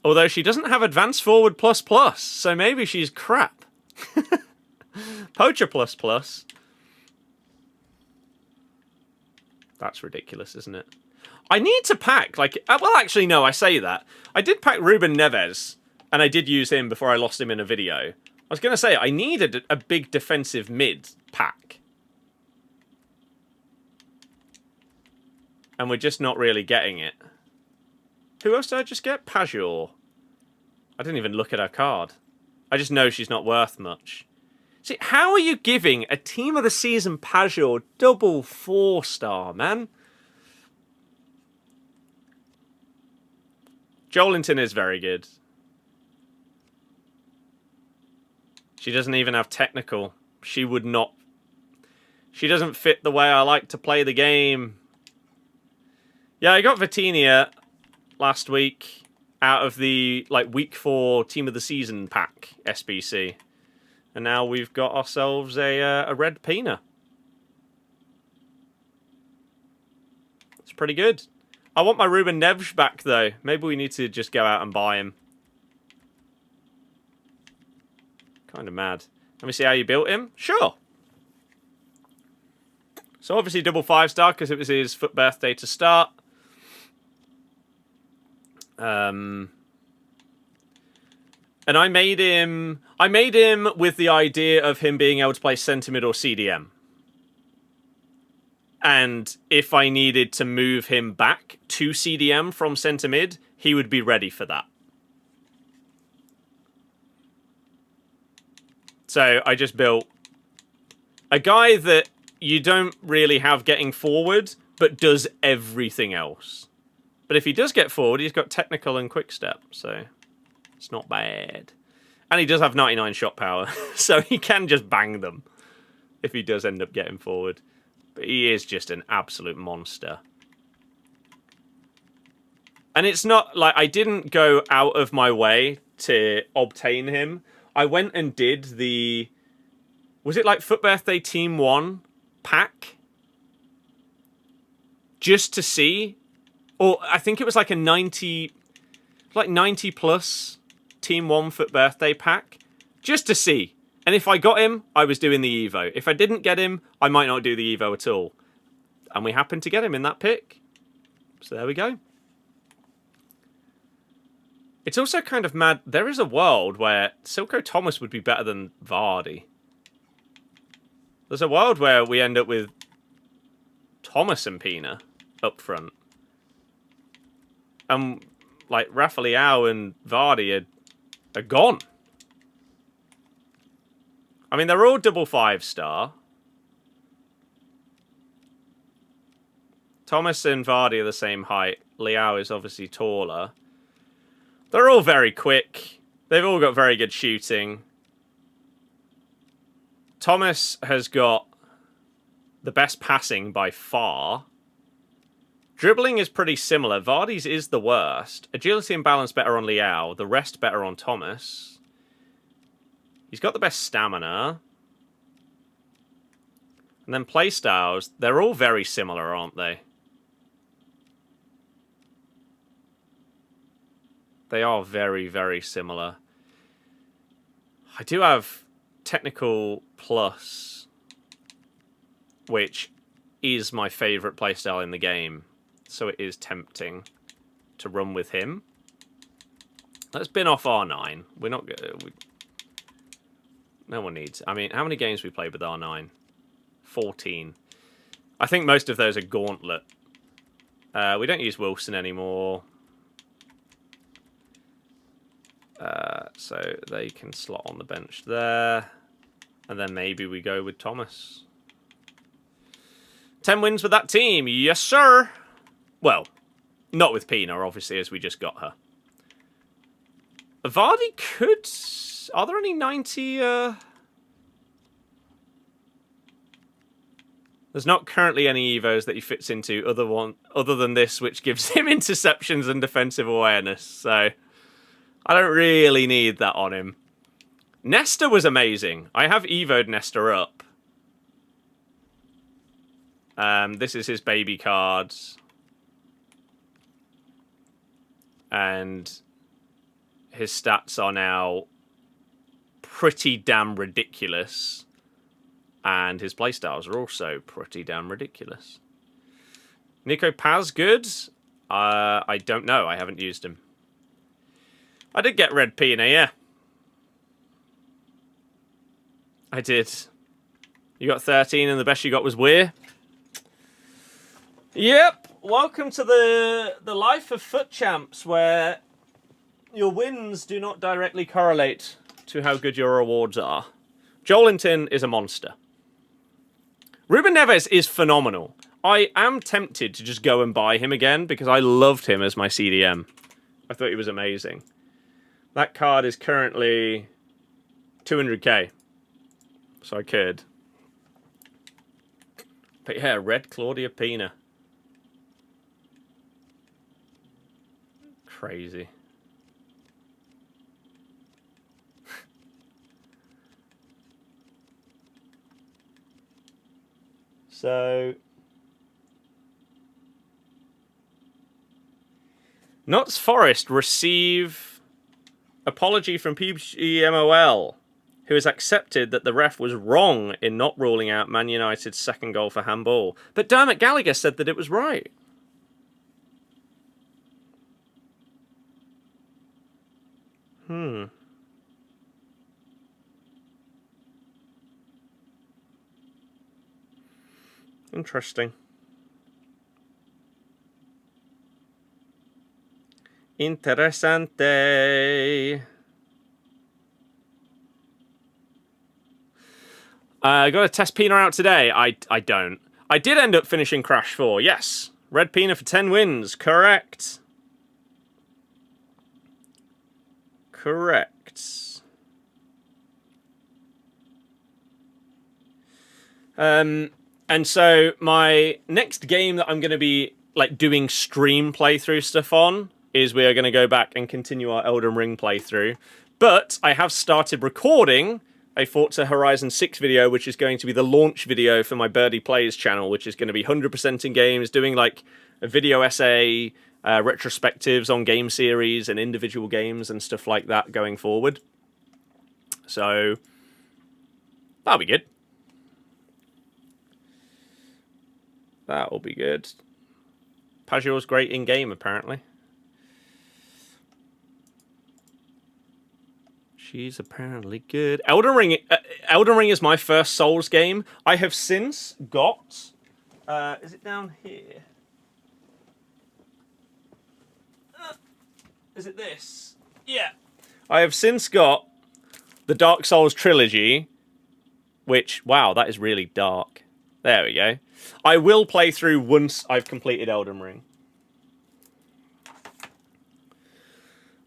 Although she doesn't have Advanced Forward Plus Plus, so maybe she's crap. Poacher Plus Plus. That's ridiculous, isn't it? I need to pack, like... Well, actually, no, I say that. I did pack Ruben Neves, and I did use him before I lost him in a video. I was going to say, I needed a big defensive mid pack. And we're just not really getting it. Who else did I just get? Pajor. I didn't even look at her card. I just know she's not worth much. See, how are you giving a Team of the Season Pajor double 4-star, man? Joelinton is very good. She doesn't even have technical. She would not... She doesn't fit the way I like to play the game. Yeah, I got Vitinha last week out of the week 4 Team of the Season pack SBC. And now we've got ourselves a red Pina. It's pretty good. I want my Ruben Neves back, though. Maybe we need to just go out and buy him. Kind of mad. Let me see how you built him. Sure. So obviously double 5-star because it was his foot birthday to start. And I made him with the idea of him being able to play centre mid or CDM. And if I needed to move him back to CDM from centre mid, he would be ready for that. So I just built a guy that you don't really have getting forward, but does everything else. But if he does get forward, he's got technical and quick step, so it's not bad. And he does have 99 shot power, so he can just bang them if he does end up getting forward. But he is just an absolute monster. And it's not like I didn't go out of my way to obtain him. I went and did the... Was it like Foot Birthday Team 1 pack? Just to see. Or I think it was like a 90 plus Team 1 Foot Birthday pack. Just to see. And if I got him, I was doing the Evo. If I didn't get him, I might not do the Evo at all. And we happened to get him in that pick. So there we go. It's also kind of mad. There is a world where Silko Thomas would be better than Vardy. There's a world where we end up with Thomas and Pina up front. And, like, Rafael and Vardy are gone. I mean, they're all double 5-star. Thomas and Vardy are the same height. Leao is obviously taller. They're all very quick. They've all got very good shooting. Thomas has got the best passing by far. Dribbling is pretty similar. Vardy's is the worst. Agility and balance better on Leao. The rest better on Thomas. He's got the best stamina. And then playstyles, they're all very similar, aren't they? They are very, very similar. I do have technical plus, which is my favourite playstyle in the game. So it is tempting to run with him. Let's bin off R9. We're not good. No one needs... I mean, how many games we played with R9? 14. I think most of those are Gauntlet. We don't use Wilson anymore. So they can slot on the bench there. And then maybe we go with Thomas. 10 wins with that team. Yes, sir. Well, not with Pina, obviously, as we just got her. Vardy could... Are there any 90... There's not currently any Evos that he fits into other than this, which gives him interceptions and defensive awareness. So I don't really need that on him. Nesta was amazing. I have Evo'd Nesta up. This is his baby cards. And his stats are now pretty damn ridiculous. And his playstyles are also pretty damn ridiculous. Nico Paz good? I don't know. I haven't used him. I did get Red Pina, yeah. I did. You got 13 and the best you got was Weir? Yep. Welcome to the life of foot champs, where your wins do not directly correlate to how good your rewards are. Joelinton is a monster. Ruben Neves is phenomenal. I am tempted to just go and buy him again because I loved him as my CDM. I thought he was amazing. That card is currently 200k. So I could. But yeah, red Claudia Pina. Crazy. So... Notts Forest receive apology from PGMOL, who has accepted that the ref was wrong in not ruling out Man United's second goal for handball. But Dermot Gallagher said that it was right. Interesting. Interessante. I got to test Pina out today. I don't. I did end up finishing Crash 4. Yes. Red Pina for 10 wins. Correct. Correct. And so my next game that I'm going to be like doing stream playthrough stuff on is we are going to go back and continue our Elden Ring playthrough. But I have started recording a Forza Horizon 6 video, which is going to be the launch video for my Birdie Plays channel, which is going to be 100% in games, doing like a video essay, retrospectives on game series and individual games and stuff like that going forward. So that'll be good. That will be good. Pajor's great in-game, apparently. She's apparently good. Elden Ring is my first Souls game. I have since got... is it down here? Is it this? Yeah. I have since got the Dark Souls trilogy, which, wow, that is really dark. There we go. I will play through once I've completed Elden Ring.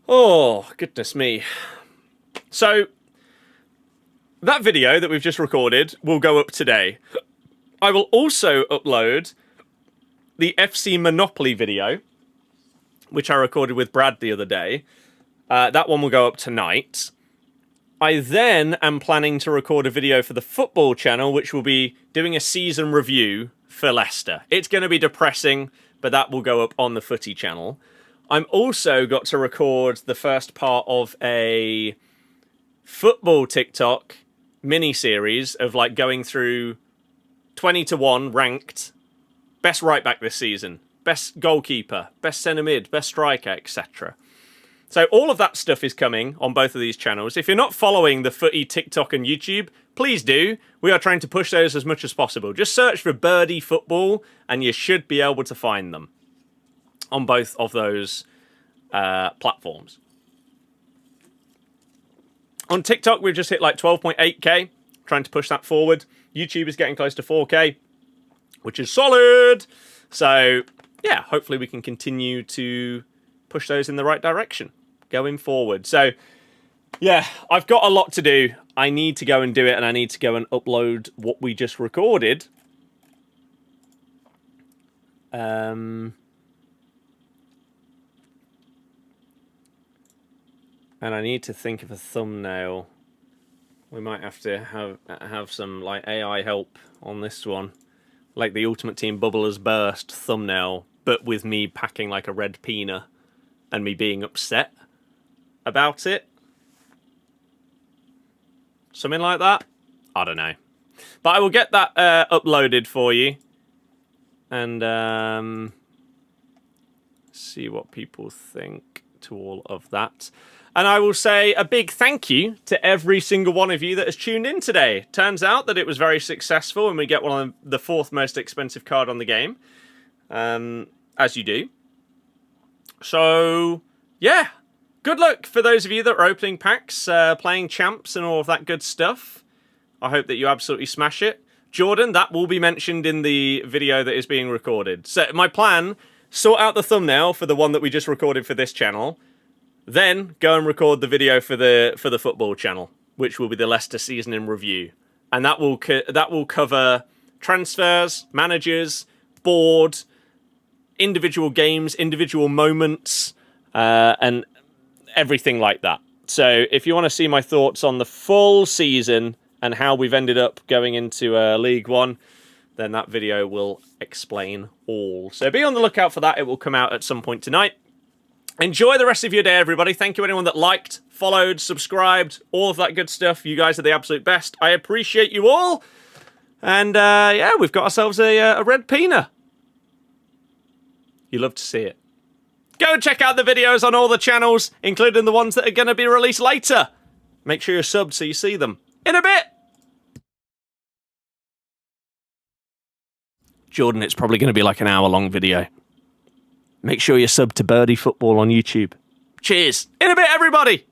Oh, goodness me. So, that video that we've just recorded will go up today. I will also upload the FC Monopoly video, which I recorded with Brad the other day. That one will go up tonight. I then am planning to record a video for the football channel, which will be doing a season review for Leicester. It's going to be depressing, but that will go up on the footy channel. I'm also got to record the first part of a football TikTok mini-series of like going through 20-1 ranked best right-back this season, best goalkeeper, best centre-mid, best striker, etc. So all of that stuff is coming on both of these channels. If you're not following the footy TikTok and YouTube, please do. We are trying to push those as much as possible. Just search for Birdie Football and you should be able to find them on both of those platforms. On TikTok, we've just hit like 12.8k, trying to push that forward. YouTube is getting close to 4k, which is solid. So yeah, hopefully we can continue to push those in the right direction going forward. So yeah, I've got a lot to do. I need to go and do it, and I need to go and upload what we just recorded. And I need to think of a thumbnail. We might have to have some like AI help on this one, like the Ultimate Team Bubblers Burst thumbnail, but with me packing like a red Pina and me being upset about it. Something like that. I don't know, but I will get that uploaded for you and see what people think to all of that. And I will say a big thank you to every single one of you that has tuned in today. Turns out that it was very successful and we get one of the 4th most expensive card on the game. As you do. So, yeah. Good luck for those of you that are opening packs, playing champs and all of that good stuff. I hope that you absolutely smash it. Jordan, that will be mentioned in the video that is being recorded. So my plan, sort out the thumbnail for the one that we just recorded for this channel. Then go and record the video for the football channel, which will be the Leicester season in review, and that will cover transfers, managers, board, individual games, individual moments, and everything like that. So if you want to see my thoughts on the full season and how we've ended up going into League One, then that video will explain all. So be on the lookout for that. It will come out at some point tonight. Enjoy the rest of your day, everybody. Thank you anyone that liked, followed, subscribed, all of that good stuff. You guys are the absolute best. I appreciate you all. And yeah, we've got ourselves a red Pina. You love to see it. Go and check out the videos on all the channels, including the ones that are going to be released later. Make sure you're subbed so you see them. In a bit! Jordan, it's probably going to be like an hour-long video. Make sure you're subbed to Birdie Football on YouTube. Cheers. In a bit, everybody.